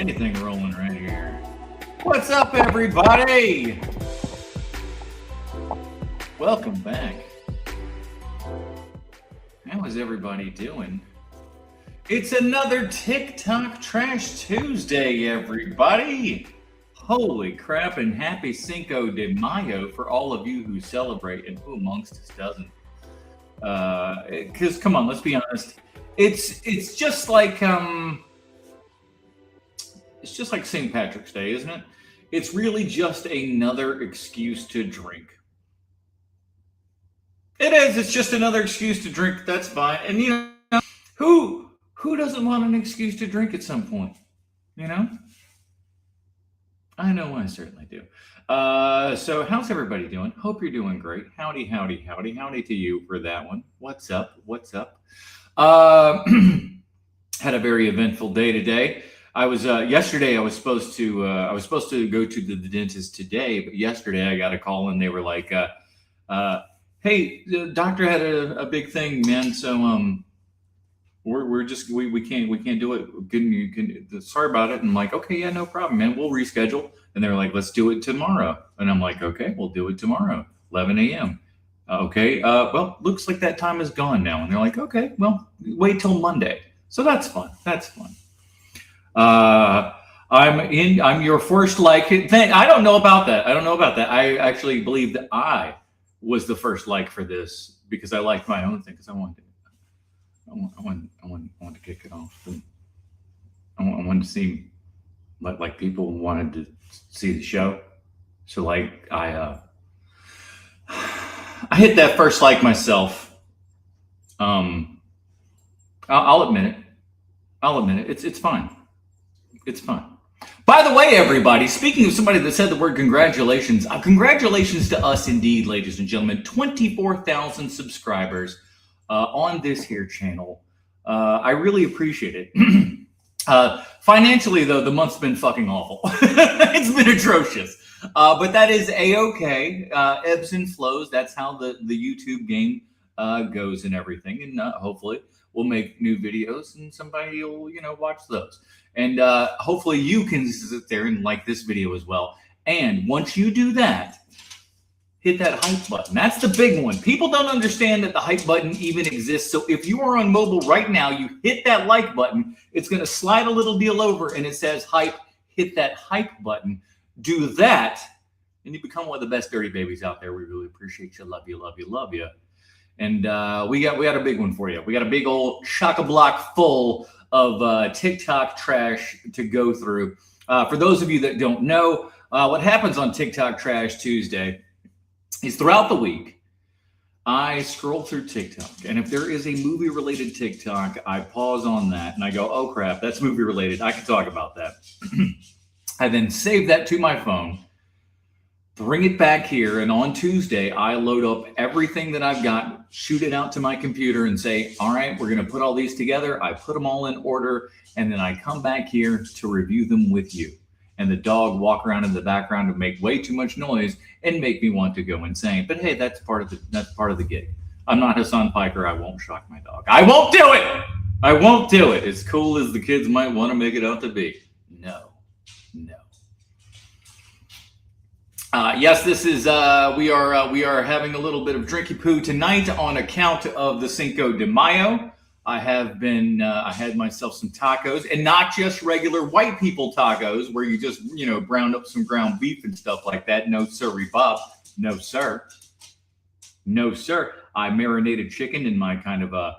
anything rolling right here. What's up, everybody? Welcome back. How is everybody doing? It's another TikTok Trash Tuesday, everybody. Holy crap, and happy Cinco de Mayo for all of you who celebrate, and who amongst us doesn't? Because come on, let's be honest. It's just like St. Patrick's Day, isn't it? It's really just another excuse to drink. It is. It's just another excuse to drink. That's fine. And you know, who doesn't want an excuse to drink at some point? You know? I know I certainly do. So how's everybody doing? Hope you're doing great. Howdy, howdy, howdy, howdy to you for that one. What's up? What's up? Had a very eventful day today. I was yesterday. I was supposed to go to the dentist today, but yesterday I got a call and they were like, "Hey, the doctor had a big thing, man. So we can't do it. Sorry about it." And I'm like, "Okay, yeah, no problem, man. We'll reschedule." And they're like, "Let's do it tomorrow." And I'm like, "Okay, we'll do it tomorrow, 11 a.m." Okay. Well, looks like that time is gone now. And they're like, "Okay, well, wait till Monday." So that's fun. That's fun. I'm your first like thing. I don't know about that. I actually believe that I was the first like for this because I liked my own thing because I wanted to kick it off. I wanted to see like people wanted to see the show. So like I hit that first like myself. I'll admit it. It's fine. It's fun. By the way, everybody, speaking of somebody that said the word congratulations, congratulations to us indeed, ladies and gentlemen. 24,000 subscribers on this here channel. I really appreciate it. Financially, though, the month's been fucking awful. It's been atrocious. But that is A-okay. Ebbs and flows. That's how the YouTube game goes and everything. And hopefully we'll make new videos and somebody will, watch those. And hopefully you can sit there and like this video as well. And once you do that, hit that hype button. That's the big one. People don't understand that the hype button even exists. So if you are on mobile right now, you hit that like button, it's going to slide a little deal over and it says hype. Hit that hype button. Do that, and you become one of the best dirty babies out there. We really appreciate you. Love you, love you, love you. And we got a big one for you. We got a big old chock-a-block full of TikTok trash to go through. For those of you that don't know, what happens on TikTok Trash Tuesday is throughout the week, I scroll through TikTok. And if there is a movie-related TikTok, I pause on that and I go, oh, crap, that's movie-related. I can talk about that. I then save that to my phone, bring it back here, and on Tuesday, I load up everything that I've got, shoot it out to my computer and say, all right, we're going to put all these together. I put them all in order, and then I come back here to review them with you. And the dog walk around in the background and make way too much noise and make me want to go insane. But hey, that's part of the gig. I'm not Hassan Piker. I won't shock my dog. I won't do it. I won't do it. As cool as the kids might want to make it out to be. No. Yes, this is we are having a little bit of drinky poo tonight on account of the Cinco de Mayo. I had myself some tacos, and not just regular white people tacos where you just browned up some ground beef and stuff like that. No sirree, Bob. No sir. No sir. I marinated chicken in my kind of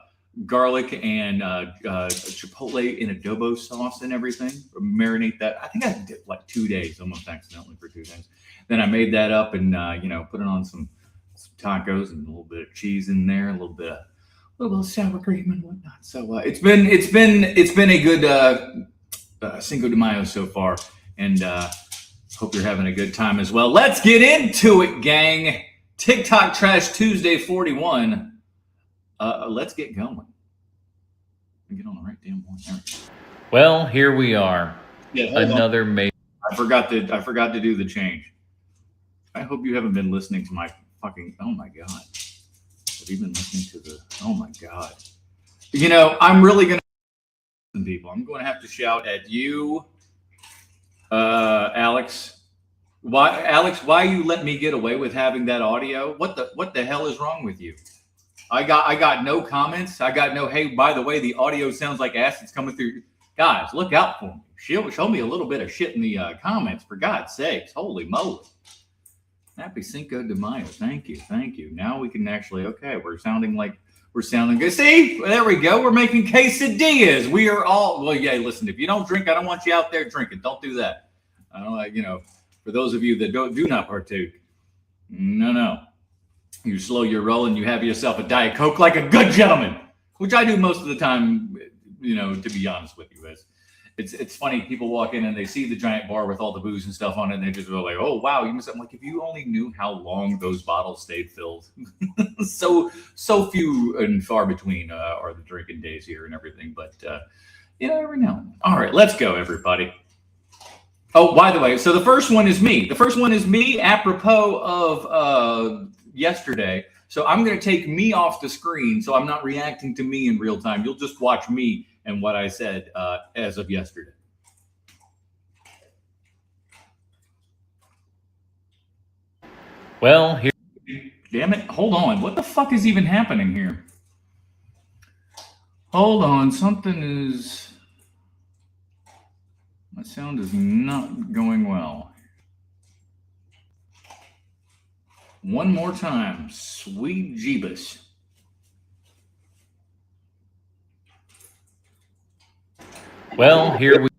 garlic and chipotle in adobo sauce and everything. Marinate that. I think I did it like 2 days, almost accidentally for 2 days. Then I made that up and put it on some tacos and a little bit of cheese in there, a little bit of sour cream and whatnot. So it's been a good Cinco de Mayo so far, and hope you're having a good time as well. Let's get into it, gang. TikTok Trash Tuesday 41. Let's get going. Get on the right damn one. There. Well, here we are. Yeah, another major. I forgot to do the change. I hope you haven't been listening to my fucking. Oh my god. Have you been listening to the? Oh my god. I'm really gonna. People, I'm going to have to shout at you Alex, why you let me get away with having that audio? What the hell is wrong with you? I got no comments. I got no, hey, by the way, the audio sounds like acid's coming through. Guys, look out for me. Show me a little bit of shit in the comments, for God's sakes. Holy moly. Happy Cinco de Mayo. Thank you. Thank you. Now we can actually, okay, we're sounding good. See, there we go. We're making quesadillas. We are all, well, yeah, listen, if you don't drink, I don't want you out there drinking. Don't do that. I don't like, for those of you that do not partake, no. You slow your roll and you have yourself a Diet Coke like a good gentleman, which I do most of the time, to be honest with you. It's funny, people walk in and they see the giant bar with all the booze and stuff on it, and they just go like, oh, wow. You must have, like, if you only knew how long those bottles stayed filled. so few and far between are the drinking days here and everything. But, every now. All right, let's go, everybody. Oh, by the way, so the first one is me. Apropos of yesterday. So I'm going to take me off the screen so I'm not reacting to me in real time. You'll just watch me and what I said as of yesterday. Well, here. Damn it. Hold on. What the fuck is even happening here? Hold on. Something is... My sound is not going well. One more time. Sweet Jeebus. Well, here we...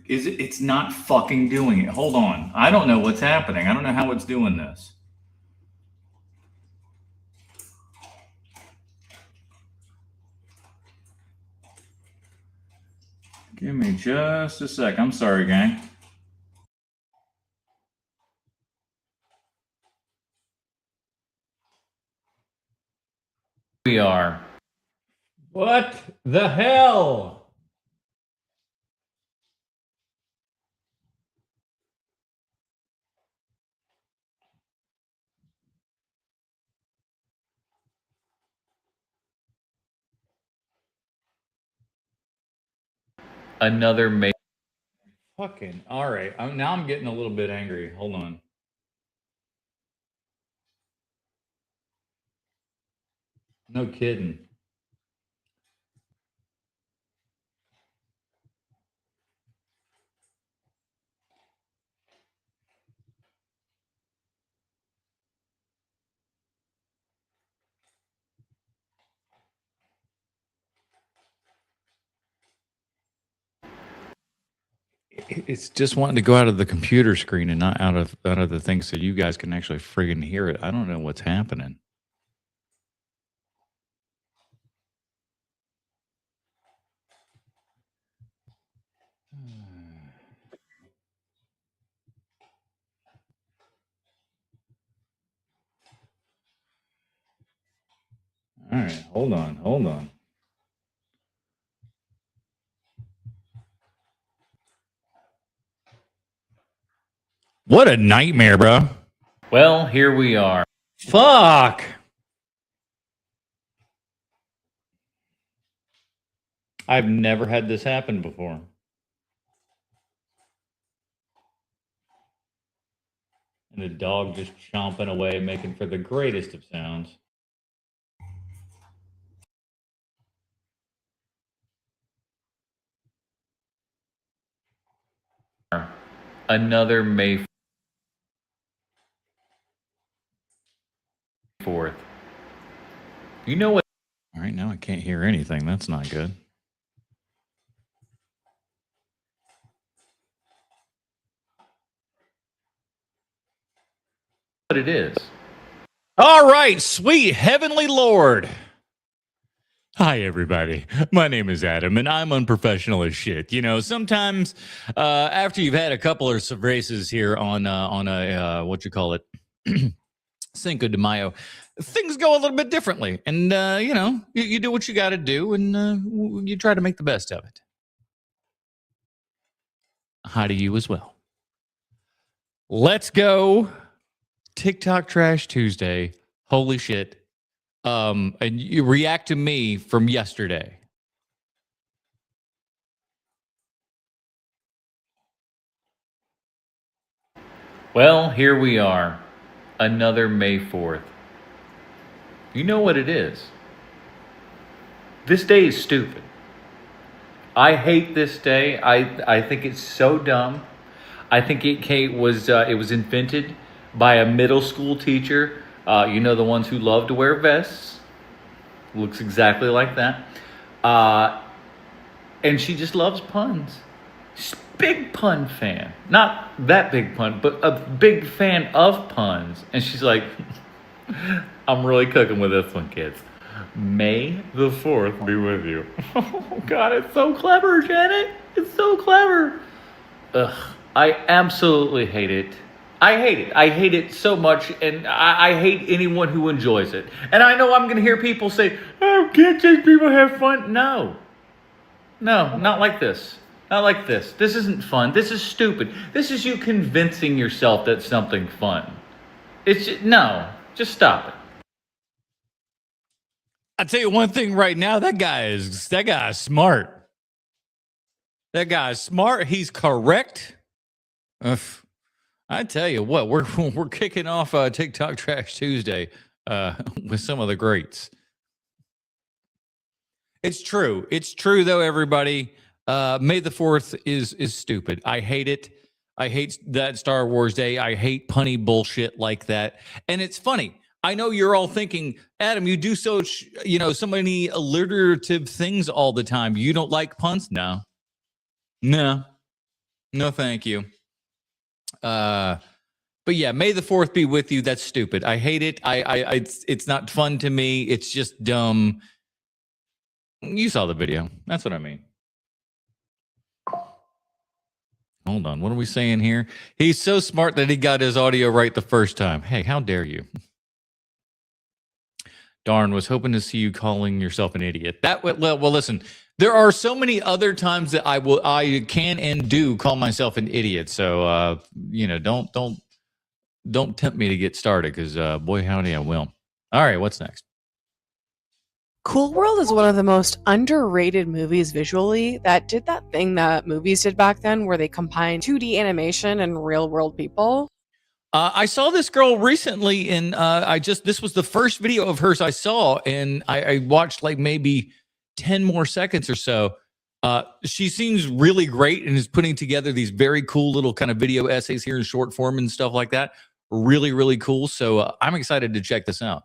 It's not fucking doing it. Hold on. I don't know what's happening. I don't know how it's doing this. Give me just a sec. I'm sorry, gang. We are. What the hell? Another fucking all right. Now I'm getting a little bit angry. Hold on. No kidding. It's just wanting to go out of the computer screen and not out of the thing, so you guys can actually friggin' hear it. I don't know what's happening. All right, hold on. What a nightmare, bro. Well, here we are. Fuck. I've never had this happen before. And the dog just chomping away, making for the greatest of sounds. Another May 4th. You know what? All right, now I can't hear anything. That's not good. What it is. All right, sweet heavenly Lord. Hi, everybody. My name is Adam, and I'm unprofessional as shit. Sometimes after you've had a couple of races here on a what you call it, Cinco de Mayo, things go a little bit differently. And, you do what you got to do, and you try to make the best of it. Hi to you as well. Let's go. TikTok Trash Tuesday. Holy shit. And you react to me from yesterday. Well, here we are. Another May 4th. You know what it is. This day is stupid. I hate this day. I think it's so dumb. I think it was invented by a middle school teacher. The ones who love to wear vests. Looks exactly like that. And she just loves puns. She's a big pun fan. Not that big pun, but a big fan of puns. And she's like, I'm really cooking with this one, kids. May the 4th be with you. Oh, God, it's so clever, Janet. It's so clever. Ugh, I absolutely hate it. I hate it. I hate it so much, and I hate anyone who enjoys it. And I know I'm going to hear people say, oh, can't these people have fun? No, not like this. Not like this. This isn't fun. This is stupid. This is you convincing yourself that something's fun. Just stop it. I'll tell you one thing right now, that guy is smart. That guy is smart. He's correct. I tell you what, we're kicking off TikTok Trash Tuesday with some of the greats. It's true. It's true though, everybody. May the 4th is stupid. I hate it. I hate that Star Wars Day. I hate punny bullshit like that. And it's funny. I know you're all thinking, Adam, you do so many alliterative things all the time. You don't like puns? No, thank you. But yeah, May the 4th be with you. That's stupid. I hate it. It's not fun to me. It's just dumb. You saw the video. That's what I mean. Hold on. What are we saying here? He's so smart that he got his audio right the first time. Hey, how dare you? Darn, was hoping to see you calling yourself an idiot. Well, listen, there are so many other times that I can and do call myself an idiot. So, don't tempt me to get started because, boy, howdy, I will. All right, what's next? Cool World is one of the most underrated movies visually that did that thing that movies did back then where they combined 2D animation and real world people. I saw this girl recently, and this was the first video of hers I saw, and I watched like maybe 10 more seconds or so. She seems really great and is putting together these very cool little kind of video essays here in short form and stuff like that. Really, really cool. So I'm excited to check this out.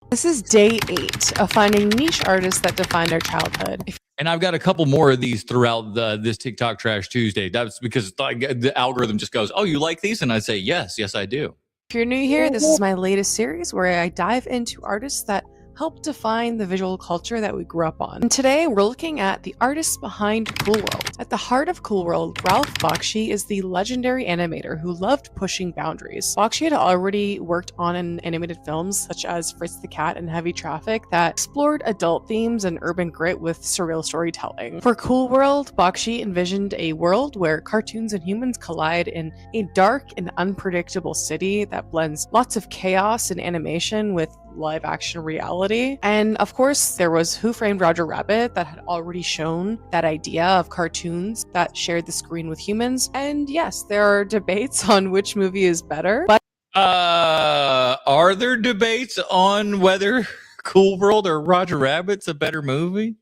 This is day 8 of finding niche artists that define their childhood. And I've got a couple more of these throughout this TikTok Trash Tuesday. That's because the algorithm just goes, oh, you like these? And I say, yes, I do. If you're new here, this is my latest series where I dive into artists that help define the visual culture that we grew up on. And today, we're looking at the artists behind Cool World. At the heart of Cool World, Ralph Bakshi is the legendary animator who loved pushing boundaries. Bakshi had already worked on animated films such as Fritz the Cat and Heavy Traffic that explored adult themes and urban grit with surreal storytelling. For Cool World, Bakshi envisioned a world where cartoons and humans collide in a dark and unpredictable city that blends lots of chaos and animation with live action reality. And of course, there was Who Framed Roger Rabbit that had already shown that idea of cartoons that shared the screen with humans. And yes, there are debates on which movie is better. But are there debates on whether Cool World or Roger Rabbit's a better movie?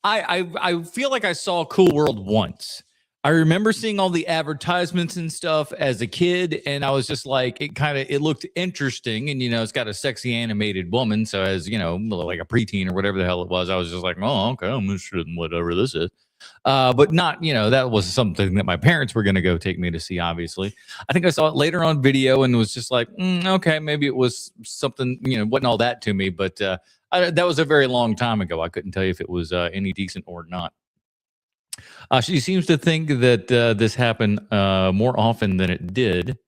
I feel like I saw Cool World once. I remember seeing all the advertisements and stuff as a kid, and I was just like, it looked interesting, and it's got a sexy animated woman, so as like a preteen or whatever the hell it was, I was just like, oh, okay, I'm interested in whatever this is, but not, that was something that my parents were going to go take me to see. Obviously, I think I saw it later on video and was just like, okay, maybe it was something, wasn't all that to me, but that was a very long time ago. I couldn't tell you if it was any decent or not. She seems to think that this happened more often than it did.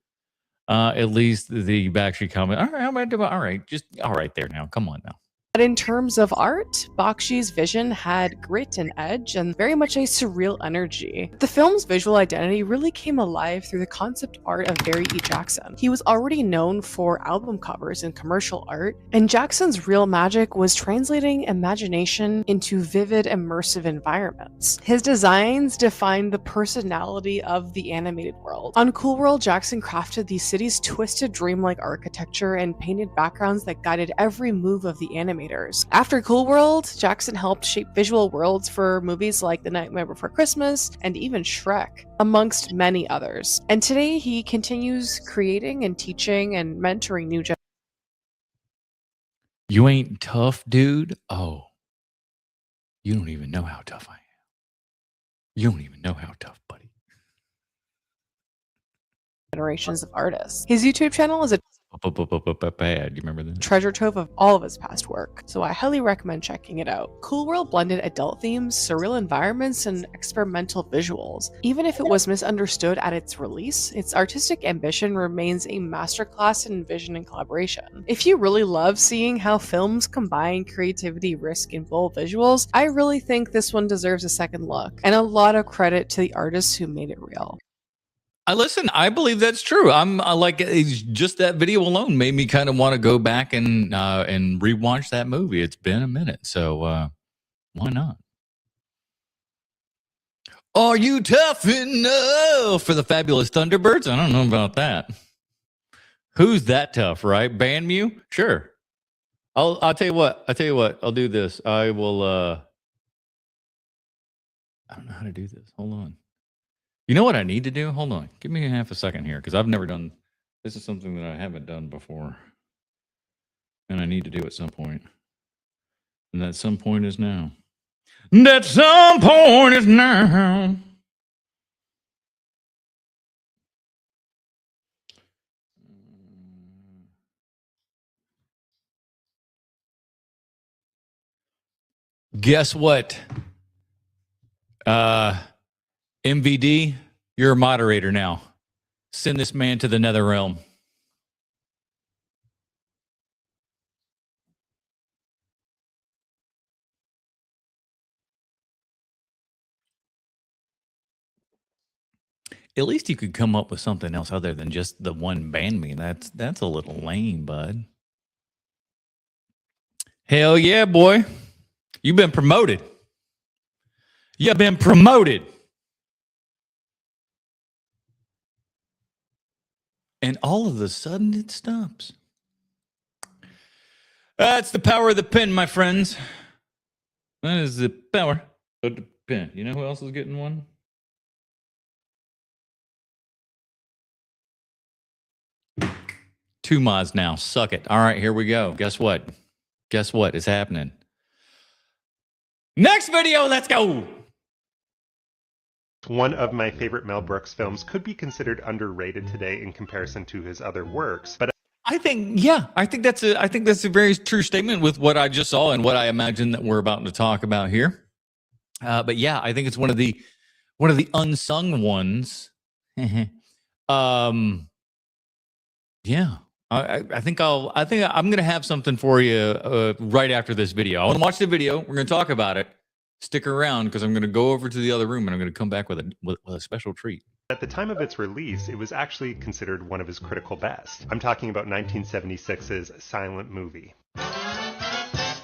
At least the Backstreet comment. All right, all right there now. Come on now. But in terms of art, Bakshi's vision had grit and edge and very much a surreal energy. The film's visual identity really came alive through the concept art of Barry E. Jackson. He was already known for album covers and commercial art, and Jackson's real magic was translating imagination into vivid, immersive environments. His designs defined the personality of the animated world. On Cool World, Jackson crafted the city's twisted, dreamlike architecture and painted backgrounds that guided every move of the animators. After Cool World, Jackson helped shape visual worlds for movies like The Nightmare Before Christmas and even Shrek, amongst many others. And today he continues creating and teaching and mentoring new generations. You ain't tough, dude? Oh, you don't even know how tough I am. You don't even know how tough, buddy. Generations of artists. His YouTube channel is a Bad. You remember that? treasure trove of all of his past work, so I highly recommend checking it out. Cool World blended adult themes, surreal environments, and experimental visuals. Even if it was misunderstood at its release, its artistic ambition remains a masterclass in vision and collaboration. If you really love seeing how films combine creativity, risk, and bold visuals, I really think this one deserves a second look, and a lot of credit to the artists who made it real. I believe that's true. It's just that video alone made me kind of want to go back and rewatch that movie. It's been a minute, so why not? Are you tough enough for the Fabulous Thunderbirds? I don't know about that. Who's that tough, right? Banmu? Sure. I'll tell you what. I'll do this. I will. I don't know how to do this. Hold on. You know what I need to do? Hold on. Give me half a second here, because I've never done. This is something that I haven't done before, and I need to do at some point. And that some point is now. That some point is now. Guess what? MVD, you're a moderator now. Send this man to the nether realm. At least you could come up with something else other than just the one ban me. That's a little lame, bud. Hell yeah, boy. You've been promoted. You've been promoted. And all of a sudden it stops. That's the power of the pen, my friends. That is the power of the pen. You know who else is getting one? Two mods now. Suck it. All right, here we go. Guess what? Guess what is happening? Next video, let's go. One of my favorite Mel Brooks films could be considered underrated today in comparison to his other works, but I think that's a very true statement with what I just saw and what I imagine that we're about to talk about here. But yeah, I think it's one of the unsung ones. Yeah, I think I'm gonna have something for you right after this video. I want to watch the video. We're gonna talk about it. Stick around, because I'm going to go over to the other room and I'm going to come back with a special treat. at the time of its release, it was actually considered one of his critical best. I'm talking about 1976's Silent Movie.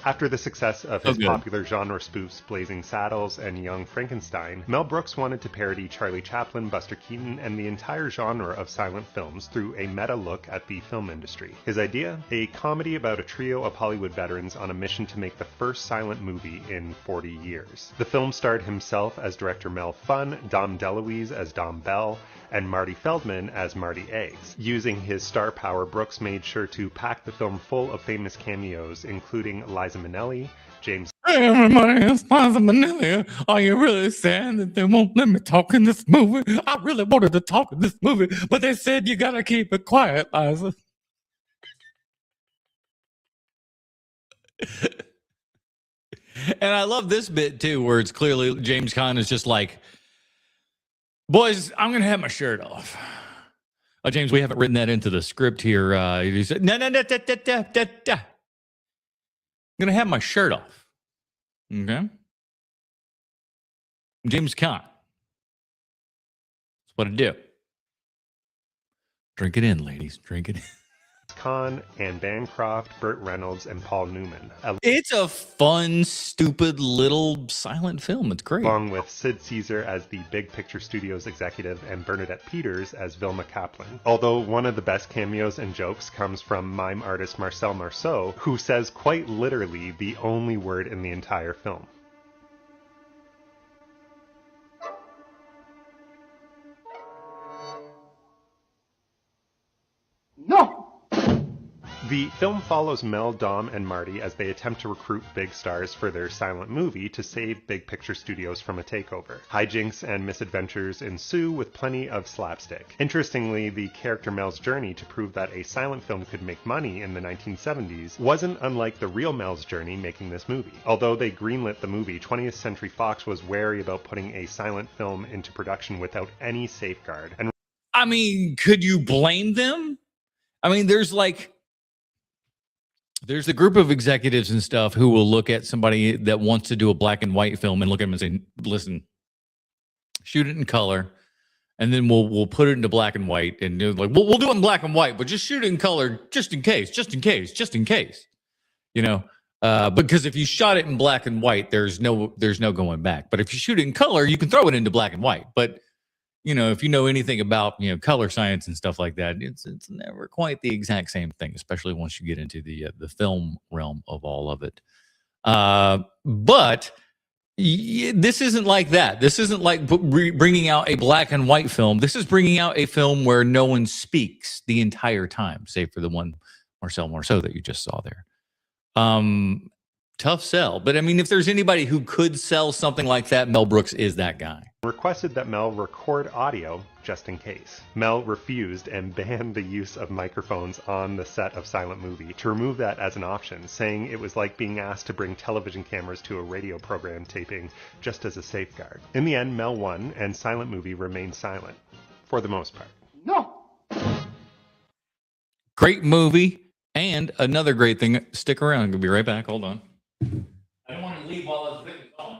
After the success of his popular genre spoofs Blazing Saddles and Young Frankenstein, Mel Brooks wanted to parody Charlie Chaplin, Buster Keaton, and the entire genre of silent films through a meta look at the film industry. His idea? A comedy about a trio of Hollywood veterans on a mission to make the first silent movie in 40 years. The film starred himself as director Mel Funn, Dom DeLuise as Dom Bell, and Marty Feldman as Marty Eggs. Using his star power, Brooks made sure to pack the film full of famous cameos, including Liza Minnelli, James... Hey everybody, it's Liza Minnelli. Are you really sad that they won't let me talk in this movie? I really wanted to talk in this movie, but they said you gotta keep it quiet, Liza. And I love this bit too, where it's clearly James Caan is just like, boys, I'm going to have my shirt off. James, we haven't written that into the script here. He said, no. going to have my shirt off. Okay? James Caan. That's what I do. Drink it in, ladies. Drink it in. Caan, Anne Bancroft, Burt Reynolds, and Paul Newman. It's a fun, stupid little silent film. It's great. Along with Sid Caesar as the Big Picture Studios executive and Bernadette Peters as Vilma Kaplan. Although one of the best cameos and jokes comes from mime artist Marcel Marceau, who says quite literally the only word in the entire film. No! The film follows Mel, Dom, and Marty as they attempt to recruit big stars for their silent movie to save Big Picture Studios from a takeover. Hijinks and misadventures ensue with plenty of slapstick. Interestingly, the character Mel's journey to prove that a silent film could make money in the 1970s wasn't unlike the real Mel's journey making this movie. Although they greenlit the movie, 20th Century Fox was wary about putting a silent film into production without any safeguard. And I mean, could you blame them? I mean, there's a group of executives and stuff who will look at somebody that wants to do a black and white film and look at them and say, listen, shoot it in color, and then we'll put it into black and white, and like we'll do it in black and white, but just shoot it in color just in case. You know, because if you shot it in black and white, there's no going back. But if you shoot it in color, you can throw it into black and white. But you know, if you know anything about, you know, color science and stuff like that, it's never quite the exact same thing, especially once you get into the film realm of all of it. But this isn't like that. This isn't like bringing out a black and white film. This is bringing out a film where no one speaks the entire time, save for the one Marcel Marceau that you just saw there. Tough sell. But I mean, if there's anybody who could sell something like that, Mel Brooks is that guy. Requested that Mel record audio just in case. Mel refused and banned the use of microphones on the set of Silent Movie to remove that as an option, saying it was like being asked to bring television cameras to a radio program taping just as a safeguard. In the end, Mel won, and Silent Movie remained silent, for the most part. No! Great movie, and another great thing, stick around, I'm going to be right back, hold on. I don't want to leave while I was thinking phone.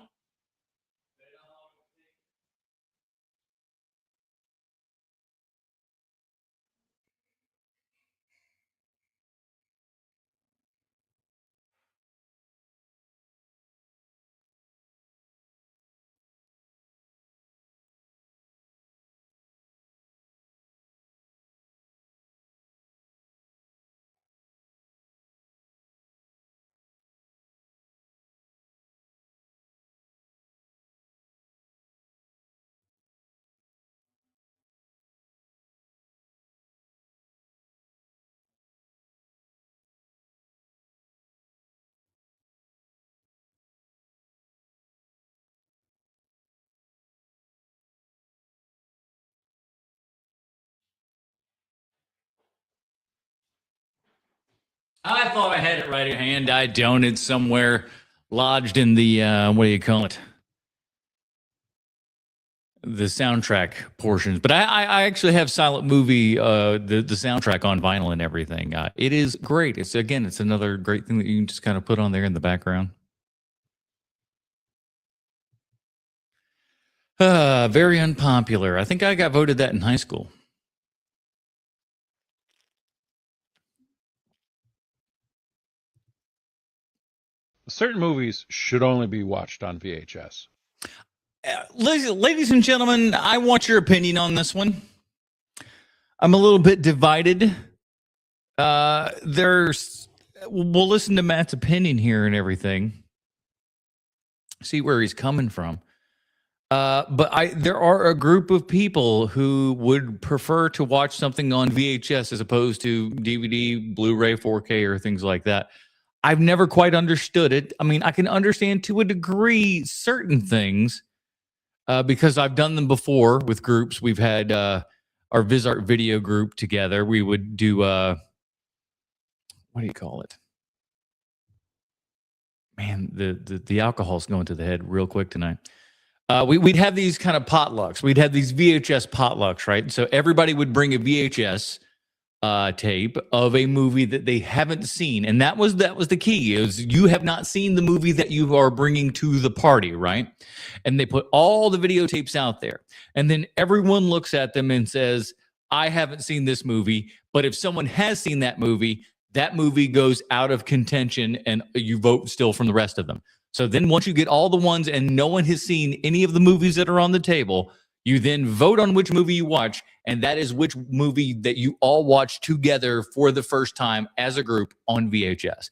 I thought I had it right at hand. I don't. It's somewhere lodged in the, what do you call it? The soundtrack portions. But I actually have Silent Movie, the soundtrack on vinyl and everything. It is great. It's another great thing that you can just kind of put on there in the background. Very unpopular. I think I got voted that in high school. Certain movies should only be watched on VHS. Ladies and gentlemen, I want your opinion on this one. I'm a little bit divided. We'll listen to Matt's opinion here and everything. See where he's coming from. But there are a group of people who would prefer to watch something on VHS as opposed to DVD, Blu-ray, 4K, or things like that. I've never quite understood it. I mean, I can understand to a degree certain things because I've done them before with groups. We've had our VisArt video group together. We would do, what do you call it? Man, the alcohol's going to the head real quick tonight. We'd have these kind of potlucks. We'd have these VHS potlucks, right? So everybody would bring a VHS tape of a movie that they haven't seen, and that was the key. Is you have not seen the movie that you are bringing to the party, right? And they put all the videotapes out there, and then everyone looks at them and says, I haven't seen this movie. But if someone has seen that movie goes out of contention, and you vote still from the rest of them. So then once you get all the ones and no one has seen any of the movies that are on the table, you then vote on which movie you watch, and that is which movie that you all watch together for the first time as a group on VHS.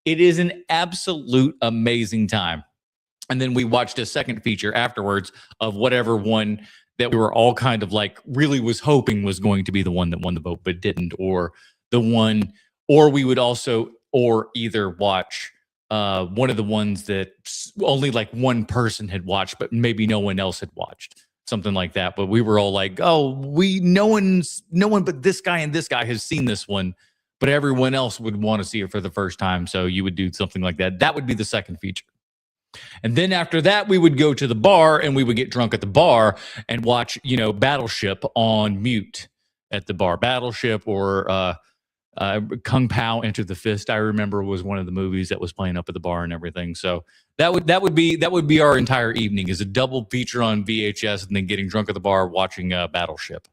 It is an absolute amazing time. And then we watched a second feature afterwards of whatever one that we were all kind of like really was hoping was going to be the one that won the vote but didn't, or the one, or we would also, or either watch one of the ones that only like one person had watched, but maybe no one else had watched, something like that. But we were all like, oh, no one but this guy and this guy has seen this one, but everyone else would want to see it for the first time. So you would do something like that. That would be the second feature. And then after that, we would go to the bar and we would get drunk at the bar and watch, Battleship on mute at the bar. Battleship or Kung Pao Enter the Fist, I remember, was one of the movies that was playing up at the bar and everything. So that would be our entire evening, is a double feature on VHS and then getting drunk at the bar watching Battleship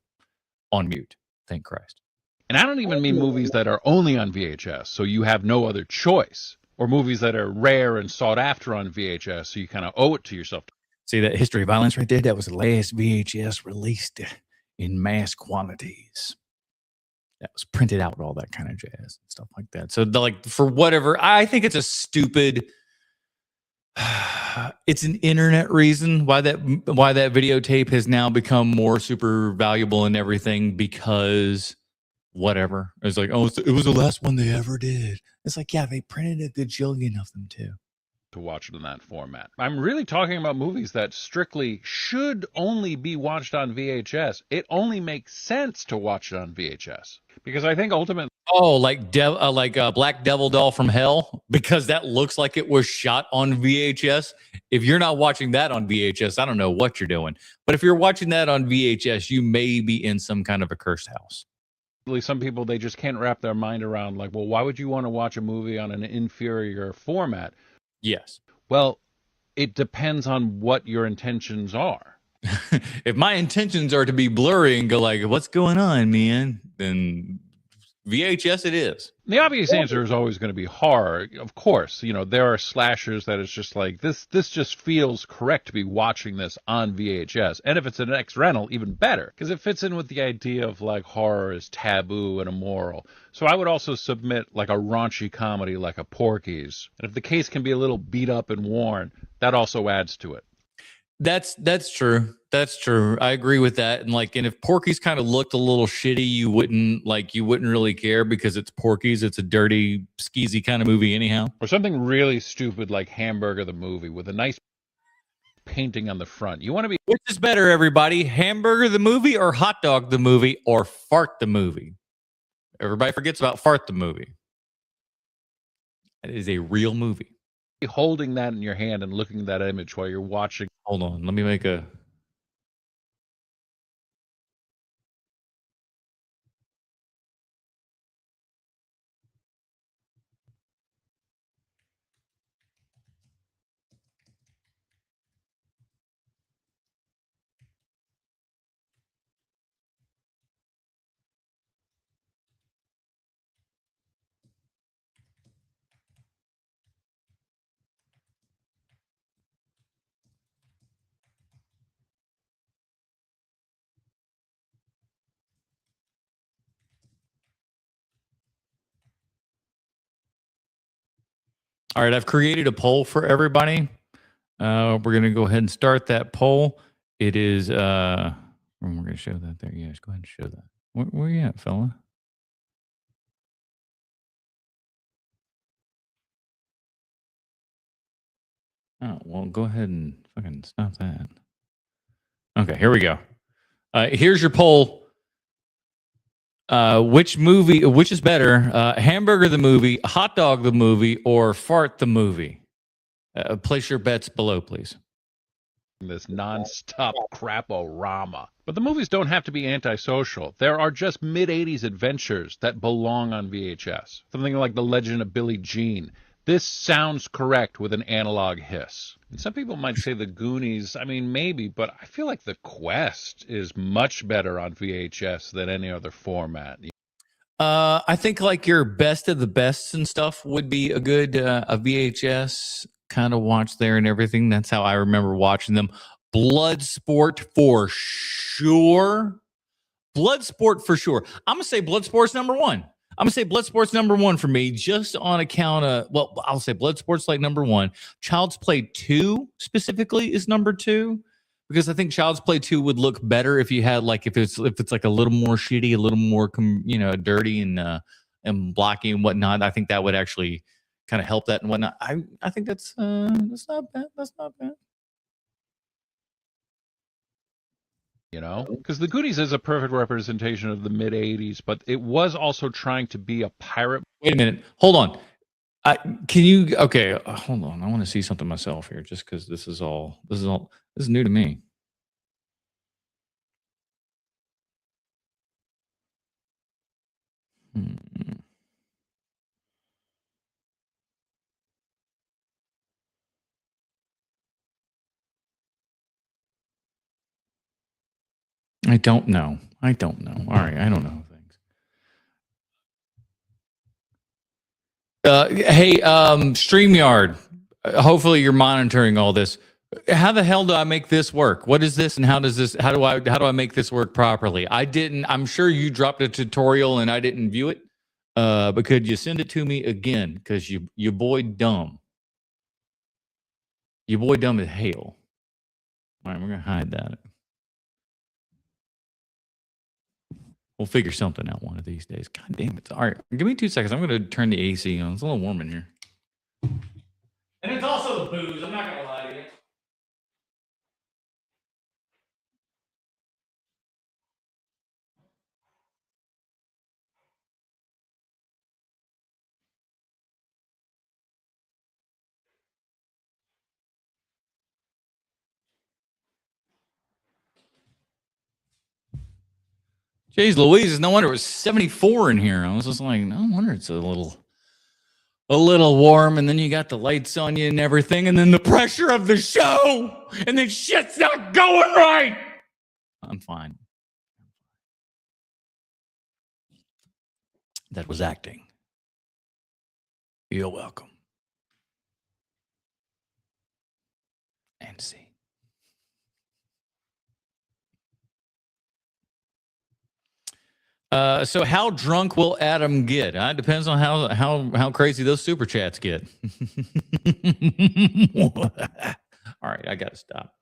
on mute. Thank Christ. And I don't even mean movies that are only on VHS, so you have no other choice, or movies that are rare and sought after on VHS, so you kind of owe it to yourself. See that History of Violence right there? That was the last VHS released in mass quantities. That was printed out, all that kind of jazz and stuff like that. So, for whatever, I think it's a stupid. It's an internet reason why that videotape has now become more super valuable and everything, because whatever. It's like, oh, it was the last one they ever did. It's like, yeah, they printed a gajillion of them too. To watch it in that format. I'm really talking about movies that strictly should only be watched on VHS. It only makes sense to watch it on VHS because I think ultimately. Oh, like Black Devil Doll from Hell, because that looks like it was shot on VHS. If you're not watching that on VHS, I don't know what you're doing. But if you're watching that on VHS, you may be in some kind of a cursed house. Some people, they just can't wrap their mind around, like, well, why would you want to watch a movie on an inferior format? Yes. Well, it depends on what your intentions are. If my intentions are to be blurry and go like, what's going on, man? Then VHS it is. The obvious answer is always going to be horror. Of course, there are slashers that it's just like, this just feels correct to be watching this on VHS. And if it's an X rental, even better, because it fits in with the idea of like horror is taboo and immoral. So I would also submit like a raunchy comedy like a Porky's. And if the case can be a little beat up and worn, that also adds to it. That's true. That's true. I agree with that. And if Porky's kind of looked a little shitty, you wouldn't really care because it's Porky's. It's a dirty, skeezy kind of movie anyhow. Or something really stupid like Hamburger the movie with a nice painting on the front. You want to be. Which is better, everybody? Hamburger the movie or Hot Dog the movie or Fart the movie? Everybody forgets about Fart the movie. That is a real movie. Holding that in your hand and looking at that image while you're watching. Hold on, let me make a. All right, I've created a poll for everybody. We're going to go ahead and start that poll. It is, we're going to show that there. Yes, go ahead and show that. Where you at, fella? Oh, well, go ahead and fucking stop that. Okay, here we go. Here's your poll. Which is better? Hamburger the movie, Hot Dog the movie, or Fart the movie? Place your bets below, please. this non-stop crap-o-rama. But the movies don't have to be antisocial. There are just mid-'80s adventures that belong on VHS. Something like The Legend of Billie Jean. This sounds correct with an analog hiss. And some people might say The Goonies, I mean, maybe, but I feel like The Quest is much better on VHS than any other format. I think like your best of the bests and stuff would be a good a VHS kind of watch there and everything. That's how I remember watching them. Bloodsport for sure. Bloodsport for sure. I'm gonna say Bloodsport's number one. I'm gonna say Bloodsport's number one for me, just on account of, well, I'll say Bloodsport's like number one. Child's Play 2 specifically is number two, because I think Child's Play 2 would look better if you had like if it's like a little more shitty, a little more dirty and blocky and whatnot. I think that would actually kind of help that and whatnot. I think that's not bad. That's not bad. You know, because The Goonies is a perfect representation of the mid-'80s, but it was also trying to be a pirate. Wait a minute. Hold on. Okay, hold on. I want to see something myself here, just because this is new to me. I don't know. All right, I don't know things. Hey, StreamYard. Hopefully you're monitoring all this. How the hell do I make this work? What is this, and how do I make this work properly? I'm sure you dropped a tutorial and I didn't view it. But could you send it to me again? Because your boy dumb. Your boy dumb as hell. All right, we're gonna hide that. We'll figure something out one of these days. God damn it. All right, give me 2 seconds. I'm going to turn the AC on. It's a little warm in here. And it's also the booze. I'm not going to lie to you. Jeez Louise, no wonder it was 74 in here. I was just like, no wonder it's a little warm, and then you got the lights on you and everything, and then the pressure of the show, and then shit's not going right. I'm fine. That was acting. You're welcome. And see. So how drunk will Adam get? Depends on how crazy those super chats get. All right, I gotta stop.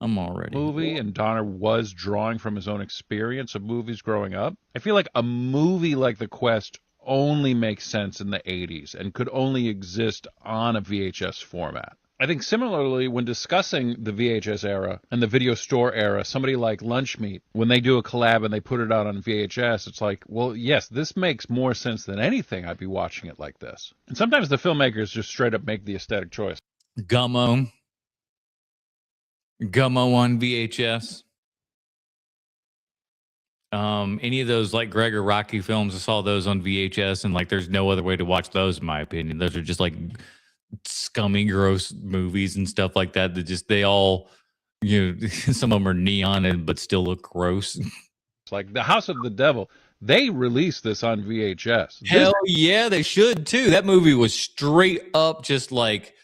I'm already. Movie, and Donner was drawing from his own experience of movies growing up. I feel like a movie like The Quest only makes sense in the 80s and could only exist on a VHS format. I think similarly, when discussing the VHS era and the video store era, somebody like Lunchmeat, when they do a collab and they put it out on VHS, it's like, well, yes, this makes more sense than anything. I'd be watching it like this. And sometimes the filmmakers just straight up make the aesthetic choice. Gummo on VHS. Any of those like Greg or Rocky films, I saw those on VHS, and like there's no other way to watch those, in my opinion. Those are just like scummy, gross movies and stuff like that. They all, some of them are neon but still look gross. It's like The House of the Devil. They released this on VHS. Hell yeah, they should too. That movie was straight up just like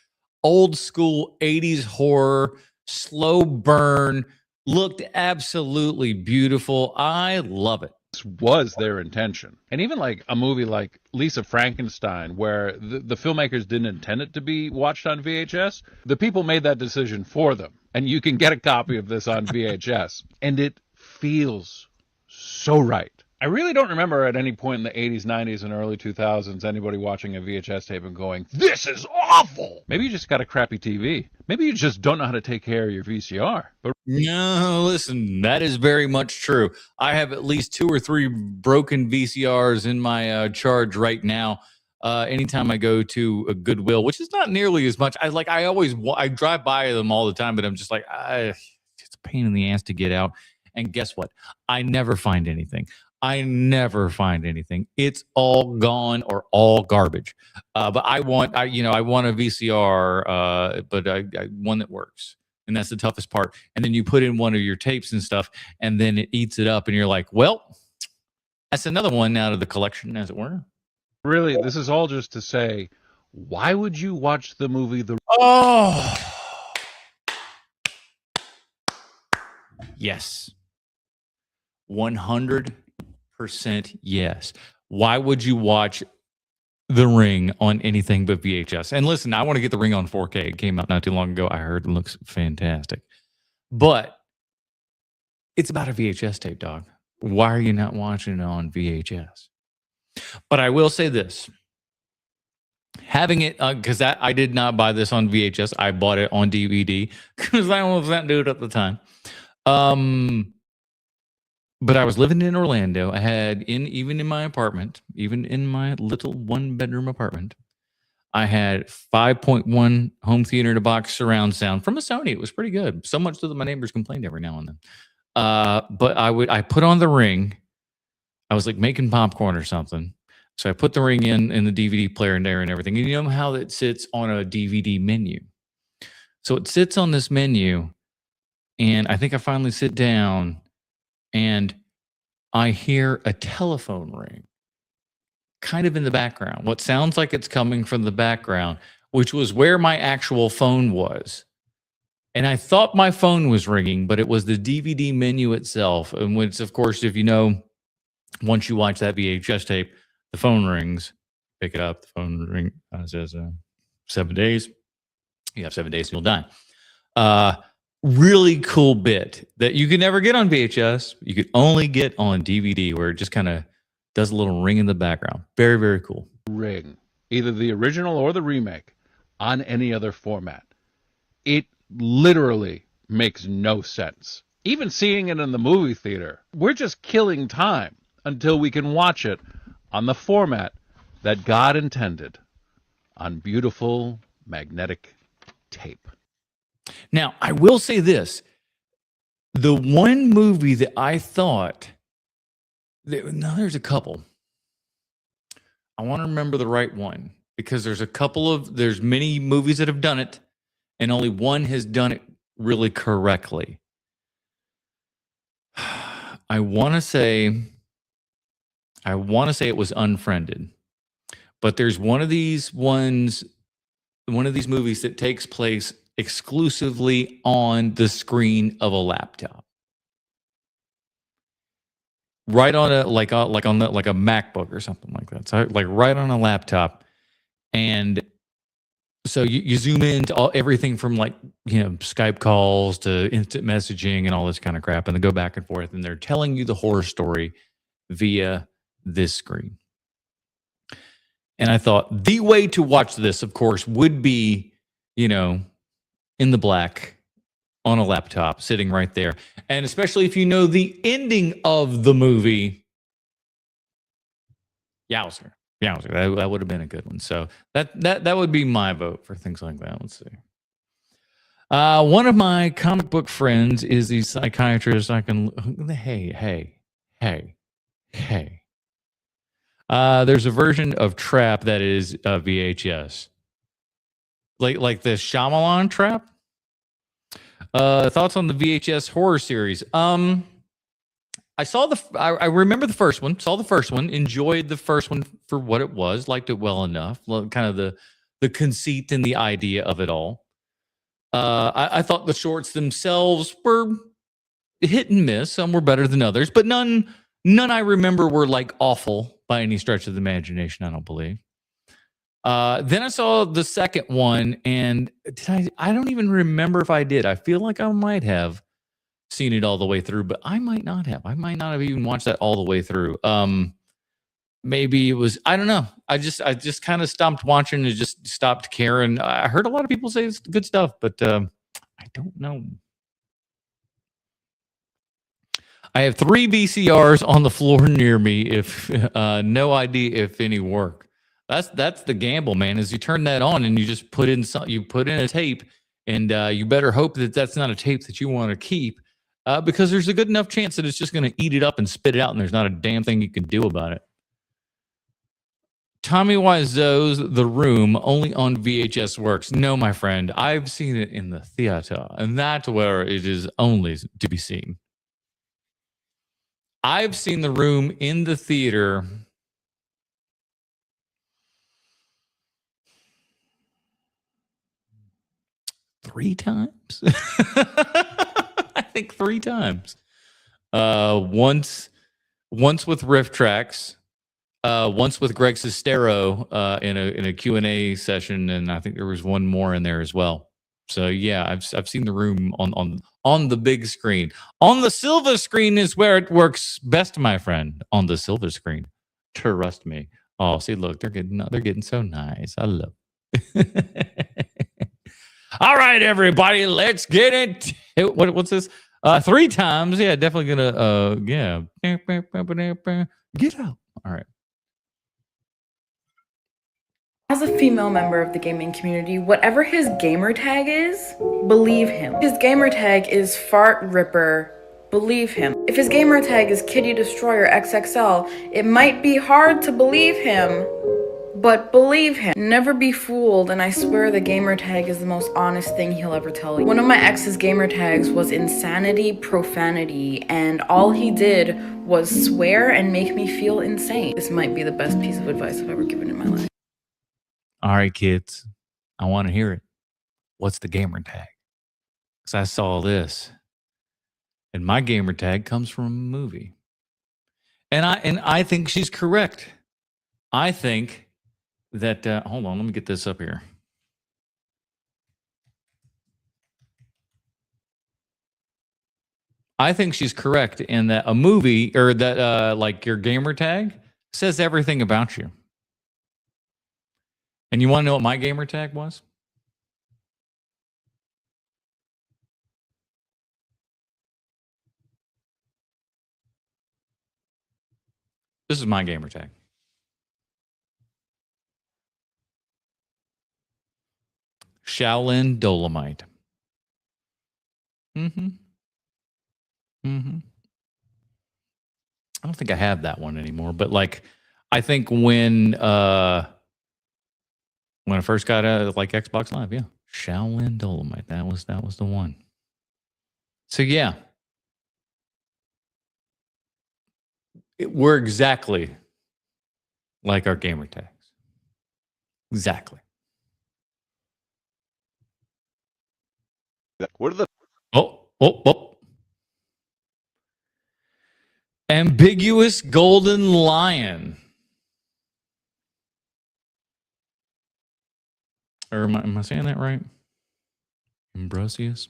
old school 80s horror, slow burn, looked absolutely beautiful. I love it. This was their intention. And even like a movie like Lisa Frankenstein, where the filmmakers didn't intend it to be watched on VHS, the people made that decision for them. And you can get a copy of this on VHS. And it feels so right. I really don't remember at any point in the 80s, 90s, and early 2000s anybody watching a VHS tape and going, this is awful. Maybe you just got a crappy TV. Maybe you just don't know how to take care of your VCR. But no, listen, that is very much true. I have at least 2 or 3 broken VCRs in my charge right now. Anytime I go to a Goodwill, which is not nearly as much. I drive by them all the time, but I'm just like, it's a pain in the ass to get out. And guess what? I never find anything. It's all gone or all garbage. But I want a VCR, but I one that works. And that's the toughest part. And then you put in one of your tapes and stuff, and then it eats it up. And you're like, well, that's another one out of the collection, as it were. Really, this is all just to say, why would you watch the movie Yes. 100% yes. Why would you watch The Ring on anything but VHS? And listen, I want to get The Ring on 4K. It came out not too long ago. I heard it looks fantastic. But it's about a VHS tape, dog. Why are you not watching it on VHS? But I will say this. Having it, because I did not buy this on VHS. I bought it on DVD because I was that dude at the time. But I was living in Orlando. I had even in my apartment, even in my little 1-bedroom apartment, I had 5.1 home theater in a box surround sound from a Sony. It was pretty good. So much so that my neighbors complained every now and then. But I put on The Ring. I was like making popcorn or something. So I put The Ring in the DVD player in there and everything. And you know how it sits on a DVD menu. So it sits on this menu. And I think I finally sit down and I hear a telephone ring kind of in the background. What sounds like it's coming from the background, which was where my actual phone was. And I thought my phone was ringing, but it was the DVD menu itself. And which, of course, if you know, once you watch that VHS tape, the phone rings. Pick it up. The phone ring says 7 days. You have 7 days and you'll die. Really cool bit that you can never get on VHS. You could only get on DVD, where it just kind of does a little ring in the background. Very, very cool. Ring, either the original or the remake, on any other format. It literally makes no sense. Even seeing it in the movie theater, we're just killing time until we can watch it on the format that God intended, on beautiful magnetic tape. Now, I will say this. The one movie that I thought, there's a couple. I want to remember the right one, because there's many movies that have done it, and only one has done it really correctly. I want to say it was Unfriended. But there's one of these movies that takes place exclusively on the screen of a laptop. Right on a MacBook or something like that. So like right on a laptop. And so you zoom into everything from Skype calls to instant messaging and all this kind of crap, and they go back and forth, and they're telling you the horror story via this screen. And I thought the way to watch this, of course, would be, in the black on a laptop sitting right there. And especially if you know the ending of the movie. Yowzer. That would have been a good one. So that would be my vote for things like that. Let's see. One of my comic book friends is the psychiatrist. Hey. There's a version of Trap that is VHS. Like the Shyamalan Trap? Thoughts on the VHS horror series? I remember the first one, saw the first one, enjoyed the first one for what it was, liked it well enough, kind of the conceit and the idea of it all. I thought the shorts themselves were hit and miss. Some were better than others, but none I remember were awful by any stretch of the imagination, I don't believe. Then I saw the second one, and I don't even remember if I did. I feel like I might have seen it all the way through, but I might not have. I might not have even watched that all the way through. Maybe it was, I don't know. I just kind of stopped watching and just stopped caring. I heard a lot of people say it's good stuff, but I don't know. I have 3 VCRs on the floor near me. If no idea if any work. That's the gamble, man. Is you turn that on and you just put in a tape, and you better hope that that's not a tape that you want to keep, because there's a good enough chance that it's just going to eat it up and spit it out, and there's not a damn thing you can do about it. Tommy Wiseau's The Room only on VHS works. No, my friend, I've seen it in the theater, and that's where it is only to be seen. I've seen The Room in the theater 3 times. I think 3 times. Once with Riff Tracks, once with Greg Sestero in a Q&A session, and I think there was one more in there as well. So yeah, I've seen The Room on the big screen. On the silver screen is where it works best, my friend. On the silver screen, trust me. Oh, see, look, they're getting so nice. I love it. All right, everybody, let's get it. What's this? 3 times. Yeah, definitely gonna get out. All right. As a female member of the gaming community, whatever his gamer tag is, believe him. If his gamer tag is Fart Ripper, believe him. If his gamer tag is Kitty Destroyer XXL, it might be hard to believe him, but believe him. Never be fooled, and I swear the gamer tag is the most honest thing he'll ever tell you. One of my ex's gamer tags was Insanity Profanity, and all he did was swear and make me feel insane. This might be the best piece of advice I've ever given in my life. All right, kids, I want to hear it. What's the gamer tag? Because I saw this, and my gamer tag comes from a movie, and I think she's correct. I think that hold on, let me get this up here. I think she's correct in that a movie, or that like your gamer tag, says everything about you. And you want to know what my gamer tag was? This is my gamer tag. Shaolin Dolomite. I don't think I have that one anymore, but like, I think when I first got like Xbox Live, yeah, Shaolin Dolomite, that was the one. So yeah, we're exactly like our gamer tags. Exactly. What are the Oh. Ambiguous Golden Lion. Or am I saying that right? Ambrosius?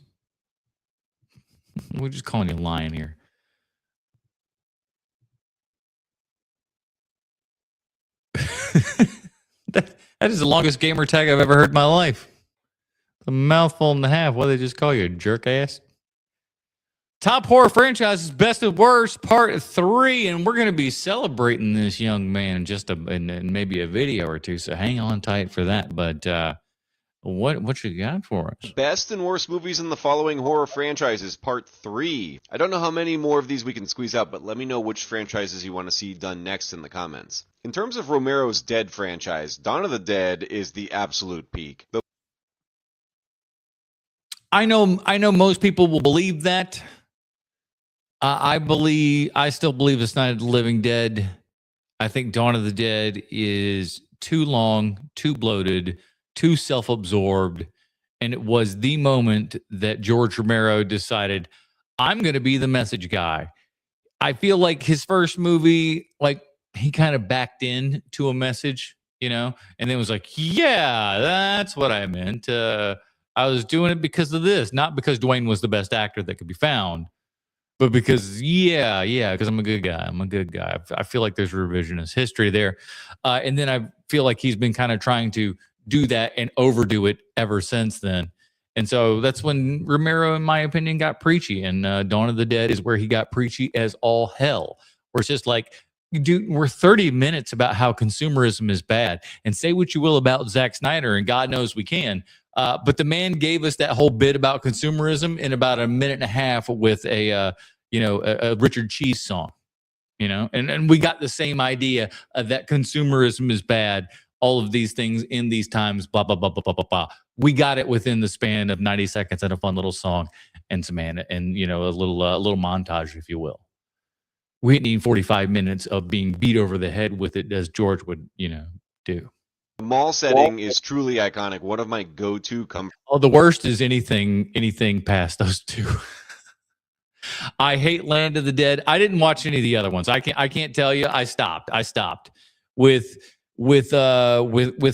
We're just calling you Lion here. that is the longest gamer tag I've ever heard in my life. A mouthful and a half. What do they just call you, a jerk ass? Top horror franchises, best of worst, part 3, and we're going to be celebrating this young man in maybe a video or two. So hang on tight for that. But what you got for us? best and worst movies in the following horror franchises, part 3. I don't know how many more of these we can squeeze out, but let me know which franchises you want to see done next in the comments. In terms of Romero's Dead franchise, Dawn of the Dead is the absolute peak. I know most people will believe that. I still believe it's Night of the Living Dead. I think Dawn of the Dead is too long, too bloated, too self-absorbed, and it was the moment that George Romero decided, I'm going to be the message guy. I feel like his first movie, like, he kind of backed in to a message, and then was like, yeah, that's what I meant. I was doing it because of this, not because Dwayne was the best actor that could be found, but because, because I'm a good guy. I feel like there's revisionist history there. And then I feel like he's been kind of trying to do that and overdo it ever since then. And so that's when Romero, in my opinion, got preachy. And Dawn of the Dead is where he got preachy as all hell. Where it's just like, dude, we're 30 minutes about how consumerism is bad, and say what you will about Zack Snyder, and God knows we can. But the man gave us that whole bit about consumerism in about a minute and a half with a Richard Cheese song, and we got the same idea that consumerism is bad. All of these things in these times, blah, blah, blah, blah, blah, blah, blah. We got it within the span of 90 seconds and a fun little song and some a little montage, if you will. We didn't need 45 minutes of being beat over the head with it as George would, do. The mall setting is truly iconic. One of my go-to Oh, the worst is anything past those two. I hate Land of the Dead. I didn't watch any of the other ones. I can't tell you. I stopped with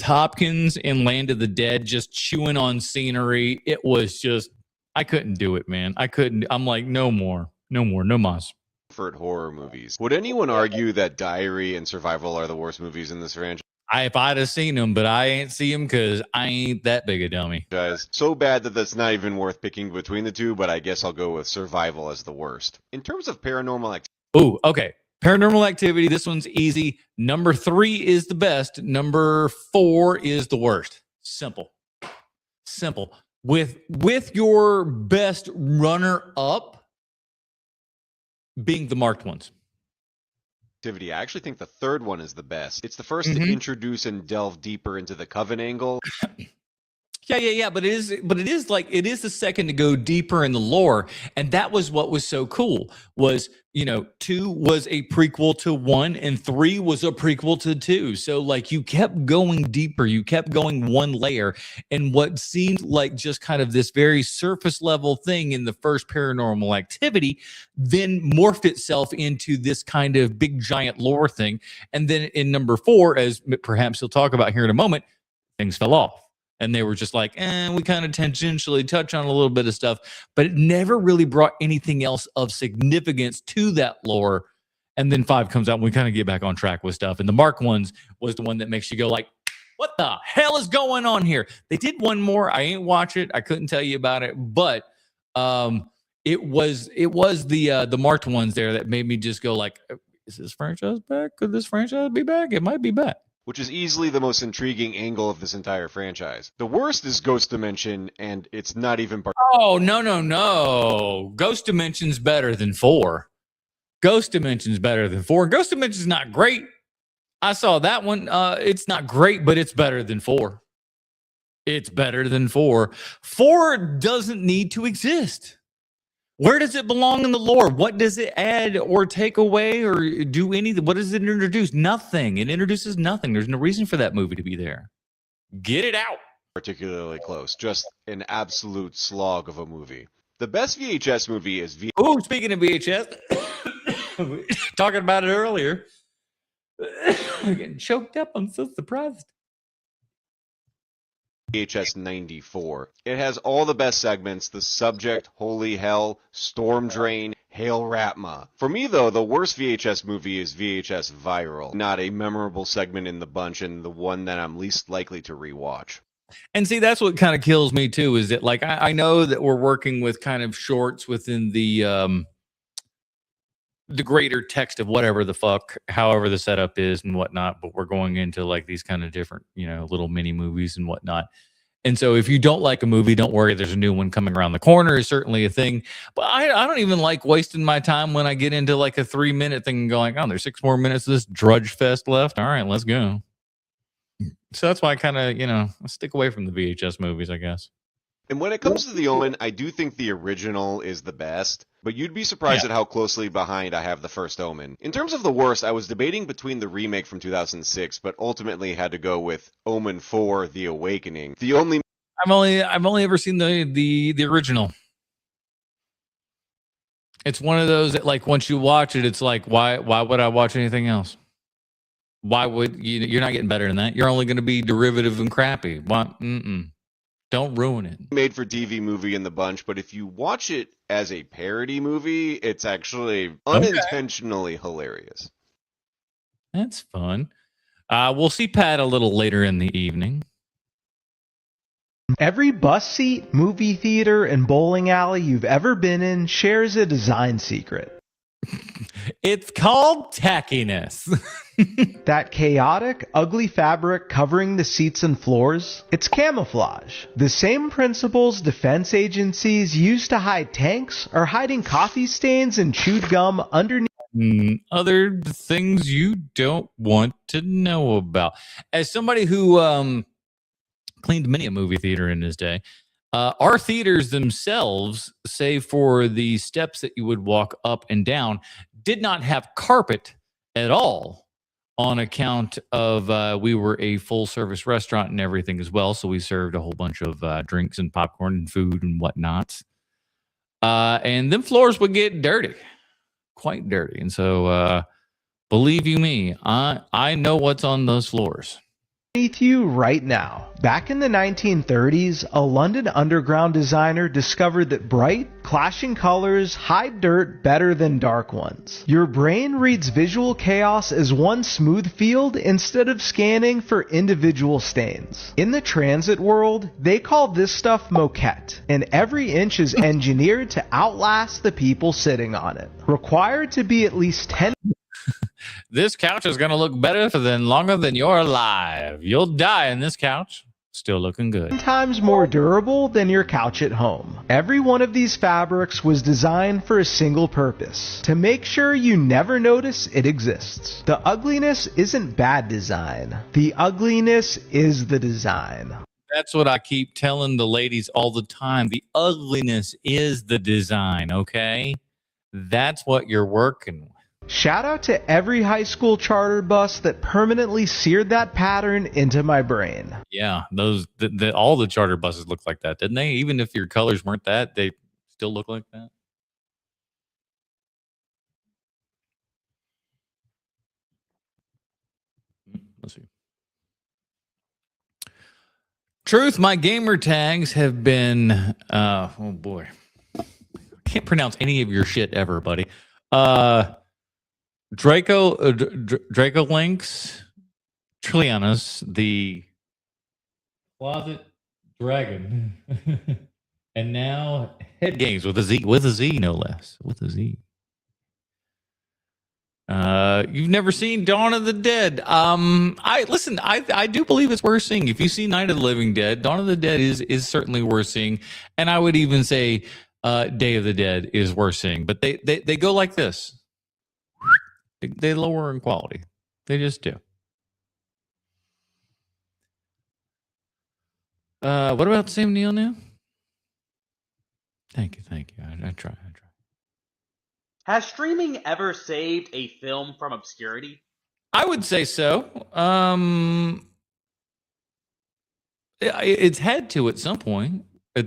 Hopkins in Land of the Dead, just chewing on scenery. It was just, I couldn't do it, man. I couldn't. I'm like, no more, no mas. horror movies. Would anyone argue that Diary and Survival are the worst movies in this franchise? If I'd have seen them, but I ain't see them because I ain't that big a dummy. So bad that that's not even worth picking between the two, but I guess I'll go with Survival as the worst. In terms of paranormal activity. Ooh, okay. Paranormal Activity, this one's easy. Number 3 is the best. Number 4 is the worst. Simple. With your best runner-up being the marked ones. I actually think the third one is the best. It's the first to introduce and delve deeper into the Coven angle. Yeah. But it is the second to go deeper in the lore, and that was what was so cool. Was 2 was a prequel to 1, and 3 was a prequel to 2. So like you kept going deeper, you kept going one layer, and what seemed like just kind of this very surface level thing in the first Paranormal Activity, then morphed itself into this kind of big giant lore thing. And then in number 4, as perhaps he'll talk about here in a moment, things fell off. And they were just like, we kind of tangentially touch on a little bit of stuff, but it never really brought anything else of significance to that lore. And then 5 comes out and we kind of get back on track with stuff. And the Mark ones was the one that makes you go like, what the hell is going on here? They did one more. I ain't watch it. I couldn't tell you about it, but it was the marked ones there that made me just go like, is this franchise back? Could this franchise be back? It might be back. Which is easily the most intriguing angle of this entire franchise. The worst is Ghost Dimension, and it's not even part. Oh, no. Ghost Dimension's better than 4. Ghost Dimension's better than 4. Ghost Dimension's not great. I saw that one. It's not great, but it's better than 4. It's better than 4. 4 doesn't need to exist. Where does it belong in the lore? What does it add or take away or do anything? What does it introduce? Nothing. It introduces nothing. There's no reason for that movie to be there. Get it out. Particularly close. Just an absolute slog of a movie. The best VHS movie is Oh, speaking of VHS, talking about it earlier. I'm getting choked up. I'm so surprised. VHS 94. It has all the best segments: The Subject, Holy Hell, Storm Drain, Hail Ratma. For me, though, the worst VHS movie is VHS Viral. Not a memorable segment in the bunch, and the one that I'm least likely to rewatch. And see, that's what kind of kills me too, is that like I know that we're working with kind of shorts within the greater text of whatever the fuck, however the setup is and whatnot, but we're going into like these kind of different, little mini movies and whatnot. And so if you don't like a movie, don't worry, there's a new one coming around the corner is certainly a thing. But I don't even like wasting my time when I get into like a 3-minute thing and going, oh, there's 6 more minutes of this drudge fest left. All right, let's go. So that's why I kind of, stick away from the VHS movies, I guess. And when it comes to The Omen, I do think the original is the best, but you'd be surprised at how closely behind I have the first Omen. In terms of the worst, I was debating between the remake from 2006, but ultimately had to go with Omen 4: The Awakening. I've only ever seen the original. It's one of those that like once you watch it, it's like why would I watch anything else? Why would you're not getting better than that? You're only going to be derivative and crappy. Why? Don't ruin it. Made for TV movie in the bunch, but if you watch it as a parody movie, it's actually unintentionally hilarious. That's fun. We'll see Pat a little later in the evening. Every bus seat, movie theater, and bowling alley you've ever been in shares a design secret. It's called tackiness. That chaotic, ugly fabric covering the seats and floors, it's camouflage. The same principles defense agencies use to hide tanks are hiding coffee stains and chewed gum underneath Other things you don't want to know about. As somebody who cleaned many a movie theater in his day, our theaters themselves, save for the steps that you would walk up and down, did not have carpet at all on account of we were a full service restaurant and everything as well. So we served a whole bunch of drinks and popcorn and food and whatnot. And them floors would get dirty, quite dirty. And so believe you me, I know what's on those floors. you right now. Back in the 1930s, a London underground designer discovered that bright, clashing colors hide dirt better than dark ones. Your brain reads visual chaos as one smooth field instead of scanning for individual stains. In the transit world, they call this stuff moquette, and every inch is engineered to outlast the people sitting on it. Required to be at least 10 This couch is going to look better longer than you're alive. You'll die in this couch. Still looking good. times more durable than your couch at home. Every one of these fabrics was designed for a single purpose: to make sure you never notice it exists. The ugliness isn't bad design. The ugliness is the design. That's what I keep telling the ladies all the time. The ugliness is the design, okay? That's what you're working with. Shout out to every high school charter bus that permanently seared that pattern into my brain. Yeah, those all the charter buses look like that, didn't they? Even if your colors weren't that, they still look like that. Let's see. Truth, my gamer tags have been oh boy. I can't pronounce any of your shit ever, buddy. Draco Lynx, Trillianus, the Closet Dragon, and now Head Games with a Z no less, with a Z. You've never seen Dawn of the Dead. I do believe it's worth seeing. If you see Night of the Living Dead, Dawn of the Dead is certainly worth seeing, and I would even say Day of the Dead is worth seeing. But they go like this. They lower in quality. They just do. What about Sam Neill now? Thank you. I try. Has streaming ever saved a film from obscurity? I would say so. It's had to at some point. At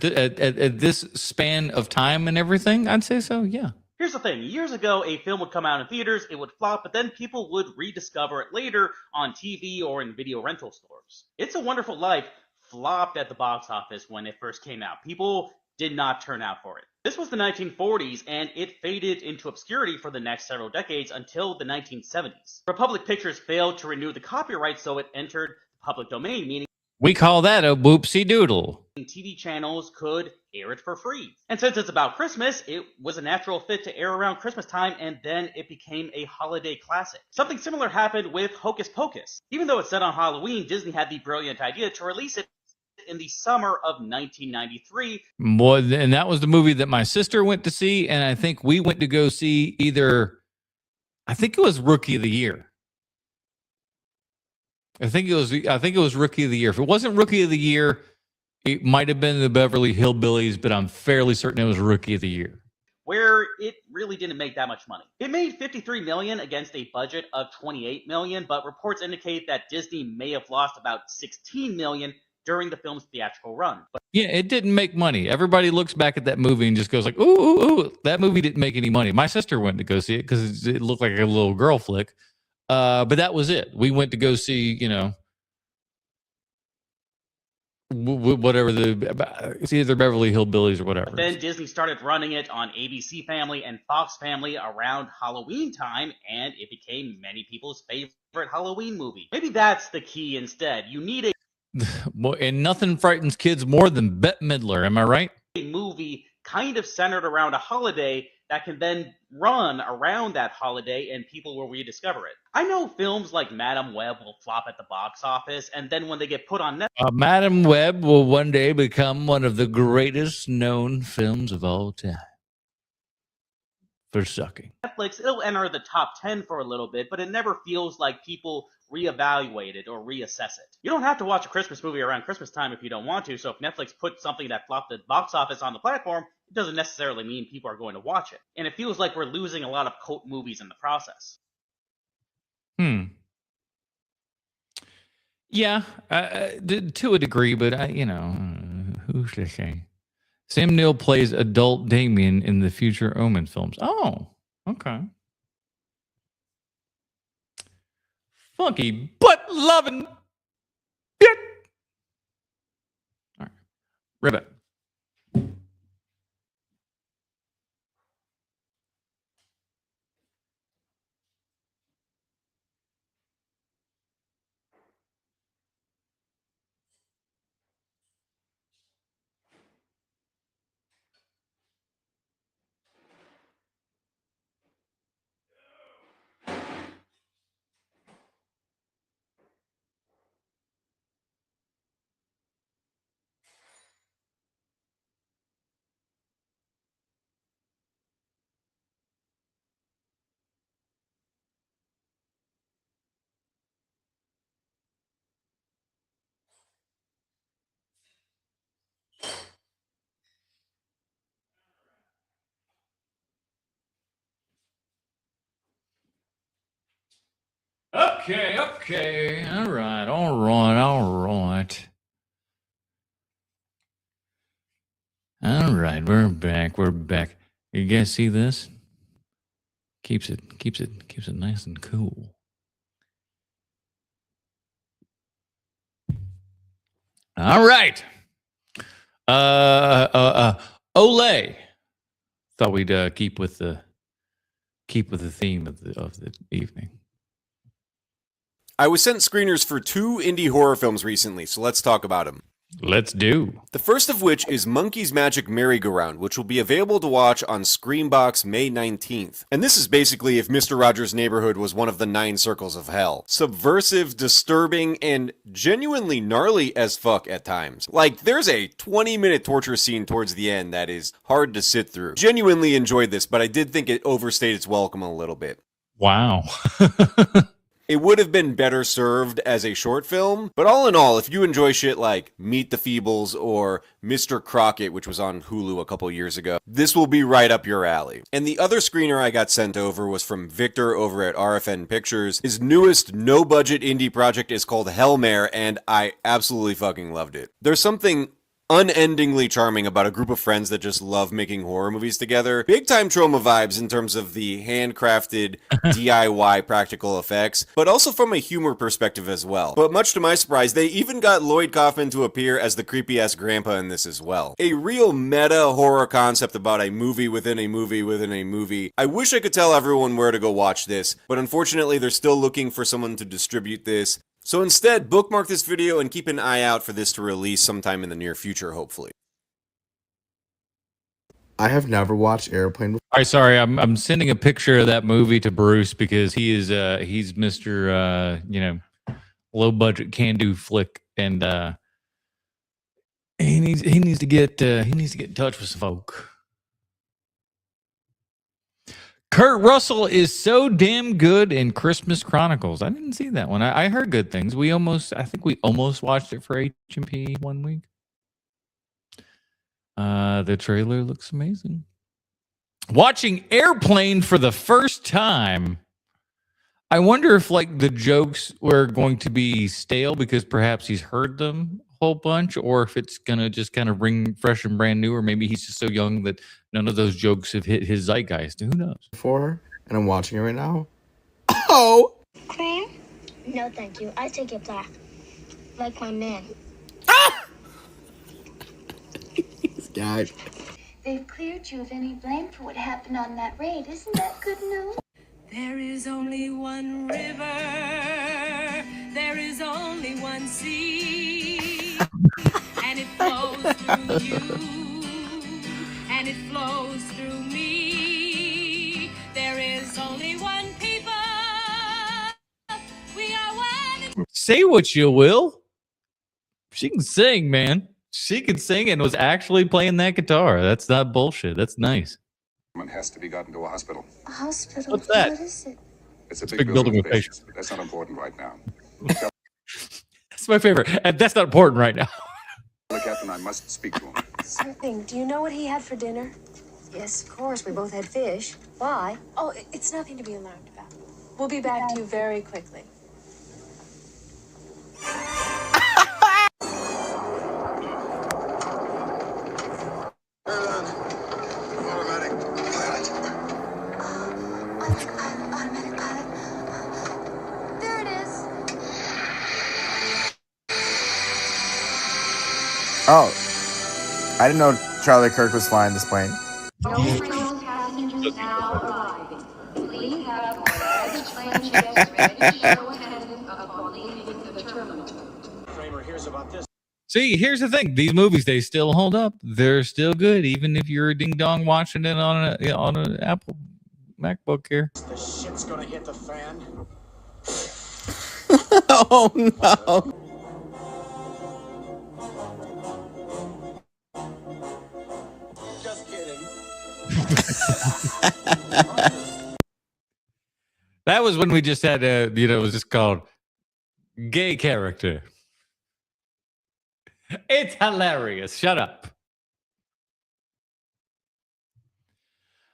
this span of time and everything, I'd say so, yeah. Here's the thing. Years ago, a film would come out in theaters, it would flop, but then people would rediscover it later on TV or in video rental stores. It's a Wonderful Life flopped at the box office when it first came out. People did not turn out for it. This was the 1940s, and it faded into obscurity for the next several decades until the 1970s. Republic Pictures failed to renew the copyright, so it entered the public domain, meaning we call that a whoopsie doodle. TV channels could air it for free. And since it's about Christmas, it was a natural fit to air around Christmas time, and then it became a holiday classic. Something similar happened with Hocus Pocus. Even though it's set on Halloween, Disney had the brilliant idea to release it in the summer of 1993. And that was the movie that my sister went to see, and I think we went to go see I think it was Rookie of the Year. I think it was Rookie of the Year. If it wasn't Rookie of the Year, it might have been the Beverly Hillbillies, but I'm fairly certain it was Rookie of the Year. Where it really didn't make that much money. It made $53 million against a budget of $28 million, but reports indicate that Disney may have lost about $16 million during the film's theatrical run. But yeah, it didn't make money. Everybody looks back at that movie and just goes like, ooh, that movie didn't make any money. My sister went to go see it because it looked like a little girl flick. But that was it. We went to go see, whatever it's either Beverly Hillbillies or whatever. Then Disney started running it on ABC Family and Fox Family around Halloween time, and it became many people's favorite Halloween movie. Maybe that's the key instead. You need a and nothing frightens kids more than Bette Midler. Am I right? movie kind of centered around a holiday that can then run around that holiday and people will rediscover it. I know films like Madam Web will flop at the box office, and then when they get put on Netflix, Madam Web will one day become one of the greatest known films of all time. For sucking. It'll enter the top 10 for a little bit, but it never feels like people reevaluate it or reassess it. You don't have to watch a Christmas movie around Christmas time if you don't want to, so if Netflix puts something that flopped at the box office on the platform, it doesn't necessarily mean people are going to watch it. And it feels like we're losing a lot of cult movies in the process. Yeah, to a degree, but who's to say? Sam Neill plays adult Damien in the future Omen films. Oh, okay. Funky butt loving. All right, Ribbit. Okay. All right. All right, we're back. You guys see this? Keeps it nice and cool. All right. Olay. Thought we'd keep with the theme of the evening. I was sent screeners for 2 indie horror films recently, so let's talk about them. Let's do. The first of which is Monkey's Magic Merry-Go-Round, which will be available to watch on Screambox May 19th. And this is basically if Mr. Rogers' Neighborhood was one of the 9 circles of hell. Subversive, disturbing, and genuinely gnarly as fuck at times. Like, there's a 20-minute torture scene towards the end that is hard to sit through. Genuinely enjoyed this, but I did think it overstayed its welcome a little bit. Wow. It would have been better served as a short film, but all in all, if you enjoy shit like Meet the Feebles or Mr. Crockett, which was on Hulu a couple years ago, this will be right up your alley. And the other screener I got sent over was from Victor over at RFN Pictures. His newest no-budget indie project is called Hellmare, and I absolutely fucking loved it. There's something unendingly charming about a group of friends that just love making horror movies together. Big time trauma vibes in terms of the handcrafted DIY practical effects, but also from a humor perspective as well. But much to my surprise, they even got Lloyd Kaufman to appear as the creepy ass grandpa in this as well. A real meta horror concept about a movie within a movie within a movie. I wish I could tell everyone where to go watch this, but unfortunately they're still looking for someone to distribute this. So instead, bookmark this video and keep an eye out for this to release sometime in the near future, hopefully. I have never watched Airplane before. All right, sorry, I'm sending a picture of that movie to Bruce because he's Mr. Low budget can do flick, and he needs to get in touch with some folk. Kurt Russell is so damn good in Christmas Chronicles. I didn't see that one. I heard good things. I think we almost watched it for H&P one week. The trailer looks amazing. Watching Airplane for the first time. I wonder if the jokes were going to be stale because perhaps he's heard them a whole bunch, or if it's gonna just kind of ring fresh and brand new, or maybe he's just so young that none of those jokes have hit his zeitgeist. Who knows? Before, and I'm watching it right now. Oh! Cream? No, thank you. I take it black. Like my man. Ah! This guy. They've cleared you of any blame for what happened on that raid. Isn't that good news? There is only one river. There is only one sea. And it flows through you. And it Say what you will. She can sing, man. She can sing and was actually playing that guitar. That's not bullshit. That's nice. Has to be gotten to a hospital. A hospital? What's that? What is it? It's a big building with patients. That's not important right now. That's my favorite. And that's not important right now. The captain, I must speak to him. Sure thing. Do you know what he had for dinner? Yes, of course. We both had fish. Why? Oh, it's nothing to be alarmed about. We'll be back to you very quickly. Automatic pilot. Automatic pilot. There it is. Oh, I didn't know Charlie Kirk was flying this plane. Passengers now arriving. Please have all baggage claim checks ready to show attendant upon leaving the terminal. Kramer hears about this. See, here's the thing. These movies, they still hold up. They're still good, even if you're a ding-dong watching it on an Apple MacBook here. The shit's gonna hit the fan. Oh, no. Just kidding. That was when we just had it was just called gay character. It's hilarious. Shut up.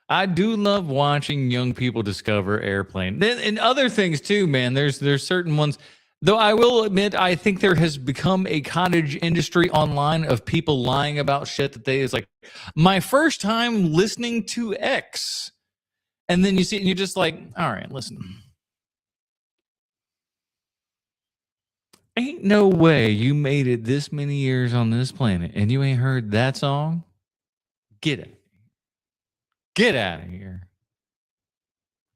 I do love watching young people discover airplane. And other things too, man. There's certain ones. Though I will admit, I think there has become a cottage industry online of people lying about shit that it's like, my first time listening to X. And then you see it and you're just like, all right, listen. Ain't no way you made it this many years on this planet and you ain't heard that song. Get it. Get out of here.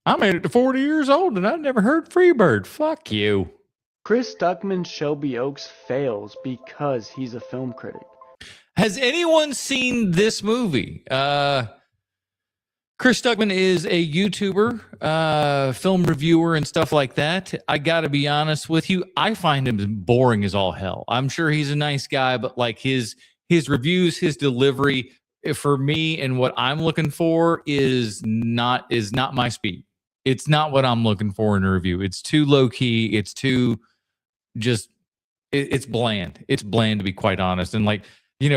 I made it to 40 years old and I never heard Freebird. Fuck you. Chris Stuckman's Shelby Oaks fails because he's a film critic. Has anyone seen this movie? Chris Stuckman is a YouTuber, film reviewer, and stuff like that. I got to be honest with you. I find him boring as all hell. I'm sure he's a nice guy, but like his reviews, his delivery, for me and what I'm looking for is not my speed. It's not what I'm looking for in a review. It's too low key. It's too it's bland. It's bland, to be quite honest. And like,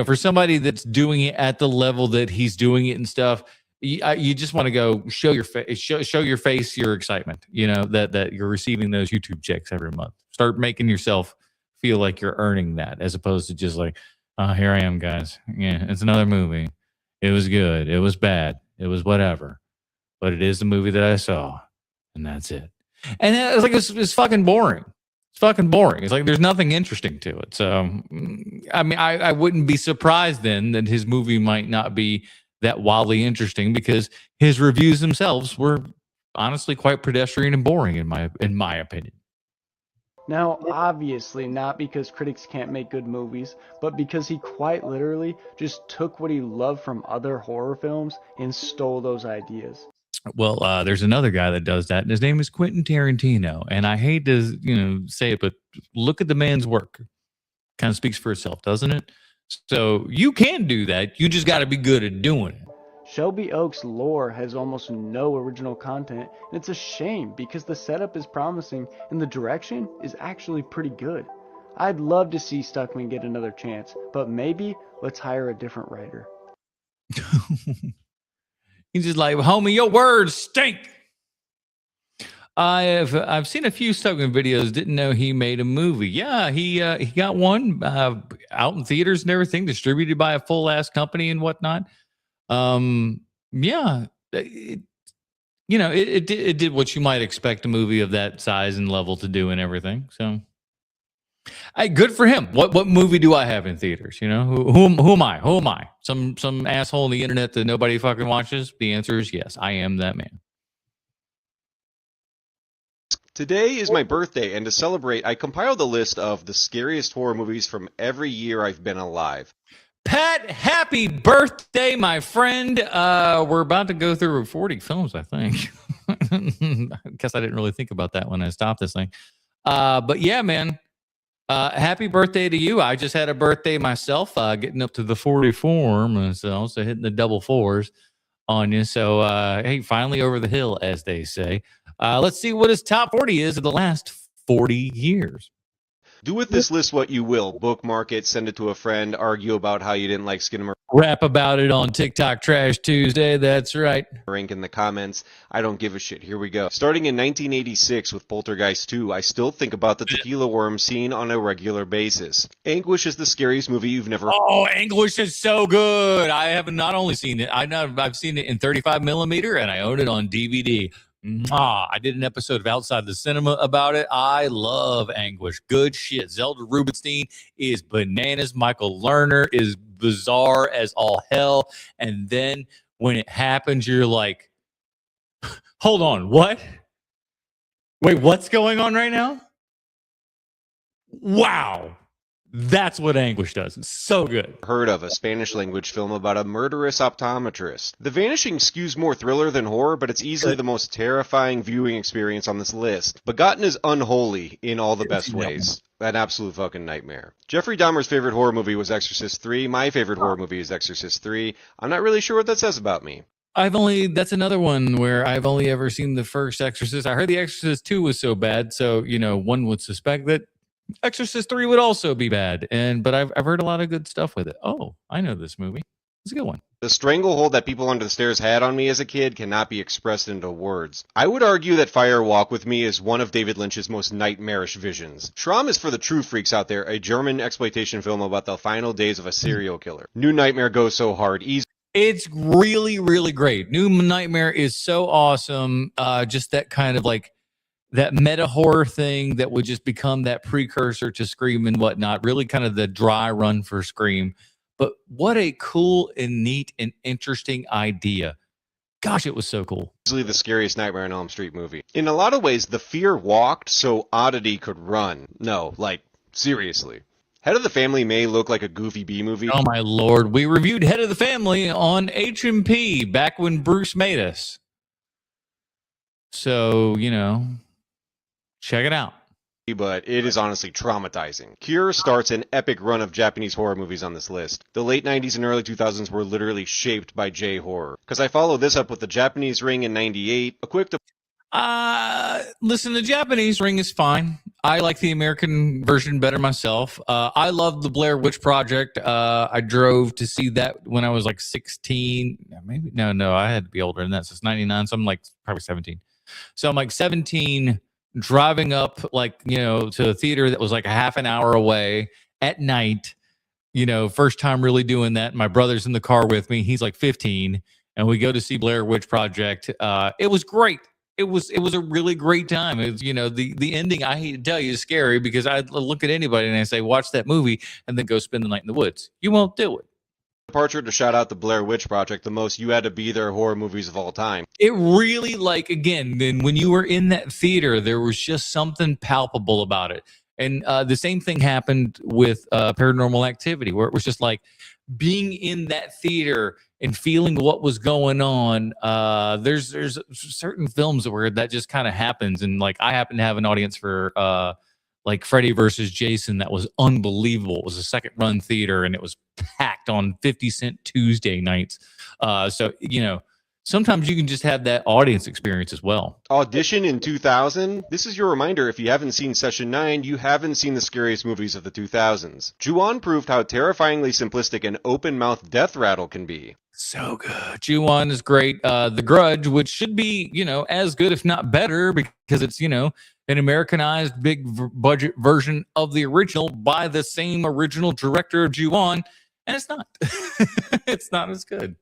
for somebody that's doing it at the level that he's doing it and stuff, you just want to go show your face, show your face, your excitement, that you're receiving those YouTube checks every month. Start making yourself feel like you're earning that, as opposed to just like, oh, here I am, guys. Yeah, it's another movie. It was good. It was bad. It was whatever. But it is the movie that I saw, and that's it. And it's like it's fucking boring. It's fucking boring. It's like there's nothing interesting to it. So, I mean, I wouldn't be surprised then that his movie might not be that wildly interesting, because his reviews themselves were honestly quite pedestrian and boring in my opinion. Now, obviously not because critics can't make good movies, but because he quite literally just took what he loved from other horror films and stole those ideas. Well, there's another guy that does that, and his name is Quentin Tarantino. And I hate to, say it, but look at the man's work. Kind of speaks for itself, doesn't it? So you can do that. You just got to be good at doing it. Shelby Oaks' lore has almost no original content, and it's a shame because the setup is promising and the direction is actually pretty good. I'd love to see Stuckman get another chance, but maybe let's hire a different writer. He's just like, homie, your words stink. I've seen a few Stuckman videos. Didn't know he made a movie. Yeah, he got one out in theaters and everything, distributed by a full ass company and whatnot. Yeah, it did what you might expect a movie of that size and level to do and everything. So, good for him. What movie do I have in theaters? Who am I? Who am I? Some asshole on the internet that nobody fucking watches? The answer is yes. I am that man. Today is my birthday, and to celebrate, I compiled a list of the scariest horror movies from every year I've been alive. Pat, happy birthday, my friend. We're about to go through 40 films, I think. I guess I didn't really think about that when I stopped this thing. But yeah, man. Happy birthday to you. I just had a birthday myself, getting up to the 44 myself, so hitting the double fours on you. So, hey, finally over the hill, as they say. Let's see what his top 40 is of the last 40 years. Do with this list what you will. Bookmark it, send it to a friend, argue about how you didn't like Skinamarink Rap about it on TikTok Trash Tuesday. That's right. in the comments. I don't give a shit. Here we go. Starting in 1986 with Poltergeist 2, I still think about the tequila worm scene on a regular basis. Anguish is the scariest movie you've never. Oh, Anguish is so good. I have not only seen it, I've seen it in 35 millimeter, and I own it on DVD. I did an episode of Outside the Cinema about it. I love Anguish. Good shit. Zelda Rubinstein is bananas. Michael Lerner is bizarre as all hell. And then when it happens, you're like, hold on, what? Wait, what's going on right now? Wow. That's what Anguish does. It's so good. Heard of a Spanish language film about a murderous optometrist. The Vanishing skews more thriller than horror, but it's easily the most terrifying viewing experience on this list. Begotten is unholy in all the best ways. An absolute fucking nightmare. Jeffrey Dahmer's favorite horror movie was Exorcist 3. My favorite horror movie is Exorcist 3. I'm not really sure what that says about me. That's another one where I've only ever seen the first Exorcist. I heard the Exorcist 2 was so bad, so, one would suspect that Exorcist 3 would also be bad, but I've heard a lot of good stuff with it. Oh, I know this movie. It's a good one. The stranglehold that people under the stairs had on me as a kid cannot be expressed into words. I would argue that Fire Walk With Me is one of David Lynch's most nightmarish visions. Schramm is for the true freaks out there, a German exploitation film about the final days of a serial killer. New Nightmare goes so hard. It's really, really great. New Nightmare is so awesome. Just that kind of like that meta horror thing that would just become that precursor to Scream and whatnot. Really kind of the dry run for Scream. But what a cool and neat and interesting idea. Gosh, it was so cool. Easily the scariest Nightmare on Elm Street movie. In a lot of ways, the fear walked so Oddity could run. No, like, seriously. Head of the Family may look like a goofy B movie. Oh, my Lord. We reviewed Head of the Family on H&P back when Bruce made us. So, check it out. But it is honestly traumatizing. Cure starts an epic run of Japanese horror movies on this list. The late 90s and early 2000s were literally shaped by J-horror. Because I follow this up with The Japanese Ring in 98, equipped to... Listen, the Japanese Ring is fine. I like the American version better myself. I love the Blair Witch Project. I drove to see that when I was like 16. Maybe no, I had to be older than that. So it's 99, so I'm like probably 17. So I'm like 17, driving up to a theater that was like a half an hour away at night. First time really doing that. My brother's in the car with me. He's like 15, and we go to see Blair Witch Project. It was great. It was a really great time. It was, the ending, I hate to tell you, is scary because I look at anybody and I say, watch that movie and then go spend the night in the woods. You won't do it. Departure to shout out the Blair Witch Project, the most you had to be there horror movies of all time. It really, then when you were in that theater, there was just something palpable about it. And the same thing happened with Paranormal Activity, where it was just like being in that theater and feeling what was going on. There's certain films where that just kind of happens. And like, I happen to have an audience for like Freddy versus Jason that was unbelievable. It was a second run theater and it was packed on 50-cent Tuesday nights. So sometimes you can just have that audience experience as well. Audition in 2000? This is your reminder, if you haven't seen Session 9, you haven't seen the scariest movies of the 2000s. Ju-on proved how terrifyingly simplistic an open-mouth death rattle can be. So good. Ju-on is great. The Grudge, which should be, as good, if not better, because it's, an Americanized big budget version of the original by the same original director of Ju-on, and it's not. It's not as good.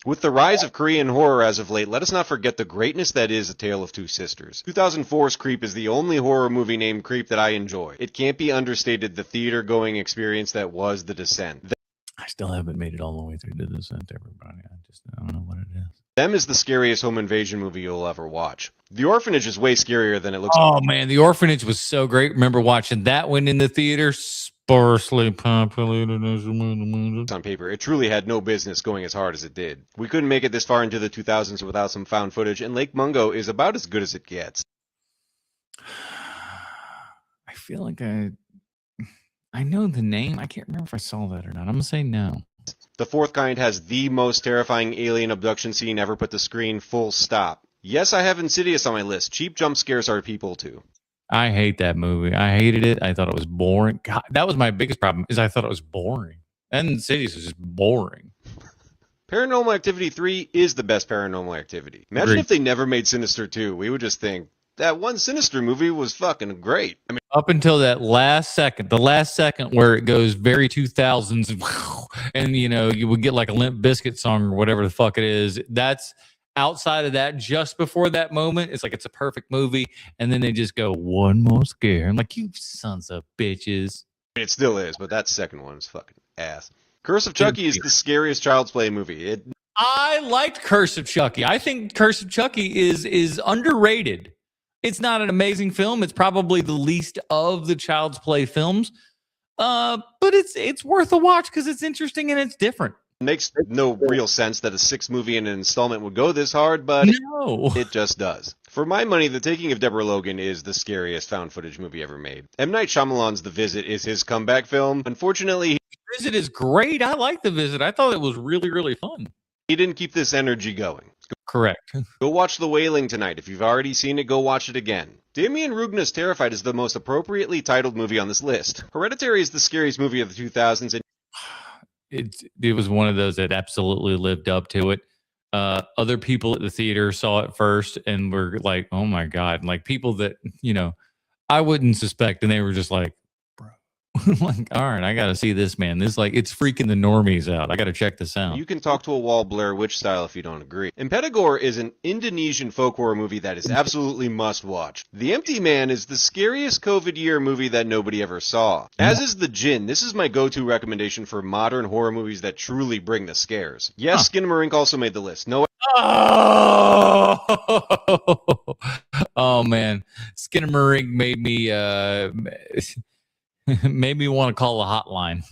With the rise of Korean horror as of late, let us not forget the greatness that is A Tale of Two Sisters. 2004's Creep is the only horror movie named Creep that I enjoy. It can't be understated the theater-going experience that was The Descent. I still haven't made it all the way through The Descent, everybody. I don't know what it is. Them is the scariest home invasion movie you'll ever watch. The Orphanage is way scarier than it looks. Oh, man, The Orphanage was so great. Remember watching that one in the theater? Sparsely populated as on paper. It truly had no business going as hard as it did. We couldn't make it this far into the 2000s without some found footage, and Lake Mungo is about as good as it gets. feel like I know the name. I can't remember if I saw that or not. I'm gonna say no. The Fourth Kind has the most terrifying alien abduction scene ever put to screen, full stop. Yes, I have Insidious on my list. Cheap jump scares are people too. I hate that movie. I hated it. I thought it was boring. God, that was my biggest problem, is I thought it was boring. And Insidious was just boring. Paranormal Activity 3 is the best Paranormal Activity. Imagine Agreed. if they never made Sinister 2. We would just think, that one Sinister movie was fucking great. I mean, Up until that last second, the last second where it goes very 2000s, and you would get like a Limp Bizkit song or whatever the fuck it is. That's outside of that, just before that moment, it's like it's a perfect movie. And then they just go, one more scare. I'm like, you sons of bitches. it still is, but that second one is fucking ass. Curse of Chucky is the scariest Child's Play movie. I liked Curse of Chucky. I think Curse of Chucky is underrated. It's not an amazing film. It's probably the least of the Child's Play films. But it's worth a watch because it's interesting and it's different. It makes no real sense that a 6th movie in an installment would go this hard, but no, it just does. For my money, The Taking of Deborah Logan is the scariest found footage movie ever made. M. Night Shyamalan's The Visit is his comeback film. Unfortunately, The Visit is great. I like The Visit. I thought it was really, really fun. he didn't keep this energy going. Correct. Go watch The Wailing tonight. If you've already seen it, go watch it again. Damien Rugna's Terrified is the most appropriately titled movie on this list. Hereditary is the scariest movie of the 2000s. And it was one of those that absolutely lived up to it. Other people at the theater saw it first and were like, oh my God. Like people that, I wouldn't suspect. And they were just like, bro, like, all right, I got to see this, man. This it's freaking the normies out. I got to check this out. You can talk to a wall Blair Witch style if you don't agree. Empedagore is an Indonesian folk horror movie that is absolutely must watch. The Empty Man is the scariest COVID year movie that nobody ever saw. As is The Djinn. This is my go-to recommendation for modern horror movies that truly bring the scares. Yes, Skinamarink also made the list. No. Oh man, Skinamarink made me made me want to call a hotline.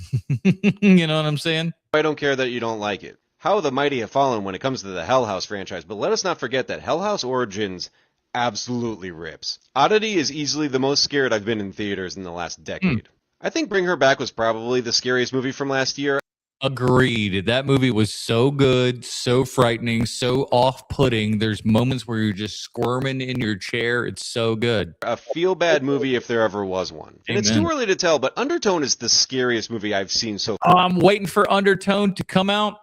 You know what I'm saying? I don't care that you don't like it. How the mighty have fallen when it comes to the Hell House franchise, but let us not forget that Hell House Origins absolutely rips. Oddity is easily the most scared I've been in theaters in the last decade. I think Bring Her Back was probably the scariest movie from last year. Agreed. That movie was so good, so frightening, so off-putting. There's moments where you're just squirming in your chair. It's so good. A feel-bad movie if there ever was one. And it's too early to tell, but Undertone is the scariest movie I've seen so far. I'm waiting for Undertone to come out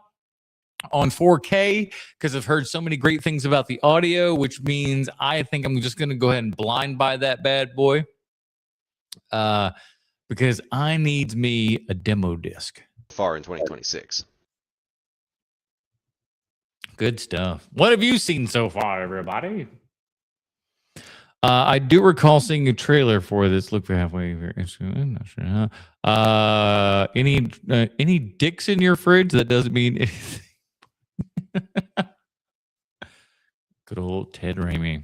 on 4K because I've heard so many great things about the audio, which means I think I'm just going to go ahead and blind buy that bad boy because I need me a demo disc. Far in 2026. Good stuff. What have you seen so far, everybody? I do recall seeing a trailer for this. Look for halfway here. I'm not sure. Any dicks in your fridge? That doesn't mean anything. Good old Ted Raimi.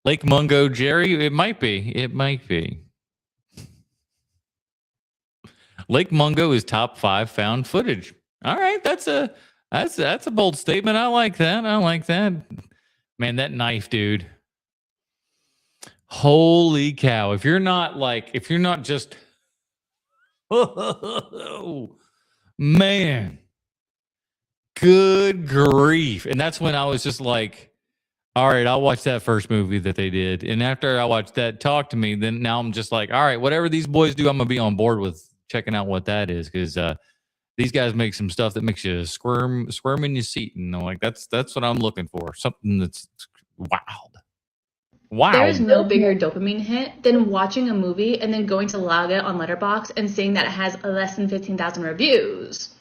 Lake Mungo, Jerry. It might be. It might be. Lake Mungo is top 5 found footage. All right, that's a bold statement. I like that. I like that. Man, that knife, dude. Holy cow. If you're not just oh, man. Good grief. And that's when I was just like, all right, I'll watch that first movie that they did. And after I watched that Talk to Me, then now I'm just like, all right, whatever these boys do, I'm going to be on board with checking out what that is, because these guys make some stuff that makes you squirm in your seat, and like that's what I'm looking for. Something that's wild. Wow. There's no bigger dopamine hit than watching a movie and then going to log it on Letterboxd and seeing that it has less than 15,000 reviews.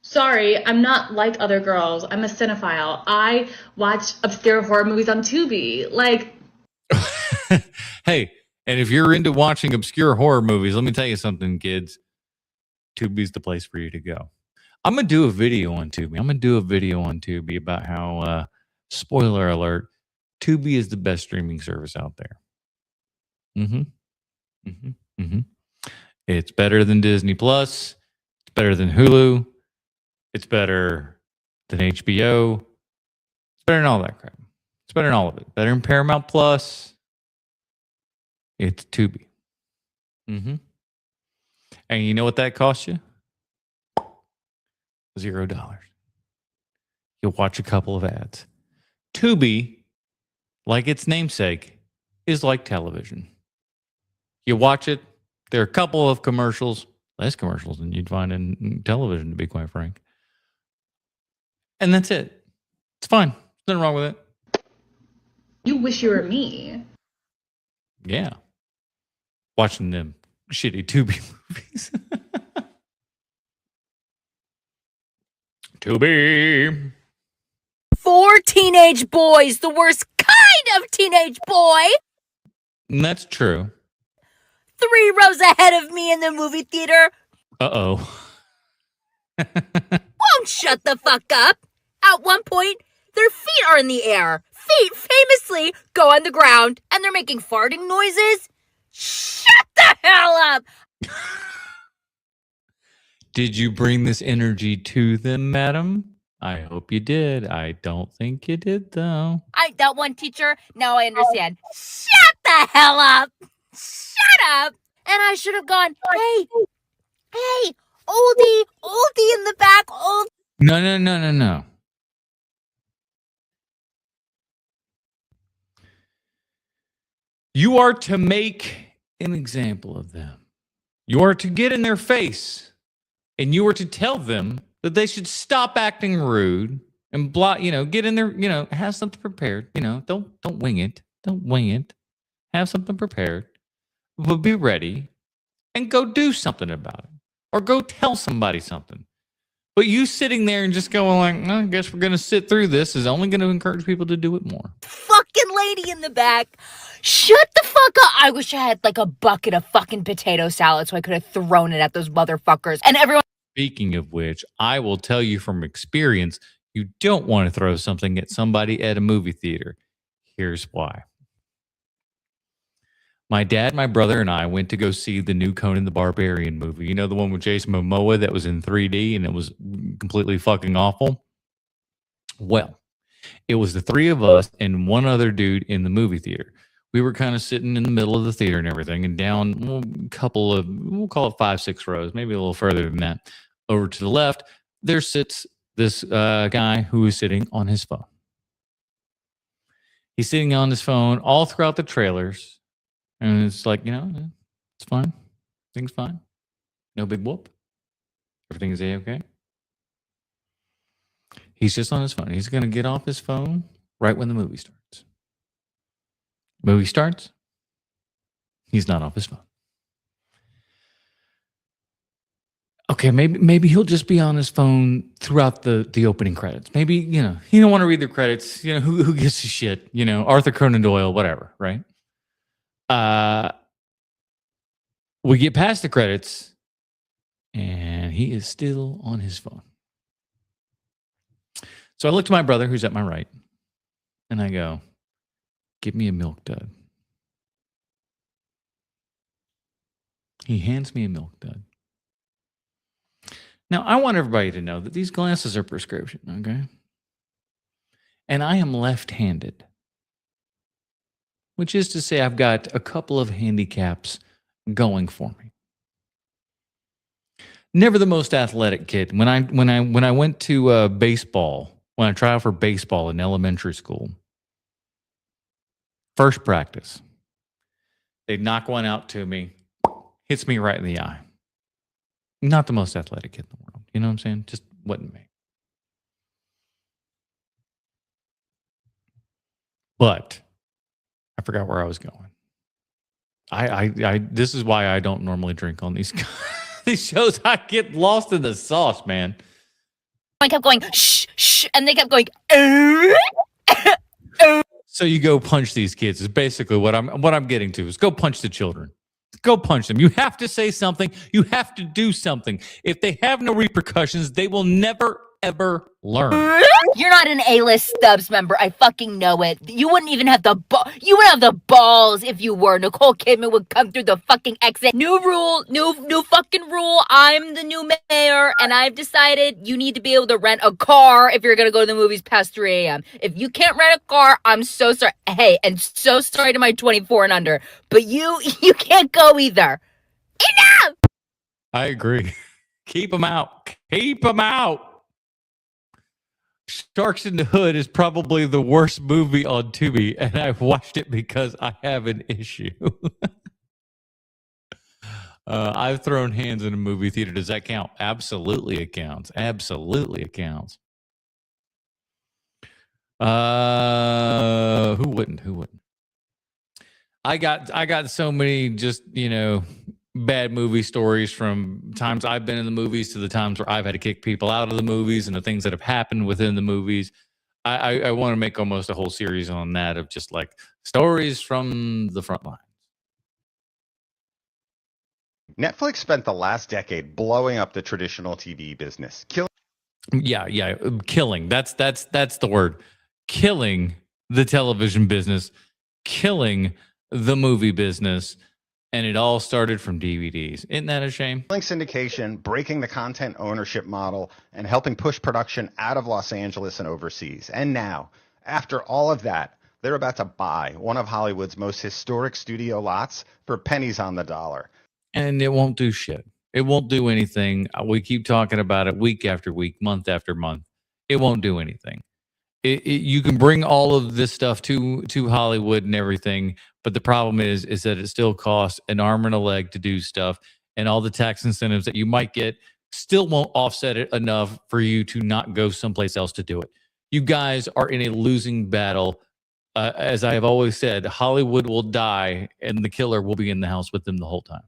Sorry, I'm not like other girls. I'm a cinephile. I watch obscure horror movies on Tubi. Like, hey. And if you're into watching obscure horror movies, let me tell you something, kids. Tubi's the place for you to go. I'm going to do a video on Tubi. About how, spoiler alert, Tubi is the best streaming service out there. It's better than Disney Plus. It's better than Hulu. It's better than HBO. It's better than all that crap. It's better than all of it. Better than Paramount Plus. It's Tubi. Mm-hmm. And you know what that costs you? $0. You'll watch a couple of ads. Tubi, like its namesake, is like television. You watch it. There are a couple of commercials, less commercials than you'd find in television, to be quite frank. And that's it. It's fine. Nothing wrong with it. You wish you were me. Yeah. Watching them shitty Tubi movies. Tubi. 4 teenage boys, the worst kind of teenage boy. And that's true. 3 rows ahead of me in the movie theater. Uh-oh. Won't shut the fuck up. At one point, their feet are in the air. Feet famously go on the ground, and they're making farting noises. Shut the hell up. Did you bring this energy to them, madam? I hope you did. I don't think you did, though. That one teacher, now I understand. Shut the hell up. Shut up. And I should have gone, hey, oldie in the back, old. No. You are to make an example of them. You are to get in their face, and you are to tell them that they should stop acting rude and get in there, have something prepared. Don't wing it. Don't wing it. Have something prepared. But be ready and go do something about it. Or go tell somebody something. But you sitting there and just going like, I guess we're going to sit through this is only going to encourage people to do it more. Fucking lady in the back. Shut the fuck up. I wish I had like a bucket of fucking potato salad so I could have thrown it at those motherfuckers. And everyone. Speaking of which, I will tell you from experience, you don't want to throw something at somebody at a movie theater. Here's why. My dad, my brother, and I went to go see the new Conan the Barbarian movie. You know, the one with Jason Momoa that was in 3D and it was completely fucking awful? Well, it was the 3 of us and one other dude in the movie theater. We were kind of sitting in the middle of the theater and everything, and down a couple of, we'll call it 5-6 rows, maybe a little further than that. Over to the left, there sits this guy who is sitting on his phone. He's sitting on his phone all throughout the trailers. And it's like, it's fine. Things fine. No big whoop. Everything is A-okay. He's just on his phone. He's going to get off his phone right when the movie starts. Movie starts. He's not off his phone. Okay, maybe he'll just be on his phone throughout the opening credits. Maybe, he don't want to read the credits. Who gives a shit? Arthur Conan Doyle, whatever, right? We get past the credits and he is still on his phone. So I look to my brother who's at my right and I go, "Give me a milk dud." He hands me a milk dud. Now, I want everybody to know that these glasses are prescription, okay? And I am left-handed. Which is to say I've got a couple of handicaps going for me. Never the most athletic kid. When I went to baseball, when I tried out for baseball in elementary school, first practice, they'd knock one out to me, hits me right in the eye. Not the most athletic kid in the world. You know what I'm saying? Just wasn't me. But I forgot where I was going. I this is why I don't normally drink on these these shows. I get lost in the sauce, man. I kept going, shh, shh, and they kept going, So you go punch these kids is basically what I'm getting to is go punch the children. Go punch them. You have to say something. You have to do something. If they have no repercussions, they will never, ever learn. You're not an A-list Stubbs member. I fucking know it. You wouldn't even have you wouldn't have the balls if you were. Nicole Kidman would come through the fucking exit. New rule, new fucking rule. I'm the new mayor, and I've decided you need to be able to rent a car if you're gonna go to the movies past 3 a.m. If you can't rent a car, I'm so sorry. Hey, and so sorry to my 24 and under, but you can't go either. Enough! I agree. Keep them out. Keep them out. Sharks in the Hood is probably the worst movie on Tubi, and I've watched it because I have an issue. I've thrown hands in a movie theater. Does that count? Absolutely, it counts. Absolutely, it counts. Who wouldn't? Who wouldn't? I got so many just, bad movie stories from times I've been in the movies to the times where I've had to kick people out of the movies and the things that have happened within the movies. I want to make almost a whole series on that of just like stories from the front line. Netflix spent the last decade blowing up the traditional TV business. Killing. That's the word. Killing the television business, killing the movie business, and it all started from DVDs. Isn't that a shame? Syndication, breaking the content ownership model, and helping push production out of Los Angeles and overseas. And now, after all of that, they're about to buy one of Hollywood's most historic studio lots for pennies on the dollar. And it won't do shit. It won't do anything. We keep talking about it week after week, month after month. It won't do anything. You can bring all of this stuff to Hollywood and everything, but the problem is that it still costs an arm and a leg to do stuff, and all the tax incentives that you might get still won't offset it enough for you to not go someplace else to do it. You guys are in a losing battle. As I have always said, Hollywood will die, and the killer will be in the house with them the whole time.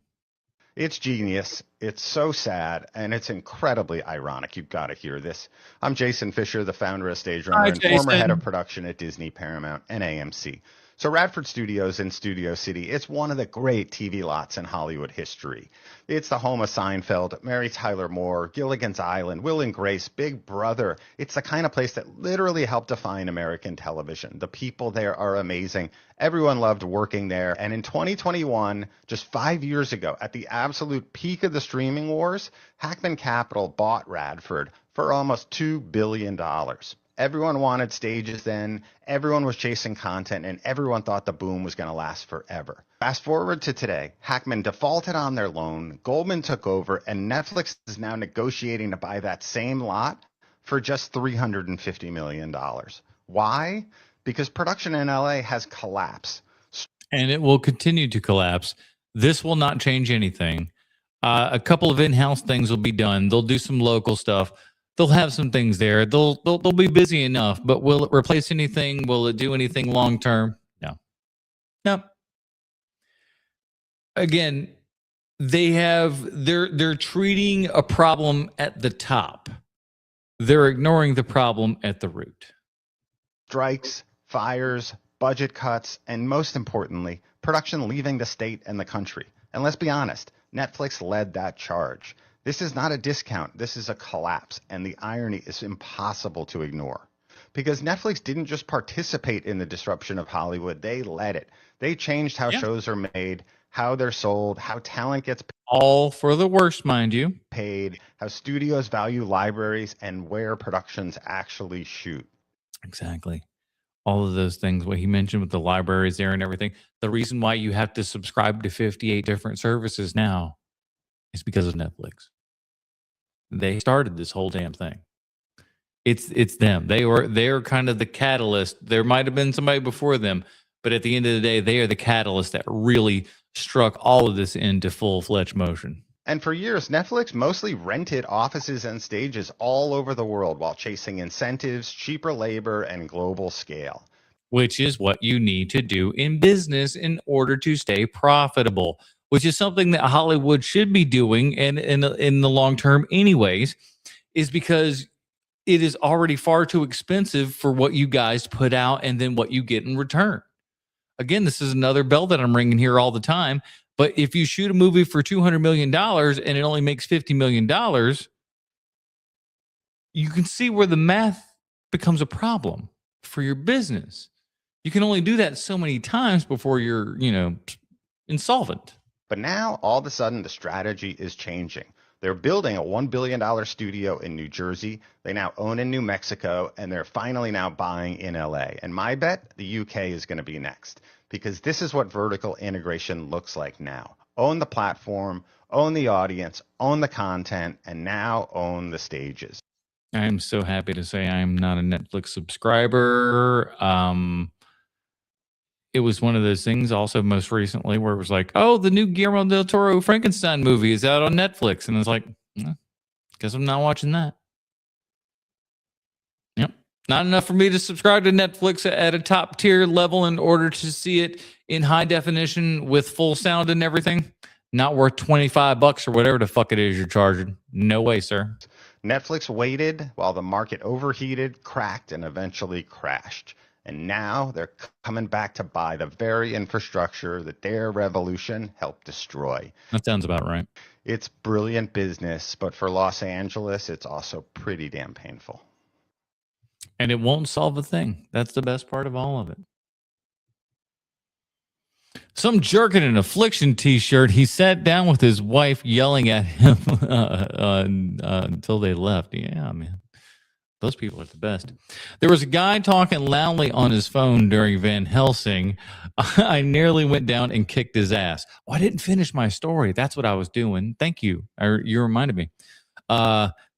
It's genius. It's so sad, and it's incredibly ironic. You've got to hear this. I'm Jason Fisher, the founder of Stage Runner and former head of production at Disney, Paramount, and AMC. So Radford Studios in Studio City, it's one of the great TV lots in Hollywood history. It's the home of Seinfeld, Mary Tyler Moore, Gilligan's Island, Will and Grace, Big Brother. It's the kind of place that literally helped define American television. The people there are amazing. Everyone loved working there. And in 2021, just 5 years ago, at the absolute peak of the streaming wars, Hackman Capital bought Radford for almost $2 billion. Everyone wanted stages then, everyone was chasing content, and everyone thought the boom was going to last forever. Fast forward to today, Hackman defaulted on their loan, Goldman took over, and Netflix is now negotiating to buy that same lot for just $350 million. Why? Because production in LA has collapsed. And it will continue to collapse. This will not change anything. A couple of in-house things will be done. They'll do some local stuff. They'll have some things there. They'll be busy enough, but will it replace anything? Will it do anything long term? No. Again, they're treating a problem at the top. They're ignoring the problem at the root. Strikes, fires, budget cuts, and most importantly, production leaving the state and the country. And let's be honest, Netflix led that charge. This is not a discount. This is a collapse. And the irony is impossible to ignore. Because Netflix didn't just participate in the disruption of Hollywood. They led it. They changed how shows are made, how they're sold, how talent gets paid. All for the worst, mind you. Paid, how studios value libraries, and where productions actually shoot. Exactly. All of those things, what he mentioned with the libraries there and everything. The reason why you have to subscribe to 58 different services now is because of Netflix. They started this whole damn thing. It's them. They're kind of the catalyst. There might have been somebody before them, but at the end of the day, they are the catalyst that really struck all of this into full-fledged motion. And for years, Netflix mostly rented offices and stages all over the world while chasing incentives, cheaper labor, and global scale. Which is what you need to do in business in order to stay profitable, which is something that Hollywood should be doing and in the long term anyways, is because it is already far too expensive for what you guys put out and then what you get in return. Again, this is another bell that I'm ringing here all the time. But if you shoot a movie for $200 million and it only makes $50 million, you can see where the math becomes a problem for your business. You can only do that so many times before you're, insolvent. But now, all of a sudden, the strategy is changing. They're building a $1 billion studio in New Jersey. They now own in New Mexico, and they're finally now buying in LA. And my bet, the UK is going to be next, because this is what vertical integration looks like now. own the platform, own the audience, own the content, and now own the stages. I am so happy to say I am not a Netflix subscriber. It was one of those things also most recently where it was like, oh, the new Guillermo del Toro Frankenstein movie is out on Netflix. And it's like, guess I'm not watching that. Yep. Not enough for me to subscribe to Netflix at a top tier level in order to see it in high definition with full sound and everything. Not worth $25 or whatever the fuck it is you're charging. No way, sir. Netflix waited while the market overheated, cracked, and eventually crashed. And now they're coming back to buy the very infrastructure that their revolution helped destroy. That sounds about right. It's brilliant business, but for Los Angeles, it's also pretty damn painful. And it won't solve a thing. That's the best part of all of it. Some jerk in an Affliction t-shirt. He sat down with his wife yelling at him until they left. Yeah, man. Those people are the best. There was a guy talking loudly on his phone during Van Helsing. I nearly went down and kicked his ass. Oh, I didn't finish my story. That's what I was doing. Thank you. You reminded me.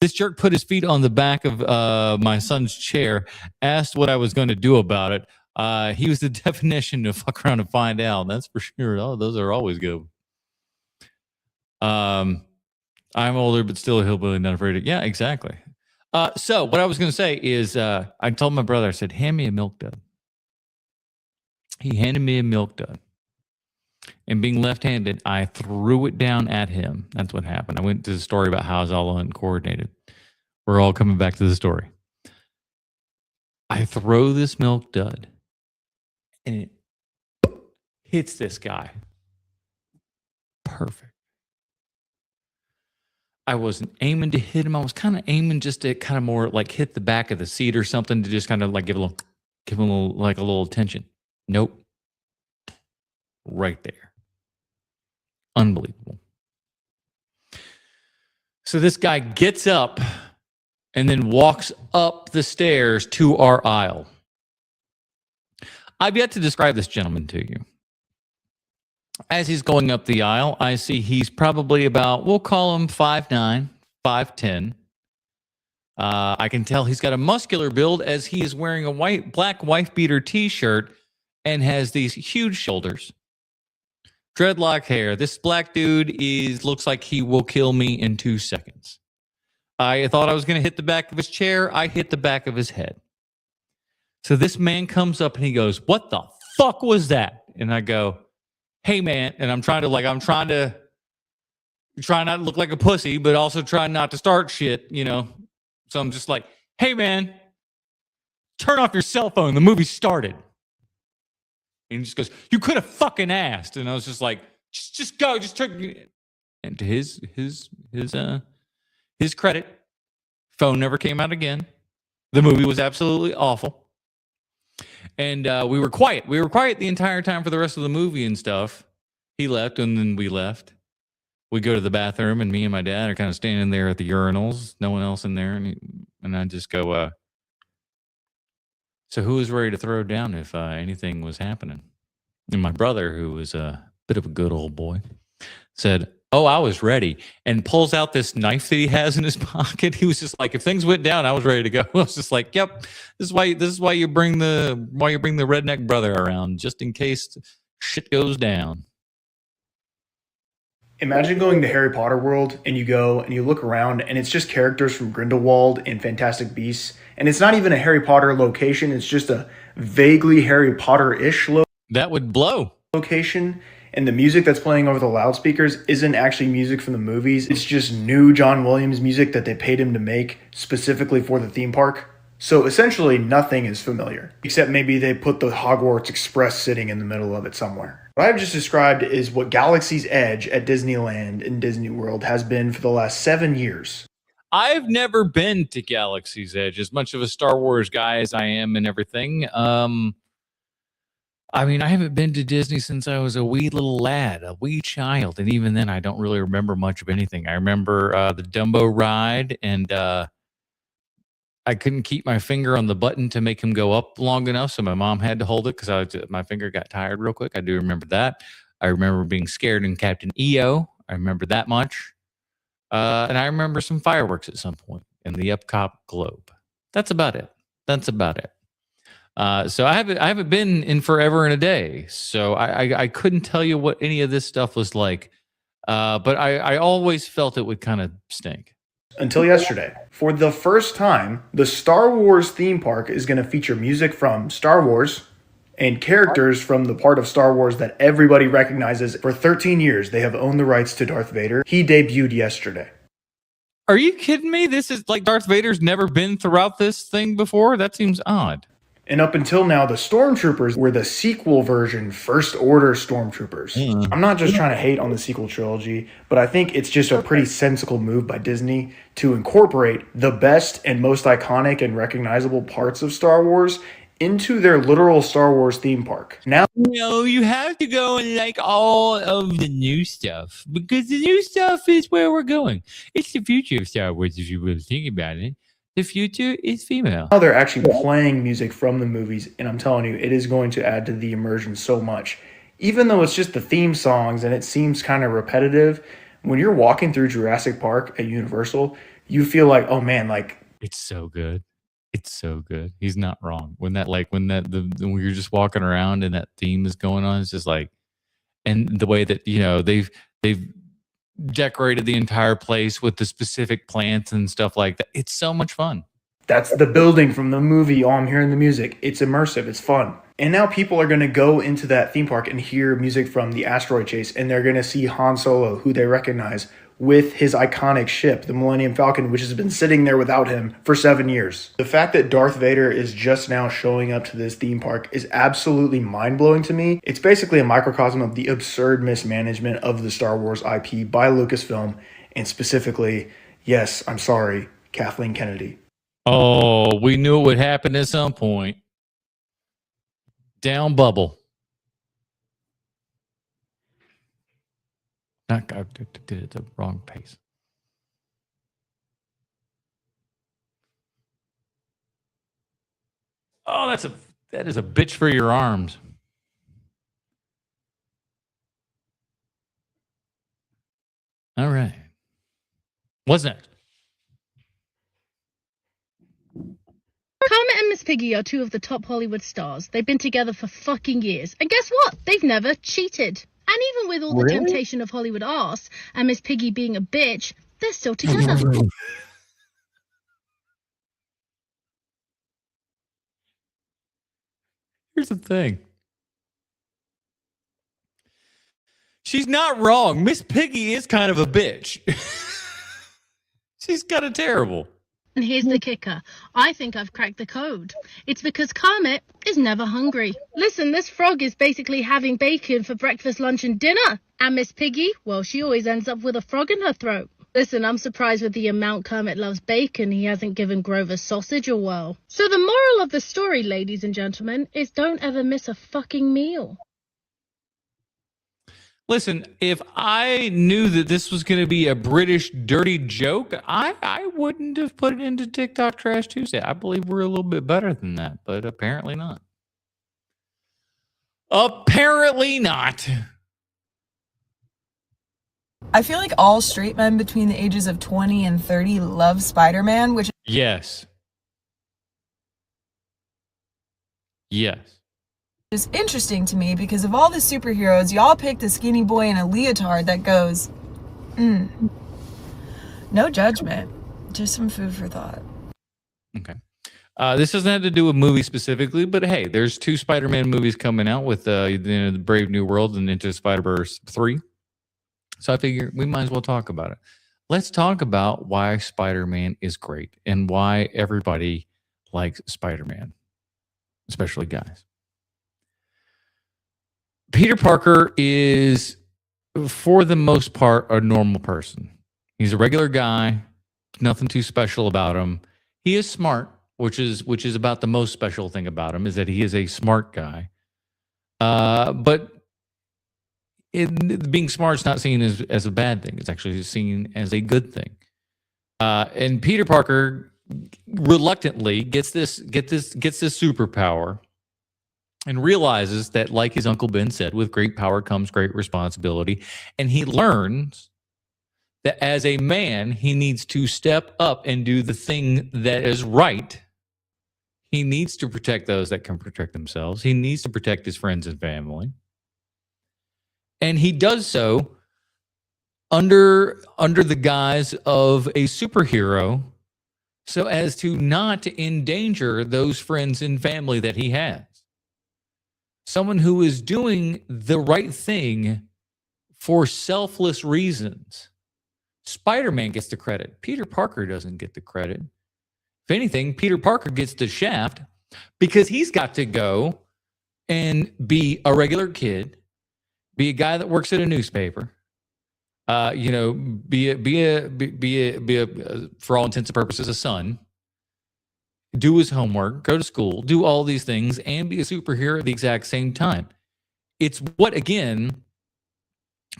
This jerk put his feet on the back of my son's chair, asked what I was going to do about it. He was the definition of fuck around and find out. That's for sure. Oh, those are always good. I'm older, but still a hillbilly, not afraid of. Yeah, exactly. So what I was going to say is I told my brother, I said, hand me a milk dud. He handed me a milk dud. And being left-handed, I threw it down at him. That's what happened. I went to the story about how I was all uncoordinated. We're all coming back to the story. I throw this milk dud, and it hits this guy. Perfect. I wasn't aiming to hit him. I was kind of aiming just to kind of more like hit the back of the seat or something to just kind of like give him a little attention. Nope. Right there. Unbelievable. So this guy gets up and then walks up the stairs to our aisle. I've yet to describe this gentleman to you. As he's going up the aisle, I see he's probably about, we'll call him 5'9", 5'10". I can tell he's got a muscular build as he is wearing a black wife beater t-shirt and has these huge shoulders. Dreadlock hair. This black dude looks like he will kill me in 2 seconds. I thought I was going to hit the back of his chair. I hit the back of his head. So this man comes up and he goes, "What the fuck was that?" And I go, "Hey man," and I'm trying to try not to look like a pussy, but also try not to start shit, you know. So I'm just like, "Hey man, turn off your cell phone. The movie started." And he just goes, "You could have fucking asked." And I was just like, just go, just turn. And to his credit, phone never came out again. The movie was absolutely awful. And we were quiet. We were quiet the entire time for the rest of the movie and stuff. He left, and then we left. We go to the bathroom, and me and my dad are kind of standing there at the urinals. No one else in there. And I just go, "So who was ready to throw down if anything was happening?" And my brother, who was a bit of a good old boy, said, "Oh, I was ready," and pulls out this knife that he has in his pocket. He was just like, if things went down, I was ready to go. I was just like, "Yep, this is why you bring the redneck brother around, just in case shit goes down." Imagine going to Harry Potter World and you go and you look around and it's just characters from Grindelwald and Fantastic Beasts. And it's not even a Harry Potter location. It's just a vaguely Harry Potter-ish that would blow location. And the music that's playing over the loudspeakers isn't actually music from the movies. It's just new John Williams music that they paid him to make specifically for the theme park. So essentially nothing is familiar, except maybe they put the Hogwarts Express sitting in the middle of it somewhere. What I've just described is what Galaxy's Edge at Disneyland and Disney World has been for the last 7 years. I've never been to Galaxy's Edge, as much of a Star Wars guy as I am and everything. I mean, I haven't been to Disney since I was a wee little lad, a wee child. And even then, I don't really remember much of anything. I remember the Dumbo ride, and I couldn't keep my finger on the button to make him go up long enough, so my mom had to hold it because my finger got tired real quick. I do remember that. I remember being scared in Captain EO. I remember that much. And I remember some fireworks at some point in the Epcot Globe. That's about it. So I haven't been in forever and a day. So I couldn't tell you what any of this stuff was like. But I always felt it would kind of stink. Until yesterday. For the first time, the Star Wars theme park is going to feature music from Star Wars and characters from the part of Star Wars that everybody recognizes. For 13 years, they have owned the rights to Darth Vader. He debuted yesterday. Are you kidding me? This is like Darth Vader's never been throughout this thing before? That seems odd. And up until now, the Stormtroopers were the sequel version, First Order Stormtroopers. I'm not just trying to hate on the sequel trilogy, but I think it's just a pretty sensible move by Disney to incorporate the best and most iconic and recognizable parts of Star Wars into their literal Star Wars theme park. Now, no, you have to go and like all of the new stuff because the new stuff is where we're going. It's the future of Star Wars if you really think about it. The future is female. Now they're actually playing music from the movies, and I'm telling you, it is going to add to the immersion so much. Even though it's just the theme songs and it seems kind of repetitive, when you're walking through Jurassic Park at Universal, you feel like, oh man, like it's so good. It's so good. He's not wrong. When you're just walking around and that theme is going on, it's just like, and the way that they've decorated the entire place with the specific plants and stuff like that. It's so much fun. That's the building from the movie. Oh, I'm hearing the music. It's immersive. It's fun. And now people are going to go into that theme park and hear music from the asteroid chase, and they're going to see Han Solo, who they recognize, with his iconic ship, the Millennium Falcon, which has been sitting there without him for 7 years. The fact that Darth Vader is just now showing up to this theme park is absolutely mind-blowing to me. It's basically a microcosm of the absurd mismanagement of the Star Wars IP by Lucasfilm, and specifically, yes, I'm sorry, Kathleen Kennedy. Oh, we knew it would happen at some point. Down bubble. I did it at the wrong pace. Oh, that is a bitch for your arms. All right. What's next? Comet and Miss Piggy are two of the top Hollywood stars. They've been together for fucking years. And guess what? They've never cheated. And even with all the temptation of Hollywood arse and Miss Piggy being a bitch, they're still together. Here's the thing. She's not wrong. Miss Piggy is kind of a bitch. She's kind of terrible. And here's the kicker. I think I've cracked the code. It's because Comet is never hungry. Listen, this frog is basically having bacon for breakfast, lunch, and dinner. And Miss Piggy, well, she always ends up with a frog in her throat. Listen, I'm surprised with the amount Kermit loves bacon, he hasn't given Grover sausage a whirl. So the moral of the story, ladies and gentlemen, is don't ever miss a fucking meal. Listen, if I knew that this was going to be a British dirty joke, I wouldn't have put it into TikTok Trash Tuesday. I believe we're a little bit better than that, but apparently not. Apparently not. I feel like all straight men between the ages of 20 and 30 love Spider-Man, which Yes. is interesting to me because of all the superheroes, y'all picked a skinny boy in a leotard that goes, no judgment, just some food for thought. Okay. This doesn't have to do with movies specifically, but hey, there's 2 Spider-Man movies coming out with the Brave New World and Into Spider-Verse 3. So I figure we might as well talk about it. Let's talk about why Spider-Man is great and why everybody likes Spider-Man, especially guys. Peter Parker is, for the most part, a normal person. He's a regular guy. Nothing too special about him. He is smart, which is about the most special thing about him, is that he is a smart guy. But being smart is not seen as a bad thing. It's actually seen as a good thing. And Peter Parker reluctantly gets this superpower and realizes that, like his Uncle Ben said, with great power comes great responsibility. And he learns that as a man, he needs to step up and do the thing that is right. He needs to protect those that can protect themselves. He needs to protect his friends and family. And he does so under the guise of a superhero, so as to not endanger those friends and family that he has. Someone who is doing the right thing for selfless reasons. Spider-Man gets the credit. Peter Parker doesn't get the credit. If anything, Peter Parker gets the shaft because he's got to go and be a regular kid, be a guy that works at a newspaper, be a for all intents and purposes a son, do his homework, go to school, do all these things, and be a superhero at the exact same time. It's what, again,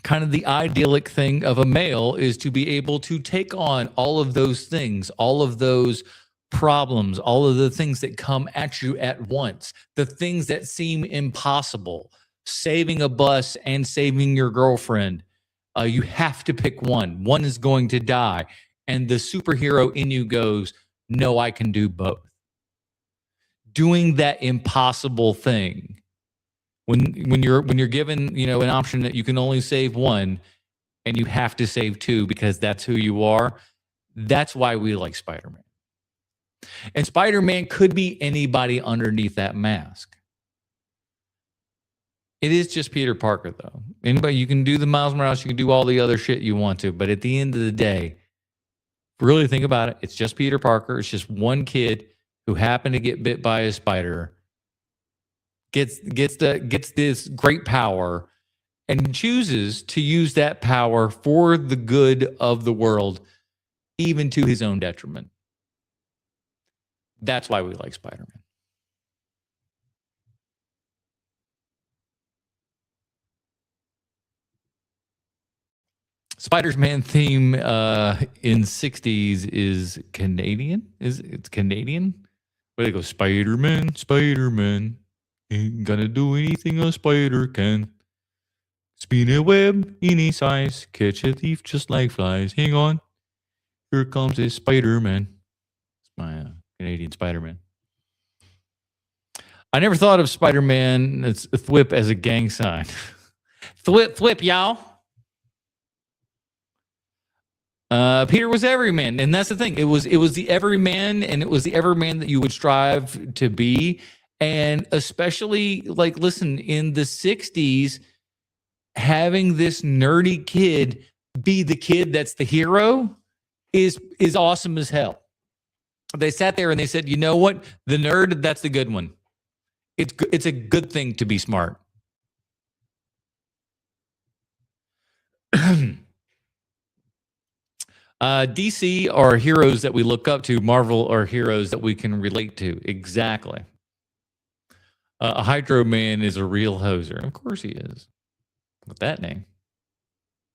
kind of the idyllic thing of a male is to be able to take on all of those things, all of those problems, all of the things that come at you at once, the things that seem impossible, saving a bus and saving your girlfriend. You have to pick one. One is going to die. And the superhero in you goes, no, I can do both. Doing that impossible thing. When you're given, an option that you can only save one and you have to save two because that's who you are, that's why we like Spider-Man. And Spider-Man could be anybody underneath that mask. It is just Peter Parker, though. Anybody, you can do the Miles Morales, you can do all the other shit you want to, but at the end of the day, really think about it, it's just Peter Parker. It's just one kid who happened to get bit by a spider, gets this great power, and chooses to use that power for the good of the world, even to his own detriment. That's why we like Spider-Man. Spider-Man theme in 60s is Canadian. It's Canadian? Where they go, Spider-Man, Spider-Man, ain't gonna do anything a spider can. Spin a web any size, catch a thief just like flies. Hang on, here comes a Spider-Man. It's my Canadian Spider-Man. I never thought of Spider-Man, it's a thwip, as a gang sign. Thwip, y'all. Peter was everyman, and that's the thing. It was the everyman, and it was the everyman that you would strive to be. And especially, like, listen, in the 60s, having this nerdy kid be the kid that's the hero is awesome as hell. They sat there and they said, you know what? The nerd, that's the good one. It's a good thing to be smart. DC are heroes that we look up to. Marvel are heroes that we can relate to. Exactly. A Hydro Man is a real hoser. Of course he is. With that name.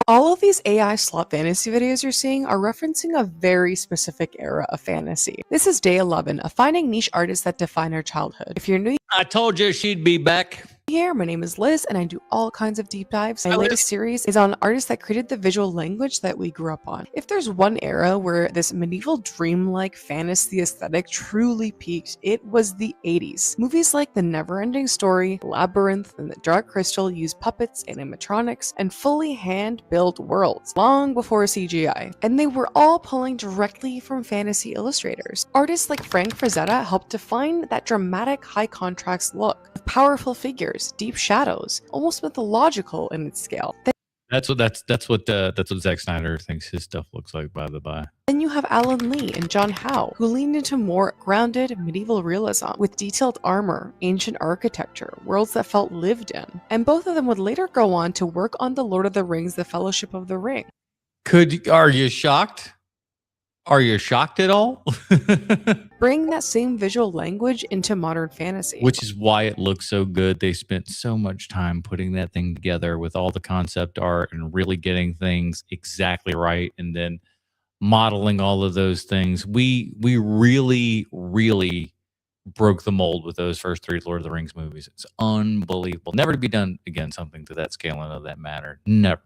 All of these AI slot fantasy videos you're seeing are referencing a very specific era of fantasy. This is Day 11 of finding niche artists that define our childhood. If you're new I told you she'd be back. here, my name is Liz, and I do all kinds of deep dives. My latest series is on artists that created the visual language that we grew up on. If there's one era where this medieval dreamlike fantasy aesthetic truly peaked, it was the 80s. Movies like The Neverending Story, Labyrinth, and The Dark Crystal used puppets, animatronics, and fully hand-built worlds, long before CGI. And they were all pulling directly from fantasy illustrators. Artists like Frank Frazetta helped define that dramatic high-contrast look, with powerful figures, deep shadows, almost mythological in its scale. That's what Zack Snyder thinks his stuff looks like, by the by. Then you have Alan Lee and John Howe, who leaned into more grounded medieval realism with detailed armor, ancient architecture, worlds that felt lived in. And both of them would later go on to work on The Lord of the Rings, The Fellowship of the Ring. Are you shocked? Are you shocked at all? Bring that same visual language into modern fantasy. Which is why it looks so good. They spent so much time putting that thing together with all the concept art and really getting things exactly right, and then modeling all of those things. We really, really, broke the mold with those first 3 Lord of the Rings movies. It's unbelievable. Never to be done again, something to that scale and of that matter. Never.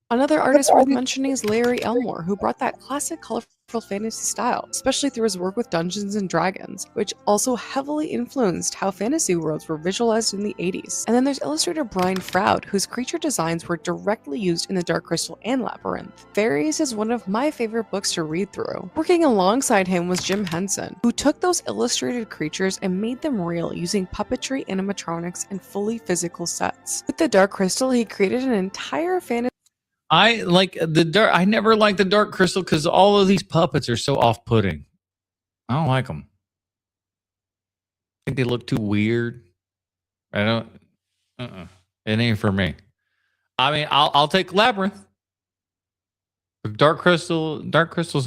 Another artist worth mentioning is Larry Elmore, who brought that classic colorful fantasy style, especially through his work with Dungeons and Dragons, which also heavily influenced how fantasy worlds were visualized in the 80s. And then there's illustrator Brian Froud, whose creature designs were directly used in The Dark Crystal and Labyrinth. Fairies is one of my favorite books to read through. Working alongside him was Jim Henson, who took those illustrated creatures and made them real using puppetry, animatronics, and fully physical sets. With The Dark Crystal, he created an entire fantasy. I like the dark. I never liked the Dark Crystal because all of these puppets are so off-putting. I don't like them. I think they look too weird. I don't. It ain't for me. I mean, I'll take Labyrinth. Dark Crystal's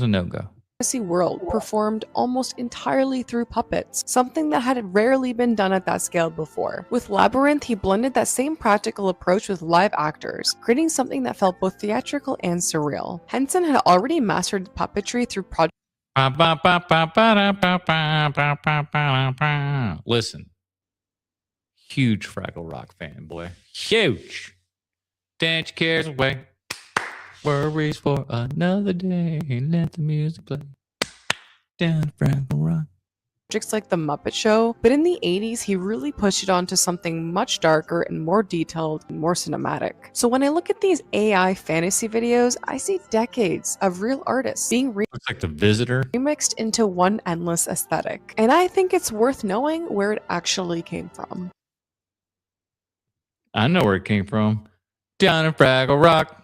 a no-go. Fantasy world performed almost entirely through puppets, something that had rarely been done at that scale before. With Labyrinth, he blended that same practical approach with live actors, creating something that felt both theatrical and surreal. Henson had already mastered puppetry through projects. Listen, huge Fraggle Rock fanboy. Huge. Dance your cares away. Worries for another day. Let the music play. Down Fraggle Rock. Projects like The Muppet Show, but in the 80s, he really pushed it onto something much darker and more detailed and more cinematic. So when I look at these AI fantasy videos, I see decades of real artists being looks like The Visitor remixed into one endless aesthetic. And I think it's worth knowing where it actually came from. I know where it came from. Down in Fraggle Rock.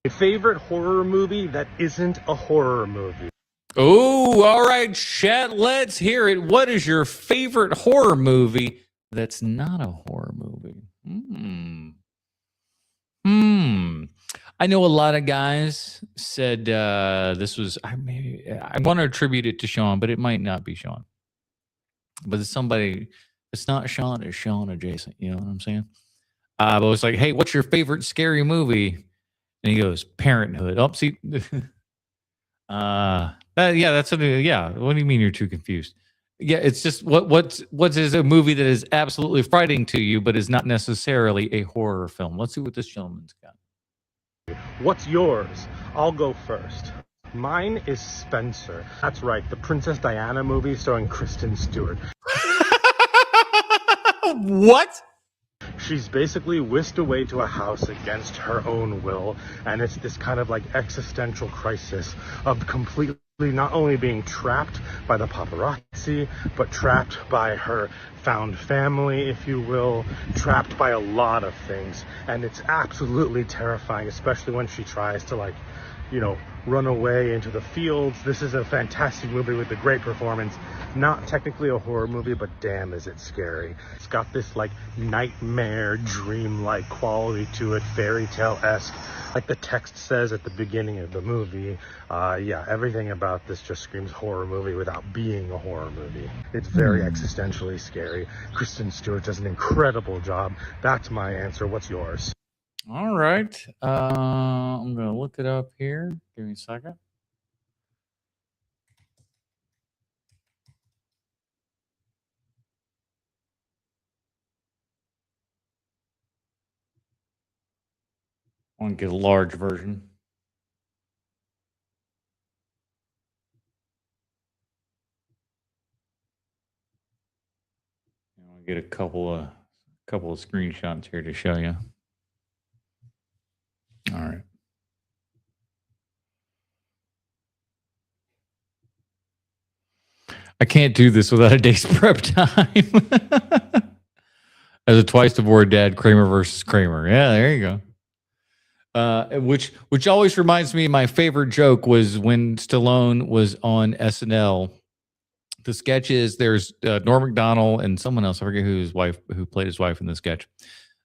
A favorite horror movie that isn't a horror movie. Oh, all right, chat. Let's hear it. What is your favorite horror movie that's not a horror movie? I know a lot of guys said this was. I want to attribute it to Sean, but it might not be Sean. But it's somebody. It's not Sean. It's Sean adjacent. You know what I'm saying? But it's like, hey, what's your favorite scary movie? And he goes, Parenthood. Oh, see. Yeah, that's something. Yeah. What do you mean you're too confused? Yeah, it's just what is a movie that is absolutely frightening to you, but is not necessarily a horror film. Let's see what this gentleman's got. What's yours? I'll go first. Mine is Spencer. That's right, the Princess Diana movie starring Kristen Stewart. What? She's basically whisked away to a house against her own will, and it's this kind of like existential crisis of completely not only being trapped by the paparazzi, but trapped by her found family, if you will, trapped by a lot of things. And it's absolutely terrifying, especially when she tries to run away into the fields. This is a fantastic movie with a great performance. Not technically a horror movie, but damn is it scary. It's got this nightmare dream-like quality to it, fairy tale-esque, like the text says at the beginning of the movie. Yeah, everything about this just screams horror movie without being a horror movie. It's very existentially scary. Kristen Stewart does an incredible job. That's my answer. What's yours? All right. I'm going to look it up here. Give me a second. I want to get a large version. I want to get a couple of screenshots here to show you. All right. I can't do this without a day's prep time. As a twice divorced dad, Kramer versus Kramer. Yeah, there you go. Which always reminds me, my favorite joke was when Stallone was on SNL. The sketch is there's Norm Macdonald and someone else. I forget who played his wife in the sketch.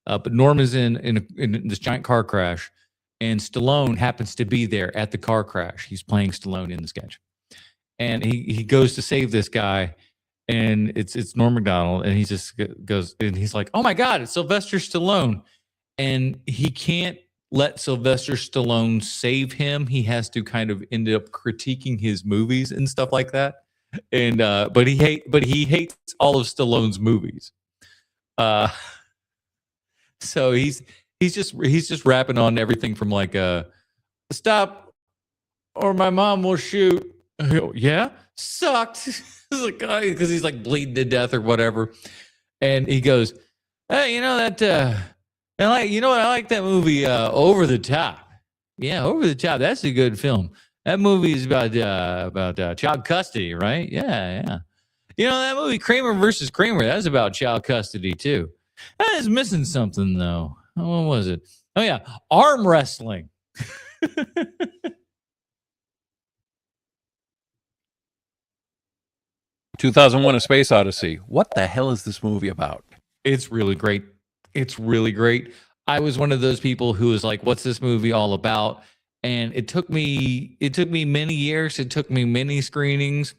But Norm is in this giant car crash, and Stallone happens to be there at the car crash. He's playing Stallone in the sketch, and he goes to save this guy, and it's Norm Macdonald, and he just goes and he's like, "Oh my God, it's Sylvester Stallone," and he can't let Sylvester Stallone save him. He has to kind of end up critiquing his movies and stuff like that. And but he hates all of Stallone's movies. So he's just rapping on everything from like stop or my mom will shoot. Yeah, sucked. Because he's like bleeding to death or whatever. And he goes, hey, you know that I like that movie Over the Top. Yeah, Over the Top. That's a good film. That movie is about child custody, right? Yeah. You know that movie Kramer versus Kramer. That's about child custody too. I was missing something though. What was it? Oh yeah, arm wrestling. 2001: A Space Odyssey. What the hell is this movie about? It's really great. It's really great. I was one of those people who was like, what's this movie all about? And it took me many years. It took me many screenings.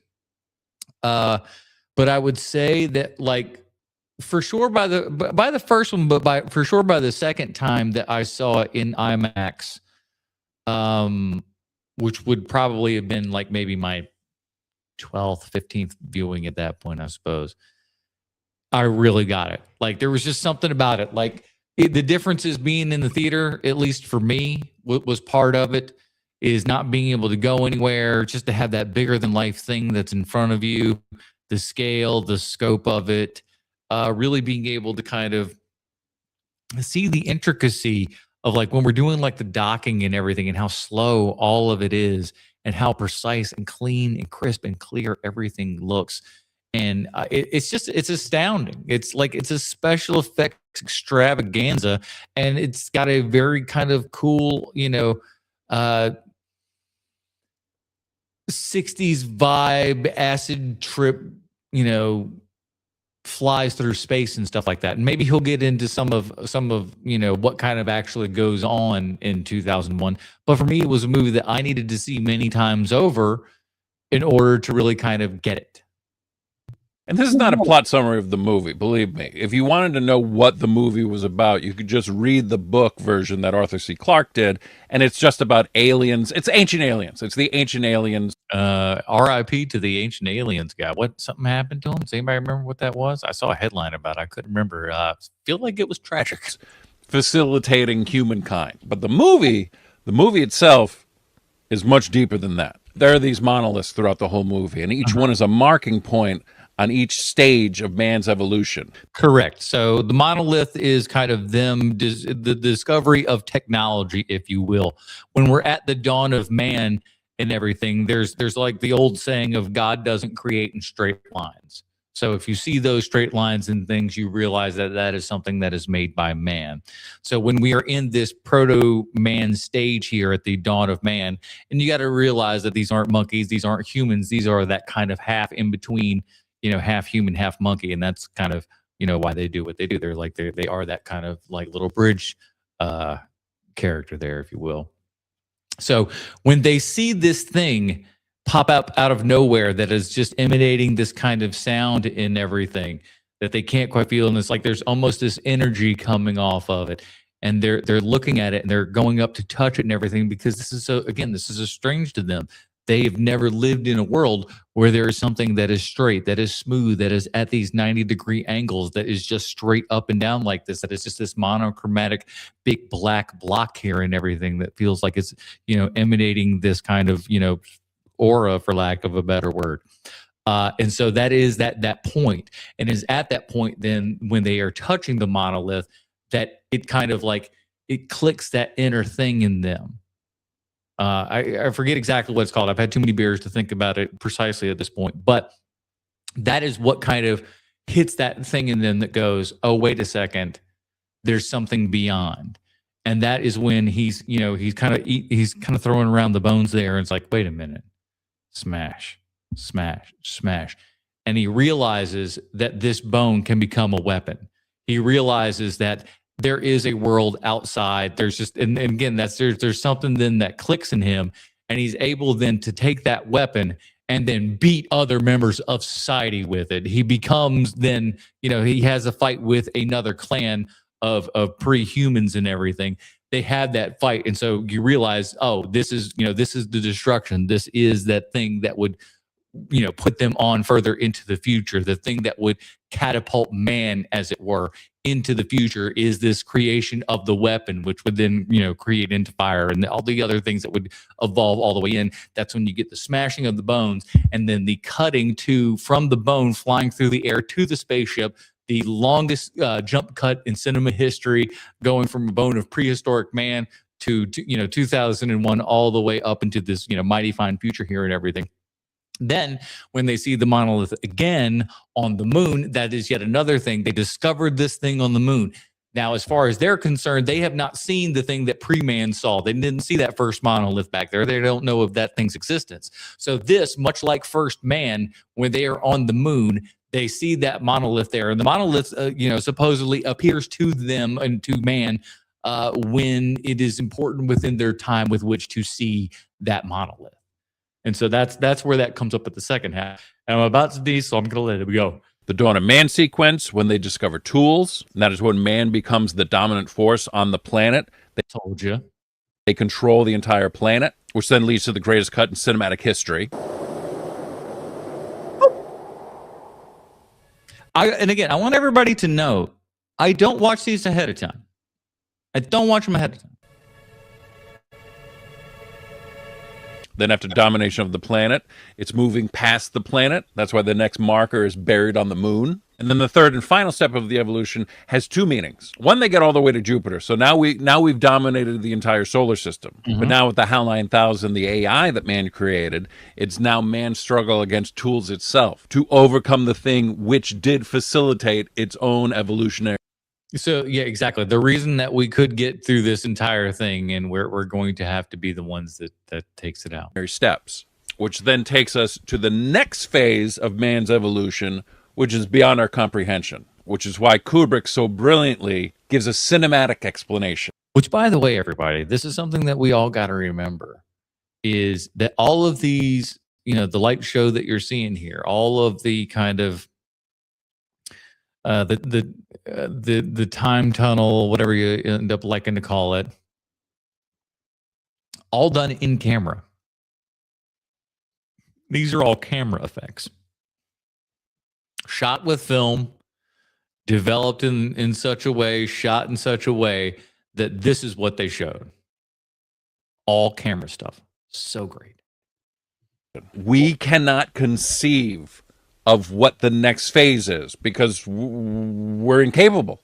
But I would say that like for sure by the first one, but for sure by the second time that I saw it in IMAX, which would probably have been like maybe my 12th, 15th viewing at that point, I suppose. I really got it. Like there was just something about it. Like the difference is being in the theater, at least for me, what was part of it is not being able to go anywhere, just to have that bigger than life thing that's in front of you, the scale, the scope of it, really being able to kind of see the intricacy of like when we're doing like the docking and everything and how slow all of it is and how precise and clean and crisp and clear everything looks. And it's astounding. It's like it's a special effects extravaganza, and it's got a very kind of cool, 60s vibe, acid trip, flies through space and stuff like that. And maybe he'll get into some of what kind of actually goes on in 2001. But for me, it was a movie that I needed to see many times over in order to really kind of get it. And this is not a plot summary of the movie, believe me. If you wanted to know what the movie was about, you could just read the book version that Arthur C. Clarke did, and it's just about aliens. It's ancient aliens. It's the ancient aliens. R.I.P. to the ancient aliens guy. Something happened to him? Does anybody remember what that was? I saw a headline about it. I couldn't remember. Feel like it was tragic. Facilitating humankind. But the movie itself is much deeper than that. There are these monoliths throughout the whole movie, and each one is a marking point on each stage of man's evolution. Correct. So the monolith is kind of the discovery of technology, if you will. When we're at the dawn of man and everything, there's like the old saying of God doesn't create in straight lines. So if you see those straight lines and things, you realize that that is something that is made by man. So when we are in this proto-man stage here at the dawn of man, and you got to realize that these aren't monkeys, these aren't humans, these are that kind of half in between, half human, half monkey. And that's kind of, why they do what they do. They're like, they are that kind of like little bridge character there, if you will. So when they see this thing pop up out of nowhere that is just emanating this kind of sound and everything that they can't quite feel, and it's like there's almost this energy coming off of it, and they're looking at it and they're going up to touch it and everything, because this is so strange to them. They've never lived in a world where there is something that is straight, that is smooth, that is at these 90-degree angles, that is just straight up and down like this, that is just this monochromatic big black block here and everything that feels like it's, emanating this kind of, aura, for lack of a better word. And so that is that point. And is at that point then when they are touching the monolith that it kind of like, it clicks that inner thing in them. I forget exactly what it's called. I've had too many beers to think about it precisely at this point. But that is what kind of hits that thing in them that goes, oh, wait a second, there's something beyond. And that is when he's kind of throwing around the bones there. And it's like, wait a minute, smash, smash, smash. And he realizes that this bone can become a weapon. He realizes that there is a world outside. There's just, and again, there's something then that clicks in him, and he's able then to take that weapon and then beat other members of society with it. He becomes then, he has a fight with another clan of pre-humans and everything. they had that fight. And so you realize, oh, this is the destruction. This is that thing that would, put them on further into the future. The thing that would catapult man, as it were, into the future is this creation of the weapon, which would then, create into fire and all the other things that would evolve all the way in. That's when you get the smashing of the bones and then the cutting from the bone flying through the air to the spaceship, the longest jump cut in cinema history, going from a bone of prehistoric man to 2001 all the way up into this, mighty fine future here and everything. Then when they see the monolith again on the moon, that is yet another thing. They discovered this thing on the moon. Now, as far as they're concerned, they have not seen the thing that pre-man saw. They didn't see that first monolith back there. They don't know of that thing's existence. So this, much like first man, when they are on the moon, they see that monolith there. And the monolith, supposedly appears to them and to man when it is important within their time with which to see that monolith. And so that's where that comes up at the second half. And I'm about to be, so I'm going to let it go. The Dawn of Man sequence, when they discover tools, and that is when man becomes the dominant force on the planet. They told you. They control the entire planet, which then leads to the greatest cut in cinematic history. And again, I want everybody to know, I don't watch these ahead of time. I don't watch them ahead of time. Then after domination of the planet, it's moving past the planet. That's why the next marker is buried on the moon. And then the third and final step of the evolution has two meanings. One, they get all the way to Jupiter. So now we've dominated the entire solar system. Mm-hmm. But now with the HAL 9000, the AI that man created, it's now man's struggle against tools itself to overcome the thing which did facilitate its own evolutionary. So, yeah, exactly. The reason that we could get through this entire thing, and we're going to have to be the ones that takes it out. Steps, which then takes us to the next phase of man's evolution, which is beyond our comprehension, which is why Kubrick so brilliantly gives a cinematic explanation. Which, by the way, everybody, this is something that we all got to remember, is that all of these, the light show that you're seeing here, all of the kind of the time tunnel, whatever you end up liking to call it, all done in camera. These are all camera effects. Shot with film, developed in such a way, shot in such a way that this is what they showed. All camera stuff. So great. We cannot conceive of what the next phase is because we're incapable.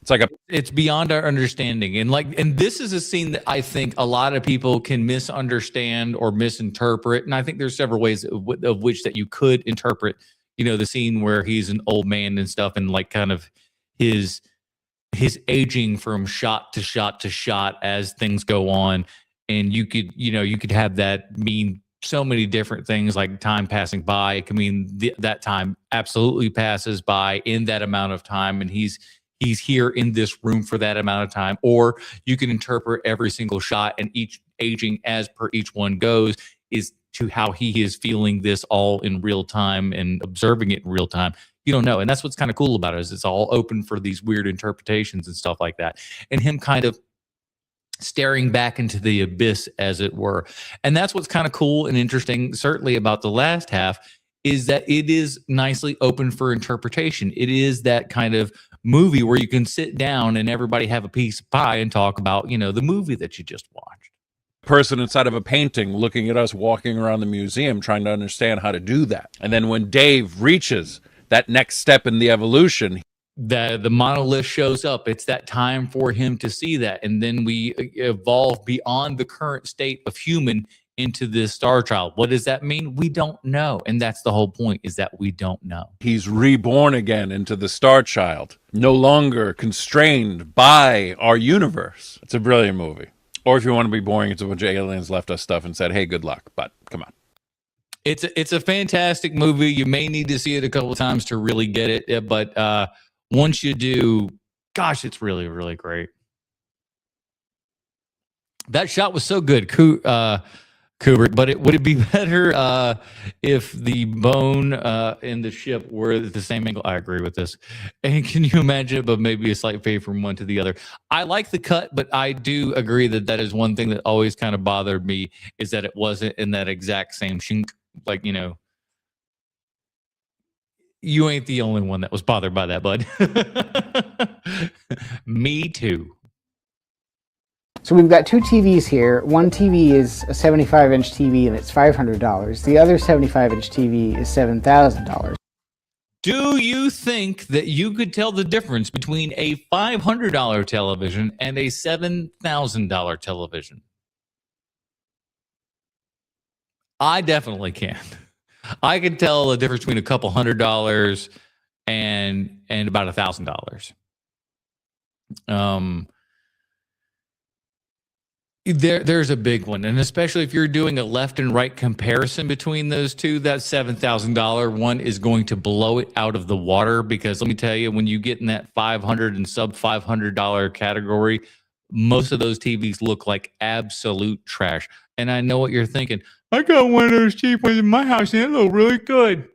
It's beyond our understanding. And this is a scene that I think a lot of people can misunderstand or misinterpret. And I think there's several ways of which that you could interpret, the scene where he's an old man and stuff, and like kind of his aging from shot to shot to shot as things go on. And you could have that mean so many different things, like time passing by. It can mean that time absolutely passes by in that amount of time, and he's here in this room for that amount of time. Or you can interpret every single shot and each aging as per each one goes is to how he is feeling this all in real time and observing it in real time. You don't know. And that's what's kind of cool about it, is it's all open for these weird interpretations and stuff like that. And him kind of staring back into the abyss, as it were. And that's what's kind of cool and interesting, certainly about the last half, is that it is nicely open for interpretation. It is that kind of movie where you can sit down and everybody have a piece of pie and talk about, the movie that you just watched. Person inside of a painting looking at us walking around the museum trying to understand how to do that. And then when Dave reaches that next step in the evolution, the monolith shows up. It's that time for him to see that. And then we evolve beyond the current state of human into this star child. What does that mean? We don't know. And that's the whole point, is that we don't know. He's reborn again into the star child, no longer constrained by our universe. It's a brilliant movie. Or if you want to be boring, it's a bunch of aliens left us stuff and said, hey, good luck. But come on. It's a fantastic movie. You may need to see it a couple of times to really get it. But once you do, gosh, it's really, really great. That shot was so good. Kubrick, but would it be better if the bone and the ship were at the same angle? I agree with this. And can you imagine, but maybe a slight fade from one to the other? I like the cut, but I do agree that that is one thing that always kind of bothered me, is that it wasn't in that exact same shink. Like, you ain't the only one that was bothered by that, bud. Me too. So we've got two TVs here. One TV is a 75-inch TV and it's $500. The other 75-inch TV is $7,000. Do you think that you could tell the difference between a $500 television and a $7,000 television? I definitely can. I can tell the difference between a couple $100 and about $1,000. There's a big one, and especially if you're doing a left and right comparison between those two, that $7,000 one is going to blow it out of the water, because let me tell you, when you get in that $500 and sub $500 category, most of those TVs look like absolute trash. And I know what you're thinking. I got one of those cheap ones in my house and it looked really good.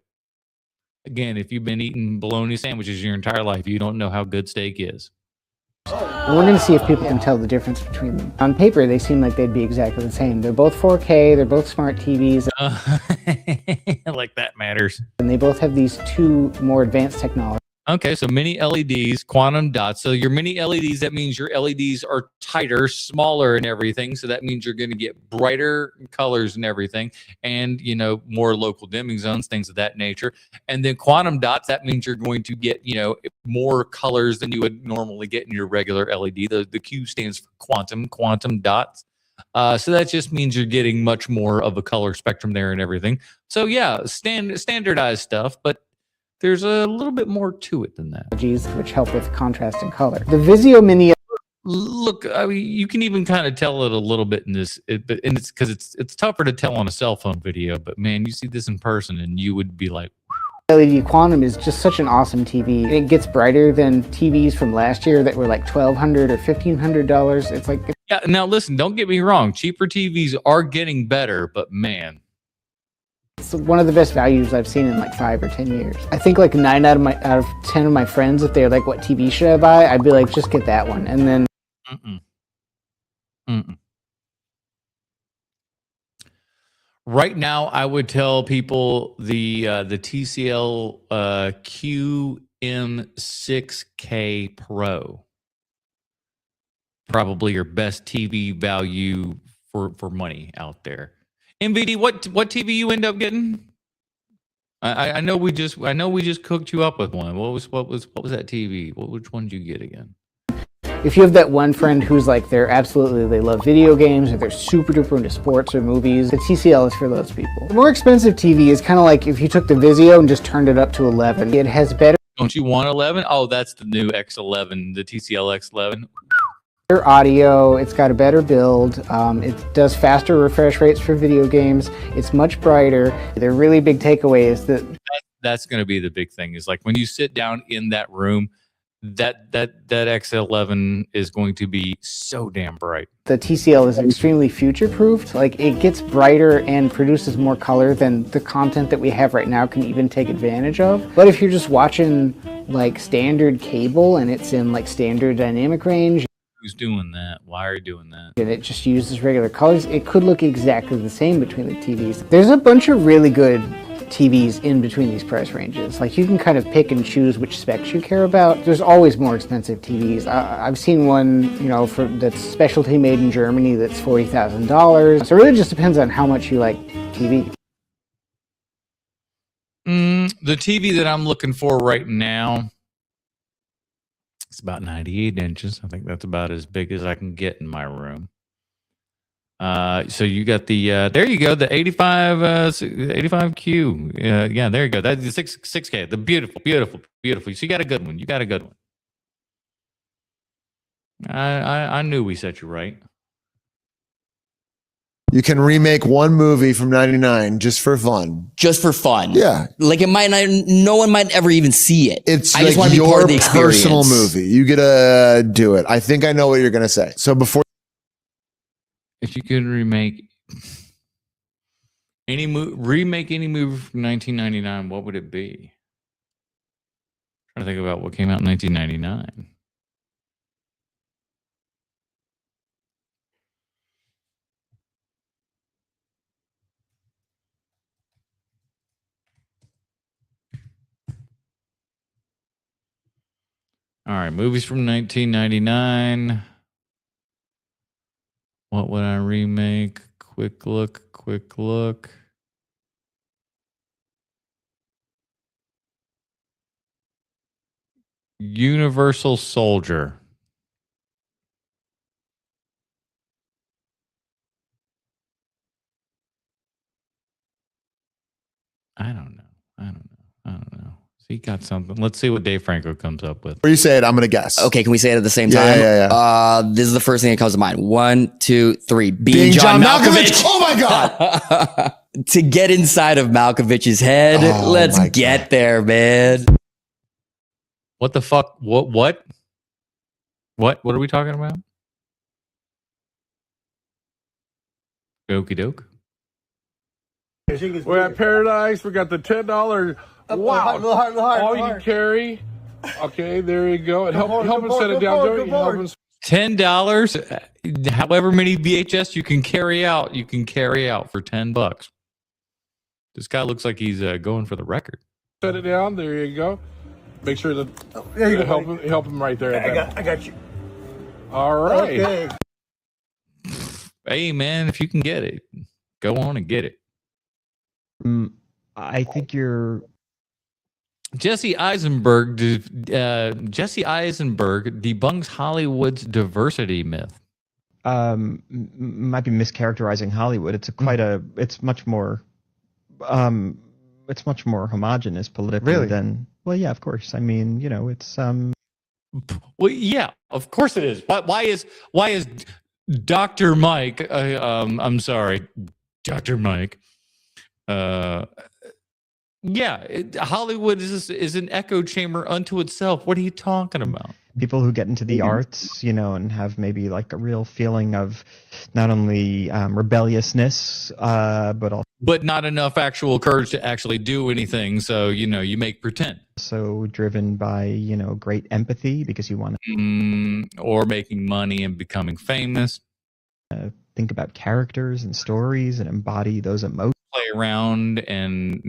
Again, if you've been eating bologna sandwiches your entire life, you don't know how good steak is. And we're going to see if people can tell the difference between them. On paper, they seem like they'd be exactly the same. They're both 4K, they're both smart TVs. Like that matters. And they both have these two more advanced technologies. Okay, so mini LEDs, quantum dots. So your mini LEDs, that means your LEDs are tighter, smaller and everything. So that means you're going to get brighter colors and everything, and, more local dimming zones, things of that nature. And then quantum dots, that means you're going to get, more colors than you would normally get in your regular LED. The Q stands for quantum dots. So that just means you're getting much more of a color spectrum there and everything. So yeah, standardized stuff, but there's a little bit more to it than that. Which help with contrast and color. The Vizio Mini. Look, I mean, you can even kind of tell it a little bit in this, and it's because it's tougher to tell on a cell phone video. But man, you see this in person, and you would be like, LED Quantum is just such an awesome TV. It gets brighter than TVs from last year that were like $1,200 or $1,500. It's like, yeah. Now listen, don't get me wrong. Cheaper TVs are getting better, but man, it's one of the best values I've seen in like 5 or 10 years. I think like 9 out of 10 of my friends, if they're like, what TV should I buy? I'd be like, just get that one. And then right now, I would tell people the TCL QM6K Pro, probably your best TV value for money out there. MVD, what TV you end up getting? I know we just cooked you up with one. What was that TV? Which one did you get again? If you have that one friend who's like they love video games, or they're super duper into sports or movies, the TCL is for those people. The more expensive TV is kind of like if you took the Vizio and just turned it up to 11. It has better. Don't you want 11? Oh, that's the new X11, the TCL X11. Audio, it's got a better build, it does faster refresh rates for video games, it's much brighter. The really big takeaway is that's going to be the big thing, is like when you sit down in that room, that X11 is going to be so damn bright. The TCL is extremely future-proofed. Like, it gets brighter and produces more color than the content that we have right now can even take advantage of. But if you're just watching like standard cable and it's in like standard dynamic range, who's doing that? Why are you doing that? And it just uses regular colors. It could look exactly the same between the TVs. There's a bunch of really good TVs in between these price ranges. Like, you can kind of pick and choose which specs you care about. There's always more expensive TVs. I've seen one, that's specialty made in Germany that's $40,000. So it really just depends on how much you like TV. The TV that I'm looking for right now, it's about 98 inches. I think that's about as big as I can get in my room. So you got the there you go, the 85Q. Yeah, there you go. That's the 6K. The beautiful. So you got a good one. I knew we set you right. You can remake one movie from '99 just for fun. Just for fun. Yeah. Like, no one might ever even see it. It's I like just want to be part of the experience. Personal movie. You get to do it. I think I know what you're going to say. So before. If you could remake Remake any movie from 1999, what would it be? Trying to think about what came out in 1999. All right, movies from 1999. What would I remake? Quick look. Universal Soldier. I don't know. So he got something. Let's see what Dave Franco comes up with. Before you say it, I'm going to guess. Okay, can we say it at the same Yeah, time? yeah. This is the first thing that comes to mind. 1, 2, 3. Being John Malkovich. Oh my God. To get inside of Malkovich's head. Let's get there, man. What the fuck? What are we talking about? Okie doke. We're at Paradise. We got the $10. Wow. Little hard, all you can carry. Okay, there you go. And help us set it down, Joey. $10. However many VHS you can carry out, for $10. This guy looks like he's going for the record. Set it down. There you go. Make sure that there you go, help him right there. I got you. All right. Okay. Hey man, if you can get it, go on and get it. I think you're Jesse Eisenberg debunks Hollywood's diversity myth. Might be mischaracterizing Hollywood. It's it's much more homogenous politically than. Well, yeah, of course. I mean, it's Well, yeah, of course it is. Why is Dr. Mike? I'm sorry, Dr. Mike. Hollywood is an echo chamber unto itself. What are you talking about? people who get into the arts, and have maybe like a real feeling of not only rebelliousness, but not enough actual courage to actually do anything. So, you make pretend. So driven by, great empathy because you want to, or making money and becoming famous. Think about characters and stories and embody those emotions. Play around and,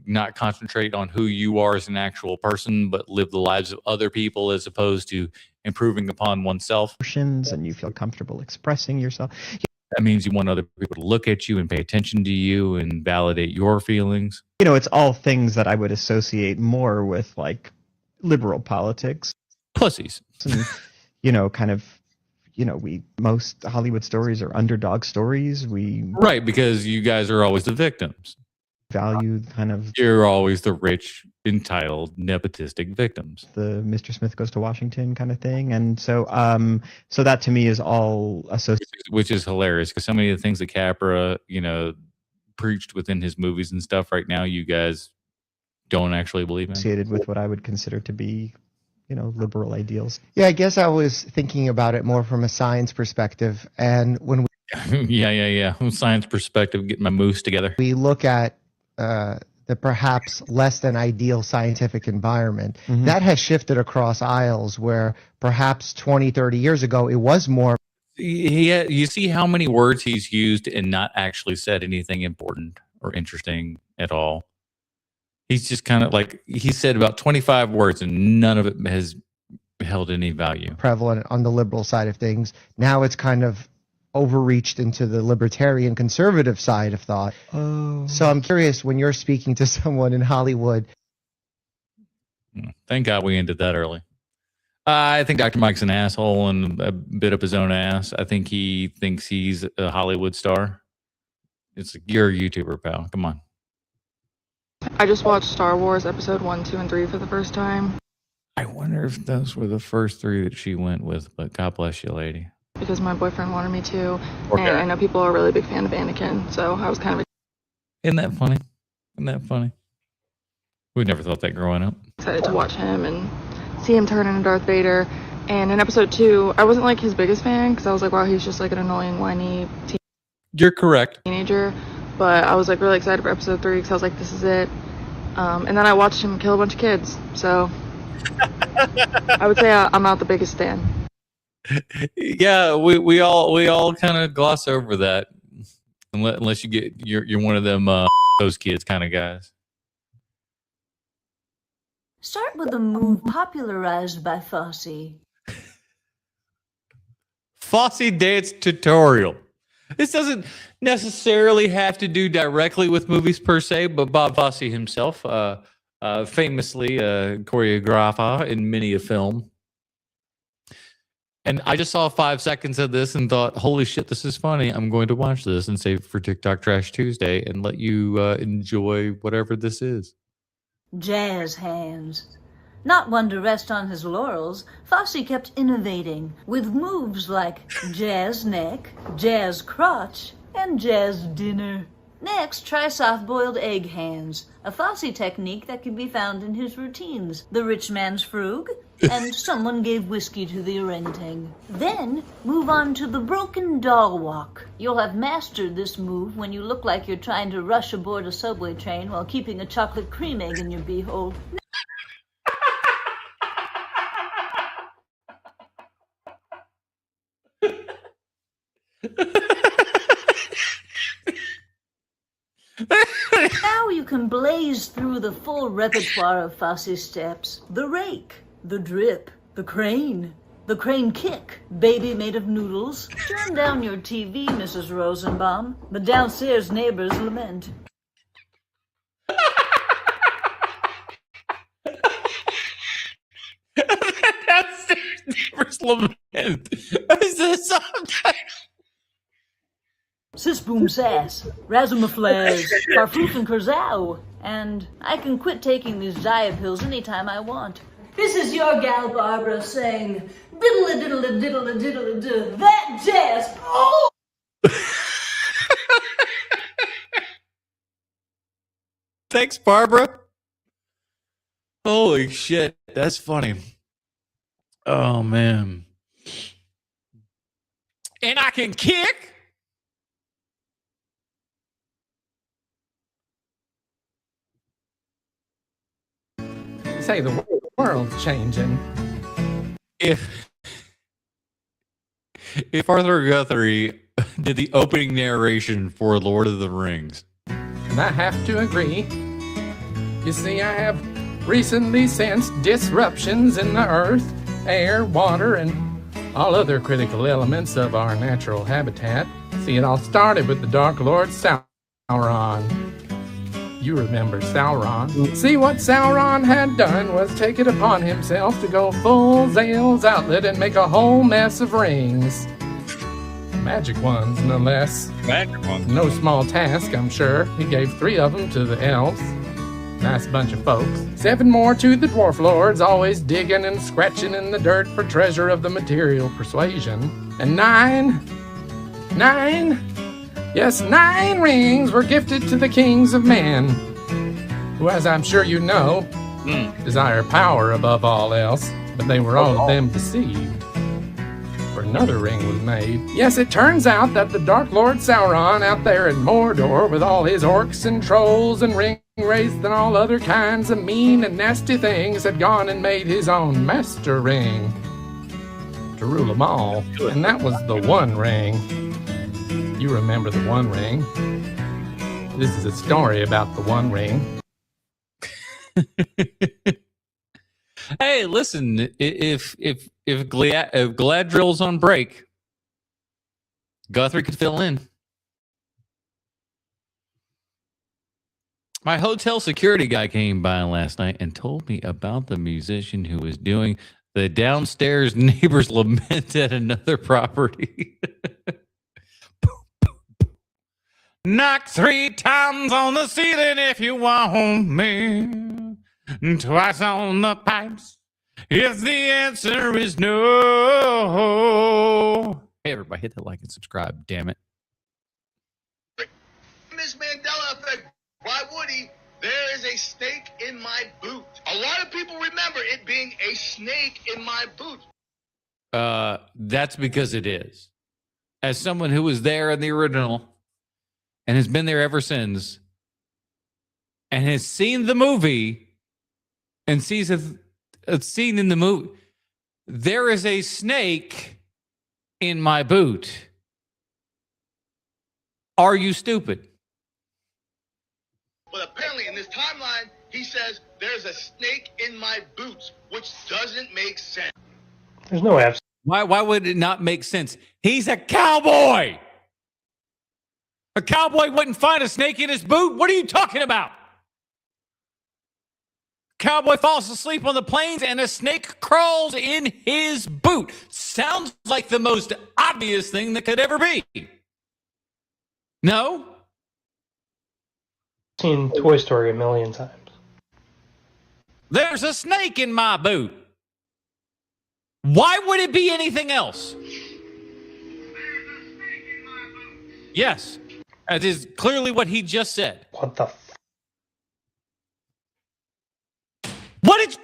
not concentrate on who you are as an actual person, but live the lives of other people as opposed to improving upon oneself. And you feel comfortable expressing yourself. That means you want other people to look at you and pay attention to you and validate your feelings. It's all things that I would associate more with like liberal politics. Pussies. And, most Hollywood stories are underdog stories. Right, because you guys are always the victims. Value you're always the rich, entitled, nepotistic victims. The Mr. Smith Goes to Washington kind of thing. And so so that to me is all associated. Which is hilarious because so many of the things that Capra, preached within his movies and stuff right now, you guys don't actually believe in. Associated with what I would consider to be, liberal ideals. Yeah, I guess I was thinking about it more from a science perspective. And when we yeah. Science perspective, getting my moose together. We look at the perhaps less than ideal scientific environment, that has shifted across aisles where perhaps 20, 30 years ago, it was more. You see how many words he's used and not actually said anything important or interesting at all. He's just kind of like, he said about 25 words and none of it has held any value. Prevalent on the liberal side of things. Now it's kind of overreached into the libertarian conservative side of thought. So I'm curious, when you're speaking to someone in Hollywood. Thank God we ended that early. I think Dr. Mike's an asshole and a bit up his own ass. I think he thinks he's a Hollywood star. You're a YouTuber, pal. Come on. I just watched Star Wars Episode 1, 2, and 3 for the first time. I wonder if those were the first three that she went with, but God bless you, lady. Because my boyfriend wanted me to, Okay. and I know people are a really big fan of Anakin, so I was kind of Isn't that funny? We never thought that growing up. excited to watch him and see him turn into Darth Vader. And in Episode 2, I wasn't like his biggest fan because I was like, wow, he's just like an annoying, whiny You're correct. teenager. but I was like really excited for episode 3 because I was like, this is it. And then I watched him kill a bunch of kids. So I would say I'm not the biggest fan. Yeah, we all kind of gloss over that, unless you're one of them those kids kind of guys. Start with a move popularized by Fosse. Fosse dance tutorial. This doesn't necessarily have to do directly with movies per se, but Bob Fosse himself, famously choreographer in many a film. And I just saw 5 seconds of this and thought, holy shit, this is funny. I'm going to watch this and save it for TikTok Trash Tuesday and let you enjoy whatever this is. Jazz hands. Not one to rest on his laurels, Fosse kept innovating with moves like jazz neck, jazz crotch, and jazz dinner. Next, try soft-boiled egg hands, a Fosse technique that can be found in his routines. The rich man's frug, and someone gave whiskey to the orangutan. Then, move on to the broken doll walk. You'll have mastered this move when you look like you're trying to rush aboard a subway train while keeping a chocolate cream egg in your beehole. Now you can blaze through the full repertoire of Fosse steps. The rake, the drip, the crane kick, baby made of noodles. Turn down your TV, Mrs. Rosenbaum. The downstairs neighbors lament. Downstairs neighbors lament. Is this subtitle? Sis boom sass, razzle-ma-flaz, farfoof and kurzow. And I can quit taking these diet pills anytime I want. This is your gal Barbara saying, diddle-a-diddle-a-diddle-a-diddle-a-diddle, that jazz, oh! Thanks, Barbara. Holy shit, that's funny. Oh, man. And I can kick. Say the world's changing. If Arthur Guthrie did the opening narration for Lord of the Rings, And I have to agree. You see, I have recently sensed disruptions in the earth, air, water, and all other critical elements of our natural habitat. See, it all started with the Dark Lord Sauron. You remember Sauron. See, what Sauron had done was take it upon himself to go full Zale's outlet and make a whole mess of rings. Magic ones, no less. Magic ones. No small task, I'm sure. He gave 3 of them to the elves. Nice bunch of folks. 7 more to the dwarf lords, always digging and scratching in the dirt for treasure of the material persuasion. And 9, yes, 9 rings were gifted to the kings of men, who, as I'm sure you know, desire power above all else, but they were all of them deceived. For another ring was made. Yes, it turns out that the Dark Lord Sauron out there in Mordor, with all his orcs and trolls and ring wraiths and all other kinds of mean and nasty things, had gone and made his own master ring to rule them all. And that was the One Ring. You remember the One Ring. This is a story about the One Ring. hey, listen, if Galadriel's on break, Guthrie could fill in. My hotel security guy came by last night and told me about the musician who was doing the downstairs neighbors lament at another property. Knock 3 times on the ceiling if you want me. Twice on the pipes if the answer is no. Hey, everybody, hit that like and subscribe, damn it. Miss Mandela effect. Why would he? There is a snake in my boot. A lot of people remember it being a snake in my boot. That's because it is. As someone who was there in the original, and has been there ever since, and has seen the movie and sees a scene in the movie. There is a snake in my boot. Are you stupid? But apparently in this timeline, he says there's a snake in my boots, which doesn't make sense. There's no abs. Why would it not make sense? He's a cowboy. A cowboy wouldn't find a snake in his boot. What are you talking about? Cowboy falls asleep on the plains and a snake crawls in his boot. Sounds like the most obvious thing that could ever be. No? Seen Toy Story a million times. There's a snake in my boot. Why would it be anything else? Yes. That is clearly what he just said. What the What did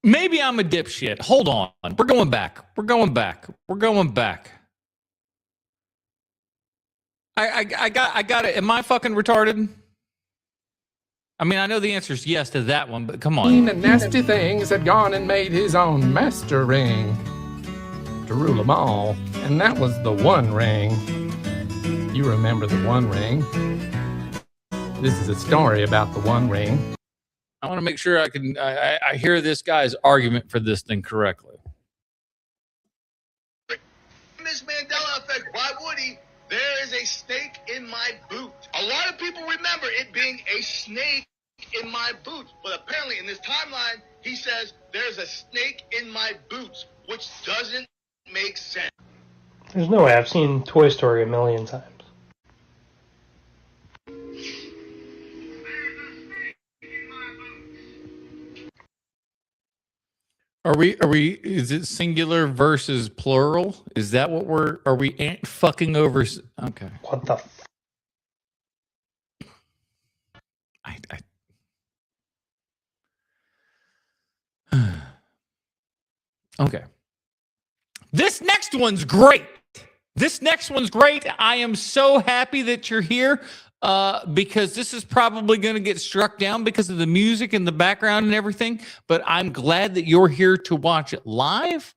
Maybe I'm a dipshit. Hold on. We're going back. I got it. Am I fucking retarded? I mean, I know the answer is yes to that one, but come on. Nasty Things had gone and made his own master ring to rule them all, and that was the One Ring. You remember the One Ring? This is a story about the One Ring. I want to make sure I hear this guy's argument for this thing correctly. Miss Mandela effect, why would he? There is a snake in my boot. A lot of people remember it being a snake in my boot, but apparently in this timeline, he says there's a snake in my boots, which doesn't make sense. There's no way. I've seen Toy Story a million times. Are we, is it singular versus plural? Is that what are we fucking over? Okay. What the Okay. This next one's great. I am so happy that you're here because this is probably going to get struck down because of the music and the background and everything. But I'm glad that you're here to watch it live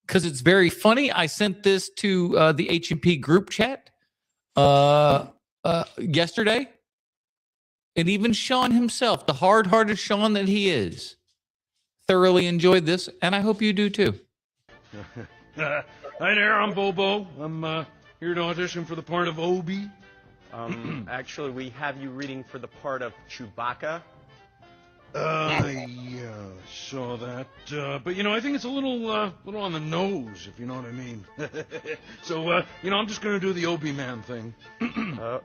because it's very funny. I sent this to the H&P group chat yesterday. And even Sean himself, the hard-hearted Sean that he is, thoroughly enjoyed this. And I hope you do too. Hi there, I'm Bobo. I'm here to audition for the part of Obi. Actually, we have you reading for the part of Chewbacca. Yeah, saw that. But, you know, I think it's a little on the nose, if you know what I mean. So, you know, I'm just going to do the Obi-Man thing.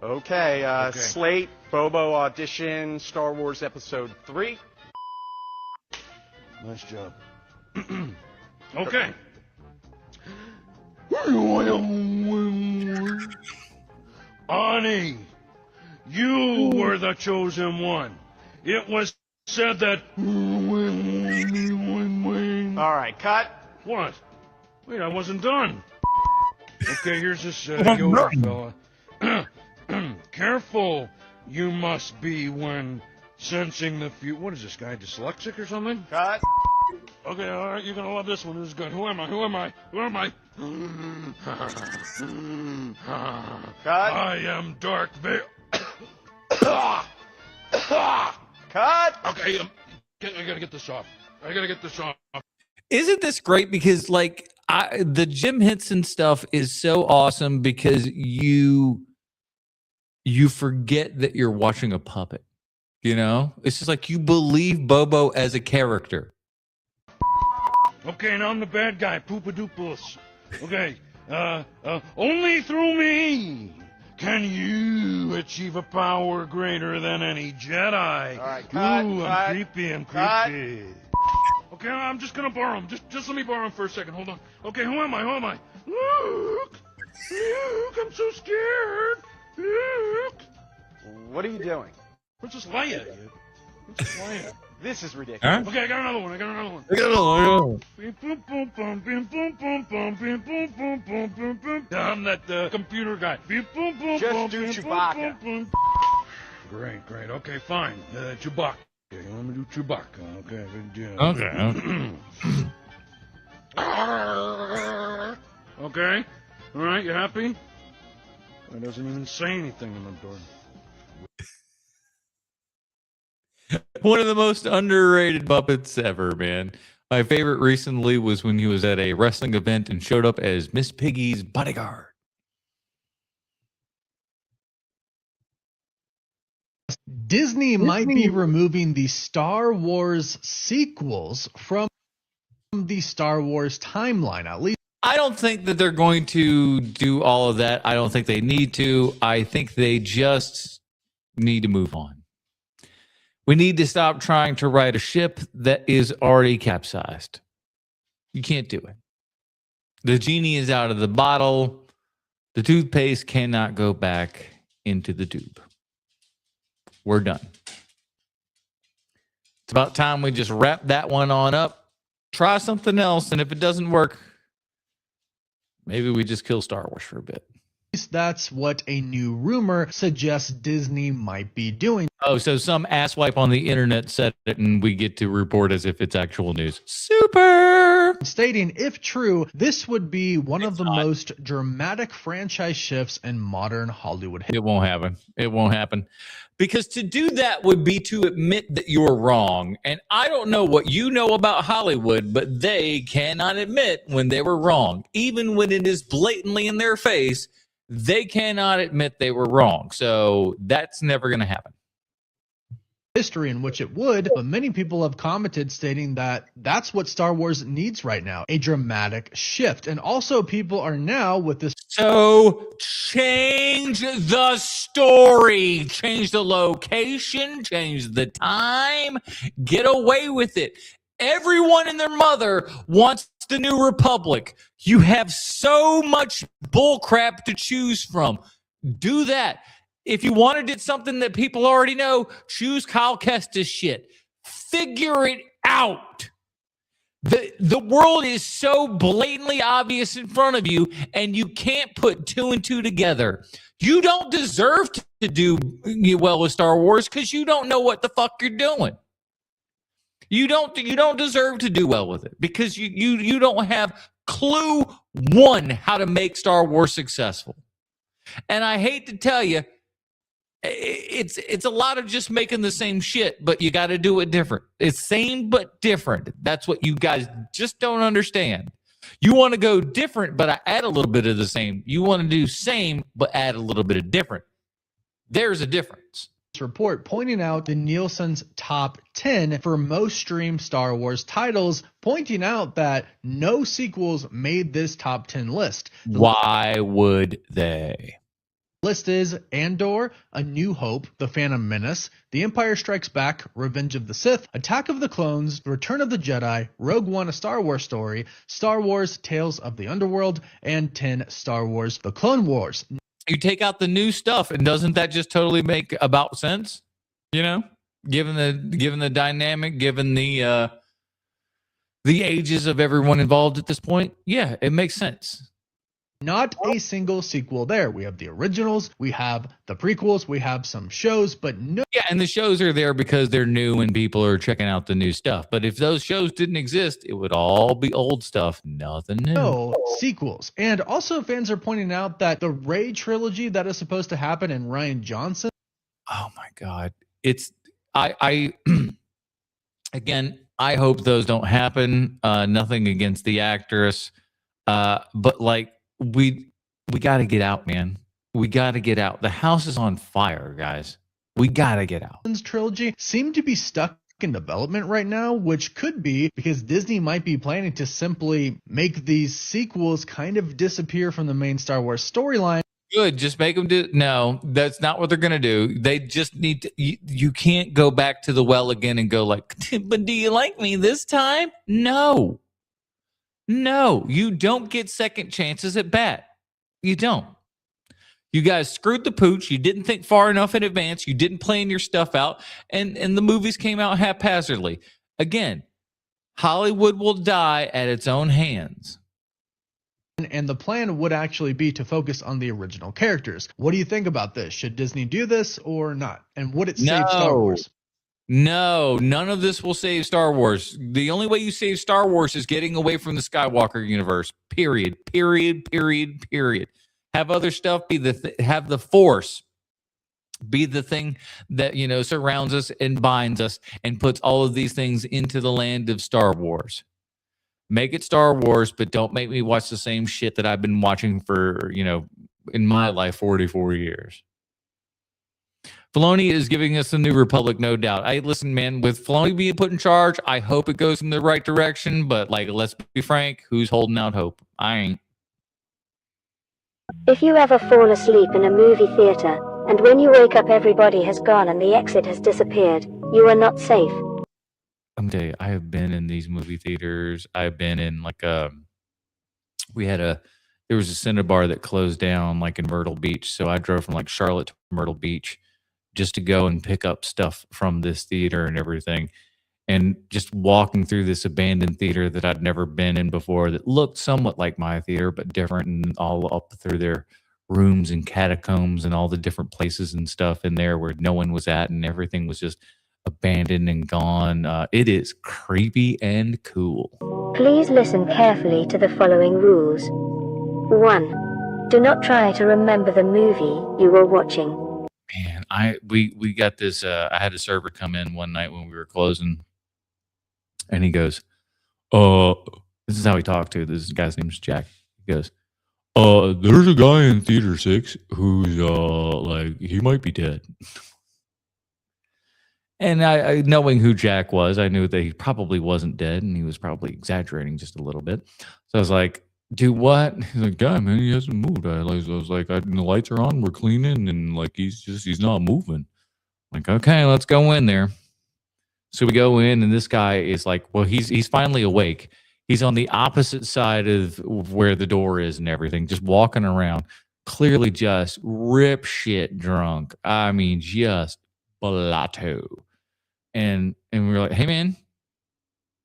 Okay. Slate, Bobo audition, Star Wars Episode 3. Nice job. Okay. Ani, you were the chosen one. It was said that... All right, cut. What? Wait, I wasn't done. Okay, here's this Yoda fella. Careful you must be when sensing the future. What is this guy, dyslexic or something? Cut. Okay, all right, you're gonna love this one. This is good. Who am I? Cut. I am Dark Vader. Cut. Okay, I gotta get this off. Isn't this great? Because like the Jim Henson stuff is so awesome because you forget that you're watching a puppet. You know, it's just like you believe Bobo as a character. Okay, now I'm the bad guy, Poopadoopus. Okay, only through me can you achieve a power greater than any Jedi. All right, cut. Ooh, cut, I'm creepy. cut. Okay, I'm just gonna borrow him. Just let me borrow him for a second. Hold on. Okay, who am I? Luke, I'm so scared. Luke. What are you doing? Princess Leia. This is ridiculous. Huh? Okay, I got another one. I got another one. I'm that computer guy. Just do Chewbacca. Great. Okay, fine. Chewbacca. Let me do Chewbacca. Okay. Okay. All right, you happy? It doesn't even say anything in the door. One of the most underrated Muppets ever, man. My favorite recently was when he was at a wrestling event and showed up as Miss Piggy's bodyguard. Disney might be removing the Star Wars sequels from the Star Wars timeline, at least. I don't think that they're going to do all of that. I don't think they need to. I think they just need to move on. We need to stop trying to right a ship that is already capsized. You can't do it. The genie is out of the bottle. The toothpaste cannot go back into the tube. We're done. It's about time we just wrap that one on up. Try something else, and if it doesn't work, maybe we just kill Star Wars for a bit. That's what a new rumor suggests Disney might be doing. Oh, so some asswipe on the internet said it, and we get to report as if it's actual news. Super! Stating, if true, this would be one of the most dramatic franchise shifts in modern Hollywood. It won't happen. It won't happen. Because to do that would be to admit that you're wrong. And I don't know what you know about Hollywood, but they cannot admit when they were wrong. Even when it is blatantly in their face, they cannot admit they were wrong. So that's never going to happen. History in which it would, but many people have commented stating that that's what Star Wars needs right now, a dramatic shift. And also people are now with this. So change the story, change the location, change the time, get away with it. Everyone and their mother wants the New Republic. You have so much bullcrap to choose from. Do that. If you wanted it something that people already know, choose Kyle Kestis shit. Figure it out. The world is so blatantly obvious in front of you, and you can't put two and two together. You don't deserve to do well with Star Wars because you don't know what the fuck you're doing. You don't deserve to do well with it because you don't have clue one how to make Star Wars successful. And I hate to tell you, it's a lot of just making the same shit, but you got to do it different. It's same but different. That's what you guys just don't understand. You want to go different, but I add a little bit of the same. You want to do same, but add a little bit of different. There's a difference. Report pointing out the Nielsen's top 10 for most streamed Star Wars titles, pointing out that no sequels made this top 10 list. Why would they? List is Andor, A New Hope, The Phantom Menace, The Empire Strikes Back, Revenge of the Sith, Attack of the Clones, Return of the Jedi, Rogue One, A Star Wars Story, Star Wars, Tales of the Underworld, and 10 Star Wars, The Clone Wars. You take out the new stuff, and doesn't that just totally make about sense? You know, given the dynamic, given the ages of everyone involved at this point, yeah, it makes sense. Not a single sequel there. We have the originals, we have the prequels, we have some shows, but no. Yeah, and the shows are there because they're new and people are checking out the new stuff. But if those shows didn't exist, it would all be old stuff, nothing new. No sequels. And also fans are pointing out that the Rey trilogy that is supposed to happen in Rian Johnson. Oh my God. I again, I hope those don't happen. Nothing against the actress. But like, we got to get out, man. We got to get out. The house is on fire, guys. We got to get out. Trilogy seem to be stuck in development right now, which could be because Disney might be planning to simply make these sequels kind of disappear from the main Star Wars storyline. Good, just make them do. No, that's not what they're gonna do. They just need to. You can't go back to the well again and go like, but do you like me this time? No, you don't get second chances at bat. You don't. You guys screwed the pooch. You didn't think far enough in advance. You didn't plan your stuff out, and the movies came out haphazardly. Again, Hollywood will die at its own hands. And the plan would actually be to focus on the original characters. What do you think about this? Should Disney do this or not? And would it save Star Wars? No, none of this will save Star Wars. The only way you save Star Wars is getting away from the Skywalker universe. Period. Have other stuff be have the Force be the thing that, you know, surrounds us and binds us and puts all of these things into the land of Star Wars. Make it Star Wars, but don't make me watch the same shit that I've been watching for, you know, in my life, 44 years. Filoni is giving us a New Republic, no doubt. Listen, man, with Filoni being put in charge, I hope it goes in the right direction. But, like, let's be frank, who's holding out hope? I ain't. If you ever fall asleep in a movie theater, and when you wake up everybody has gone and the exit has disappeared, you are not safe. I'm telling you, I have been in these movie theaters. I've been in, like, there was a Cinnabar that closed down, like, in Myrtle Beach. So I drove from, like, Charlotte to Myrtle Beach just to go and pick up stuff from this theater and everything. And just walking through this abandoned theater that I'd never been in before that looked somewhat like my theater, but different, and all up through their rooms and catacombs and all the different places and stuff in there where no one was at and everything was just abandoned and gone. It is creepy and cool. Please listen carefully to the following rules. 1. Do not try to remember the movie you were watching. Man, we got this. I had a server come in one night when we were closing, and he goes, this is how he talked to. This guy's name is Jack. He goes, there's a guy in Theater 6 who's, like, he might be dead. And I knowing who Jack was, I knew that he probably wasn't dead, and he was probably exaggerating just a little bit. So I was like, do what? He's like, yeah, man, he hasn't moved. I was like, the lights are on, we're cleaning, and, like, he's not moving. I'm like, okay, let's go in there. So we go in, and this guy is like, well, he's finally awake. He's on the opposite side of where the door is and everything, just walking around, clearly just rip shit drunk. I mean, just blotto. And we were like, hey, man,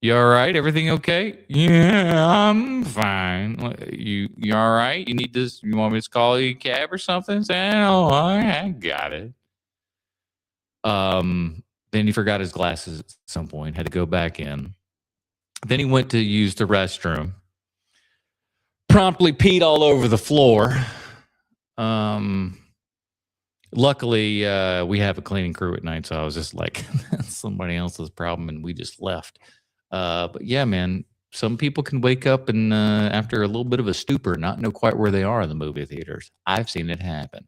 you all right? Everything okay? Yeah, I'm fine. You all right? You need this? You want me to call you a cab or something? Say, oh, I got it. Then he forgot his glasses at some point, had to go back in. Then he went to use the restroom. Promptly peed all over the floor. Luckily, we have a cleaning crew at night, so I was just like, that's somebody else's problem, and we just left. But yeah, man, some people can wake up and after a little bit of a stupor, not know quite where they are in the movie theaters. I've seen it happen.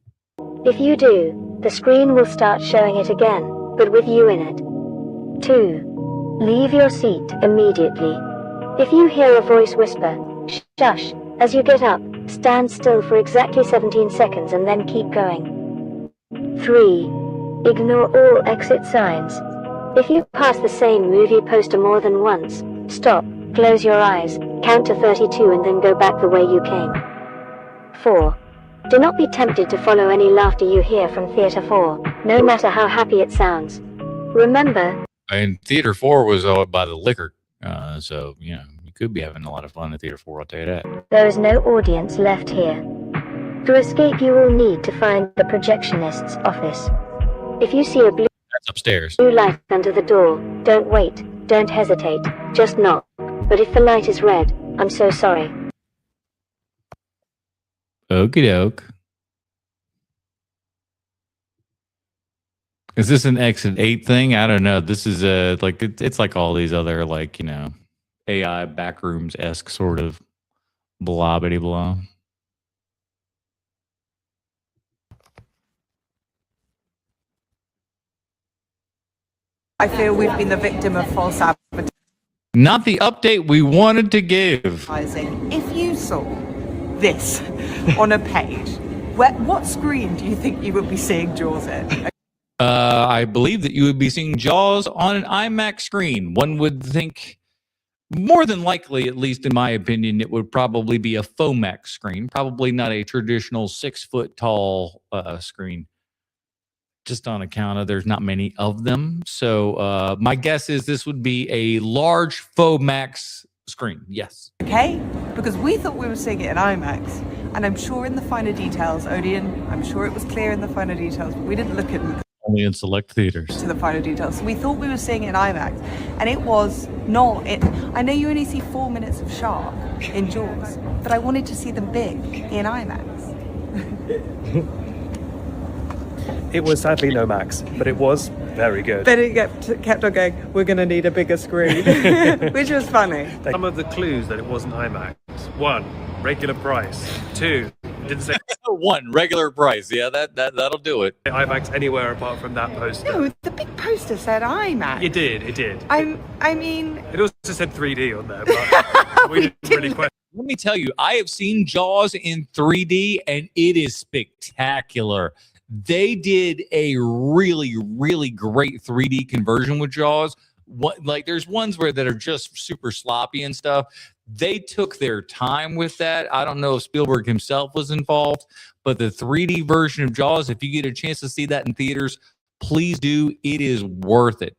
If you do, the screen will start showing it again, but with you in it. 2. Leave your seat immediately. If you hear a voice whisper, shush, as you get up, stand still for exactly 17 seconds and then keep going. 3. Ignore all exit signs. If you pass the same movie poster more than once, stop, close your eyes, count to 32 and then go back the way you came. 4. Do not be tempted to follow any laughter you hear from Theater 4, no matter how happy it sounds. Remember... And Theater 4 was by the liquor, so, you know, you could be having a lot of fun at Theater 4, I'll tell you that. There is no audience left here. To escape, you will need to find the projectionist's office. If you see a blue... That's upstairs. Blue light under the door, don't wait, don't hesitate, just knock. But if the light is red, I'm so sorry. Okie doke. Is this an Exit 8 thing? I don't know. This is like it's like all these other, like, you know, AI backrooms-esque sort of blah bitty blah. I feel we've been the victim of false advertising. Not the update we wanted to give. If you saw this on a page, what screen do you think you would be seeing Jaws in? I believe that you would be seeing Jaws on an IMAX screen. One would think more than likely, at least in my opinion, it would probably be a Fomax screen, probably not a traditional 6 foot tall screen, just on account of there's not many of them. So my guess is this would be a large Fomax screen. Yes. Okay? Because we thought we were seeing it in IMAX. And I'm sure in the finer details, Odeon, I'm sure it was clear in the finer details, but we didn't look at Only in select theaters. to the finer details. So we thought we were seeing it in IMAX. And it was not. I know you only see 4 minutes of shark in Jaws, but I wanted to see them big in IMAX. It was sadly no Max, but it was very good. Then it kept on going, we're going to need a bigger screen, which was funny. Some of the clues that it wasn't IMAX. 1, regular price. 2, didn't say 1, regular price. Yeah, that'll do it. IMAX anywhere apart from that poster. No, the big poster said IMAX. It did. I mean... It also said 3D on there, but we didn't really question. Let me tell you, I have seen Jaws in 3D, and it is spectacular. They did a really, really great 3D conversion with Jaws. There's ones that are just super sloppy and stuff. They took their time with that. I don't know if Spielberg himself was involved, but the 3D version of Jaws, if you get a chance to see that in theaters, please do. It is worth it.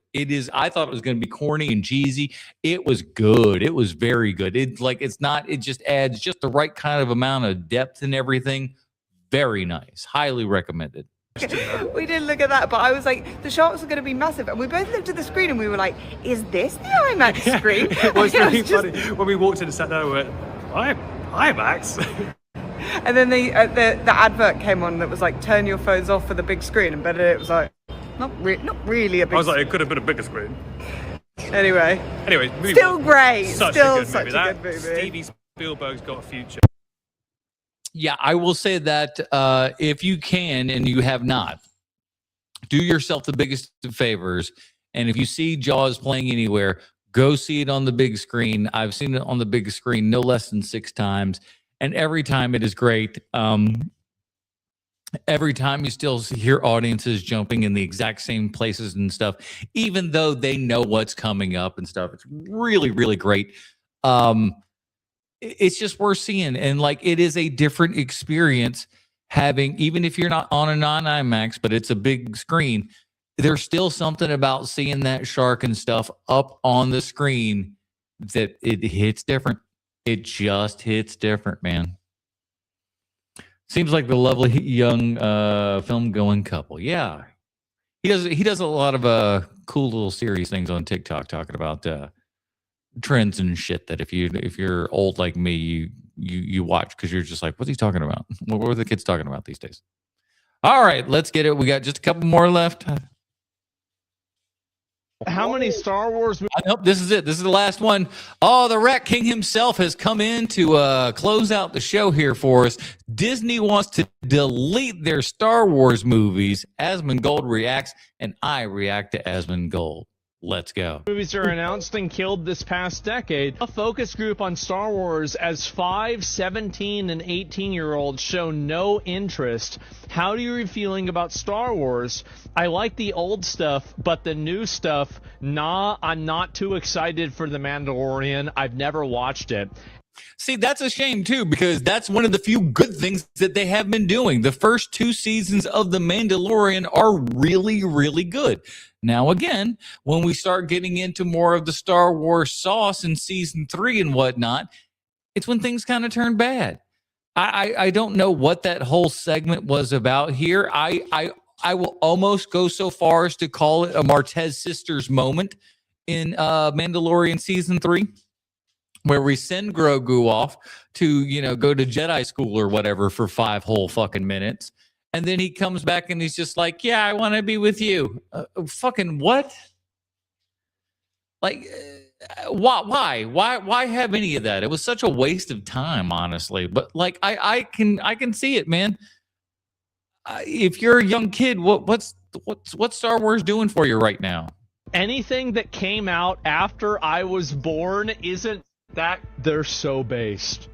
I thought it was going to be corny and cheesy. It was good. It was very good. It just adds just the right kind of amount of depth and everything. Very nice. Highly recommended. We didn't look at that, but I was like, the sharks are going to be massive. And we both looked at the screen and we were like, is this the IMAX screen? It was really funny. When we walked in and sat down, we went, IMAX? And then the advert came on that was like, turn your phones off for the big screen. And it was like, not really a big screen. I was like, it could have been a bigger screen. Anyway, still great. Such Still a such good a movie. good movie. Stevie Spielberg's got a future. Yeah, I will say that if you can and you have not, do yourself the biggest of favors. And if you see Jaws playing anywhere, go see it on the big screen. I've seen it on the big screen no less than 6 times. And every time it is great. Every time you still hear audiences jumping in the exact same places and stuff, even though they know what's coming up and stuff. It's really, really great. It's just worth seeing. And it is a different experience having, even if you're not on a non-IMAX, but it's a big screen, there's still something about seeing that shark and stuff up on the screen that it hits different. It just hits different, man. Seems like the lovely young film-going couple. Yeah. He does a lot of cool little series things on TikTok talking about trends and shit that if you're old like me, you watch because you're just like, what's he talking about? What are the kids talking about these days? All right, let's get it. We got just a couple more left. How many Star Wars movies? Nope, this is it. This is the last one. Oh, the Rat King himself has come in to close out the show here for us. Disney wants to delete their Star Wars movies. Asmongold reacts, and I react to Asmongold. Let's go. Movies are announced and killed this past decade. A focus group on Star Wars as 5, 17, and 18-year-olds show no interest. How are you feeling about Star Wars? I like the old stuff, but the new stuff, nah, I'm not too excited for The Mandalorian. I've never watched it. See, that's a shame, too, because that's one of the few good things that they have been doing. The first 2 seasons of The Mandalorian are really, really good. Now, again, when we start getting into more of the Star Wars sauce in season 3 and whatnot, it's when things kind of turn bad. I don't know what that whole segment was about here. I will almost go so far as to call it a Martez Sisters moment in Mandalorian season 3. Where we send Grogu off to, go to Jedi school or whatever for 5 whole fucking minutes. And then he comes back and he's just like, yeah, I want to be with you. Fucking what? Why have any of that? It was such a waste of time, honestly. But I can see it, man. If you're a young kid, what's Star Wars doing for you right now? Anything that came out after I was born isn't that. They're so based.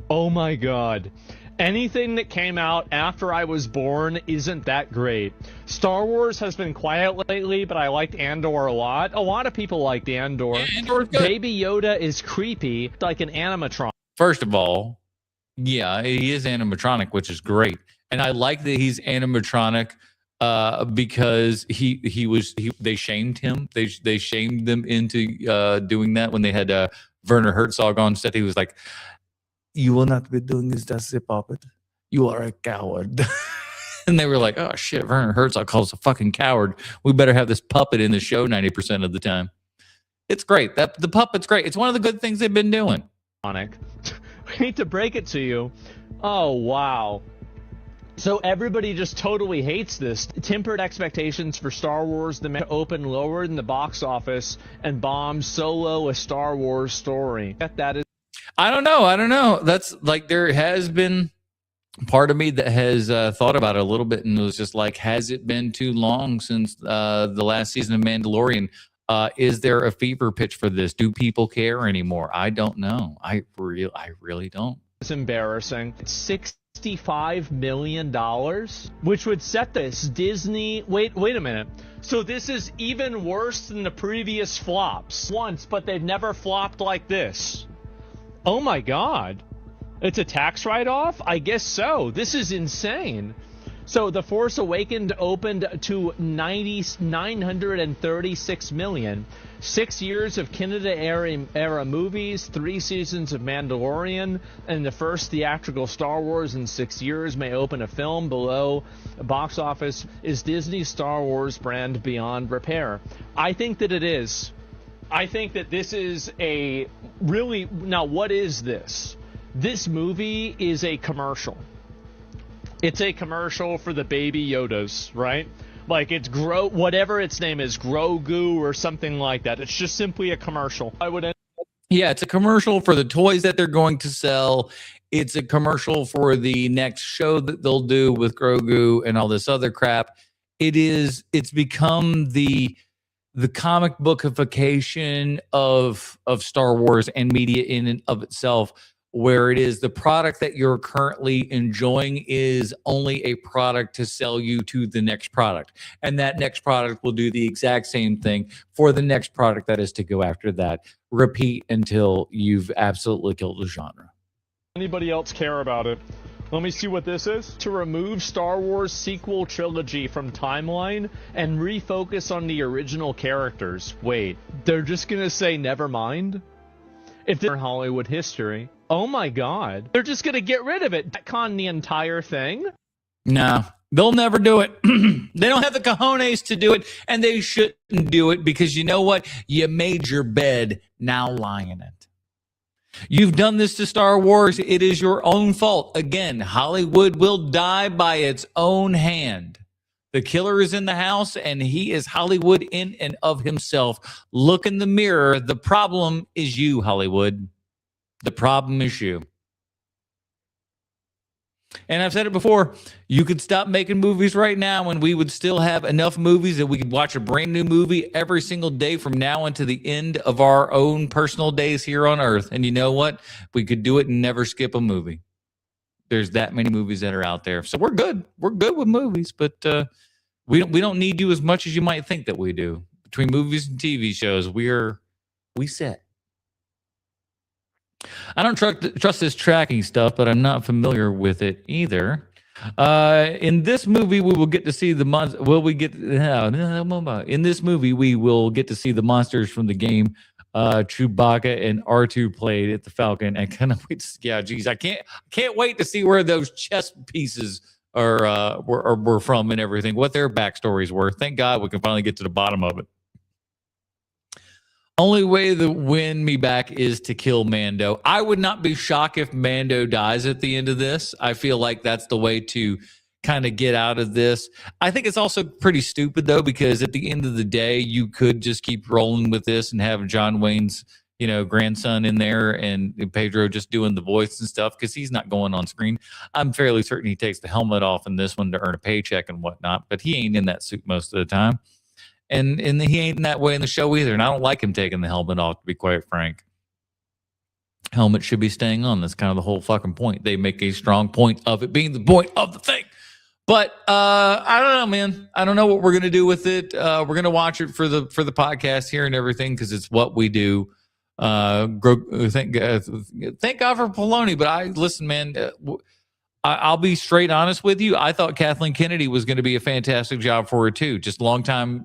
Oh my god. Anything that came out after I was born isn't that great. Star Wars has been quiet lately, but I liked Andor a lot. A lot of people liked Andor. Yeah, Andor's good. Baby Yoda is creepy, like an animatronic. First of all, yeah, he is animatronic, which is great. And I like that he's animatronic because they shamed him. They shamed them into doing that when they had Werner Herzog on set. He was like, "You will not be doing this as a puppet. You are a coward." And they were like, "Oh shit, Werner Herzog calls us a fucking coward. We better have this puppet in the show 90% of the time." It's great. The puppet's great. It's one of the good things they've been doing. I hate to break it to you. Oh, wow. So everybody just totally hates this. Tempered expectations for Star Wars, the to open lower than the box office and bomb Solo, a Star Wars story. That is. I don't know. That's like, there has been part of me that has thought about it a little bit and was just like, has it been too long since the last season of Mandalorian? Is there a fever pitch for this? Do people care anymore? I don't know. I really don't. It's embarrassing. It's $65 million, which would set this Disney. Wait a minute. So this is even worse than the previous flops once, but they've never flopped like this. Oh my God. It's a tax write-off? I guess so. This is insane. So The Force Awakens opened to $936 million. 6 years of Canada era movies, 3 seasons of Mandalorian, and the first theatrical Star Wars in 6 years may open a film below box office. Is Disney's Star Wars brand beyond repair? I think that it is. I think that this is a really... Now, what is this? This movie is a commercial. It's a commercial for the Baby Yodas, right? Like it's whatever its name is, Grogu or something like that. It's just simply a commercial. Yeah, it's a commercial for the toys that they're going to sell. It's a commercial for the next show that they'll do with Grogu and all this other crap. It's become the comic bookification of Star Wars and media in and of itself, where it is the product that you're currently enjoying is only a product to sell you to the next product. And that next product will do the exact same thing for the next product that is to go after that. Repeat until you've absolutely killed the genre. Anybody else care about it? Let me see what this is. To remove Star Wars sequel trilogy from timeline and refocus on the original characters. Wait, they're just going to say never mind? If they're Hollywood history. Oh my God. They're just going to get rid of it. Retcon the entire thing? No, they'll never do it. They don't have the cojones to do it, and they shouldn't do it because you know what? You made your bed, now lie in it. You've done this to Star Wars. It is your own fault. Again, Hollywood will die by its own hand. The killer is in the house, and he is Hollywood in and of himself. Look in the mirror. The problem is you, Hollywood. The problem is you. And I've said it before, you could stop making movies right now and we would still have enough movies that we could watch a brand new movie every single day from now until the end of our own personal days here on Earth. And you know what? We could do it and never skip a movie. There's that many movies that are out there. So we're good. We're good with movies, but we don't need you as much as you might think that we do. Between movies and TV shows, we set. I don't trust this tracking stuff, but I'm not familiar with it either. In this movie, we will get to see the monsters. In this movie, we will get to see the monsters from the game. Chewbacca and R2 played at the Falcon, and kind of geez, I can't wait to see where those chess pieces were from and everything, what their backstories were. Thank God we can finally get to the bottom of it. Only way to win me back is to kill Mando. I would not be shocked if Mando dies at the end of this. I feel like that's the way to kind of get out of this. I think it's also pretty stupid, though, because at the end of the day, you could just keep rolling with this and have John Wayne's, grandson in there and Pedro just doing the voice and stuff because he's not going on screen. I'm fairly certain he takes the helmet off in this one to earn a paycheck and whatnot, but he ain't in that suit most of the time. And he ain't in that way in the show either. And I don't like him taking the helmet off, to be quite frank. helmet should be staying on. That's kind of the whole fucking point. They make a strong point of it being the point of the thing. But I don't know, man. I don't know what we're gonna do with it. We're gonna watch it for the podcast here and everything because it's what we do. Thank God for Poloni. But listen, man. I'll be straight honest with you. I thought Kathleen Kennedy was going to be a fantastic job for her too. Just long time,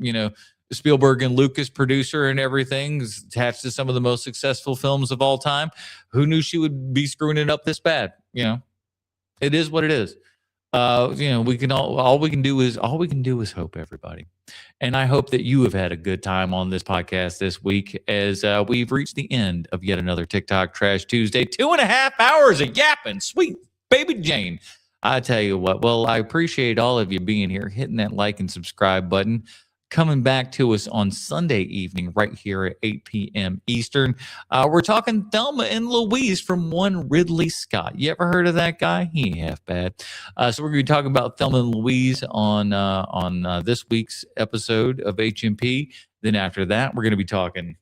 Spielberg and Lucas producer and everything, is attached to some of the most successful films of all time. Who knew she would be screwing it up this bad? It is what it is. We can all we can do is hope, everybody. And I hope that you have had a good time on this podcast this week as we've reached the end of yet another TikTok Trash Tuesday. 2.5 hours of yapping, sweet baby Jane. I tell you what, well, I appreciate all of you being here, hitting that like and subscribe button, coming back to us on Sunday evening right here at 8 p.m. Eastern. We're talking Thelma and Louise from one Ridley Scott. You ever heard of that guy? He ain't half bad. So we're going to be talking about Thelma and Louise on this week's episode of HMP. Then after that, we're going to be talking...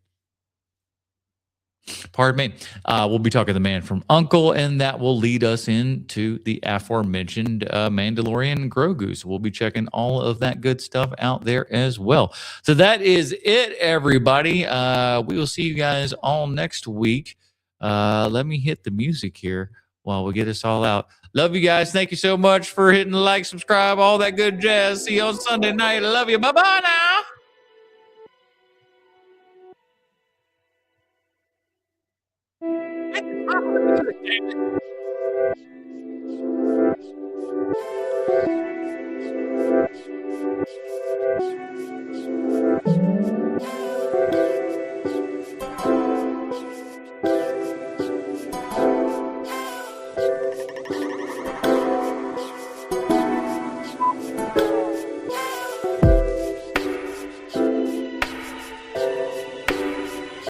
Pardon me. We'll be talking to The Man from U.N.C.L.E., and that will lead us into the aforementioned Mandalorian Grogu. So we'll be checking all of that good stuff out there as well. So that is it, everybody. We will see you guys all next week. Let me hit the music here while we get us all out. Love you guys. Thank you so much for hitting the like, subscribe, all that good jazz. See you on Sunday night. I love you. Bye-bye now.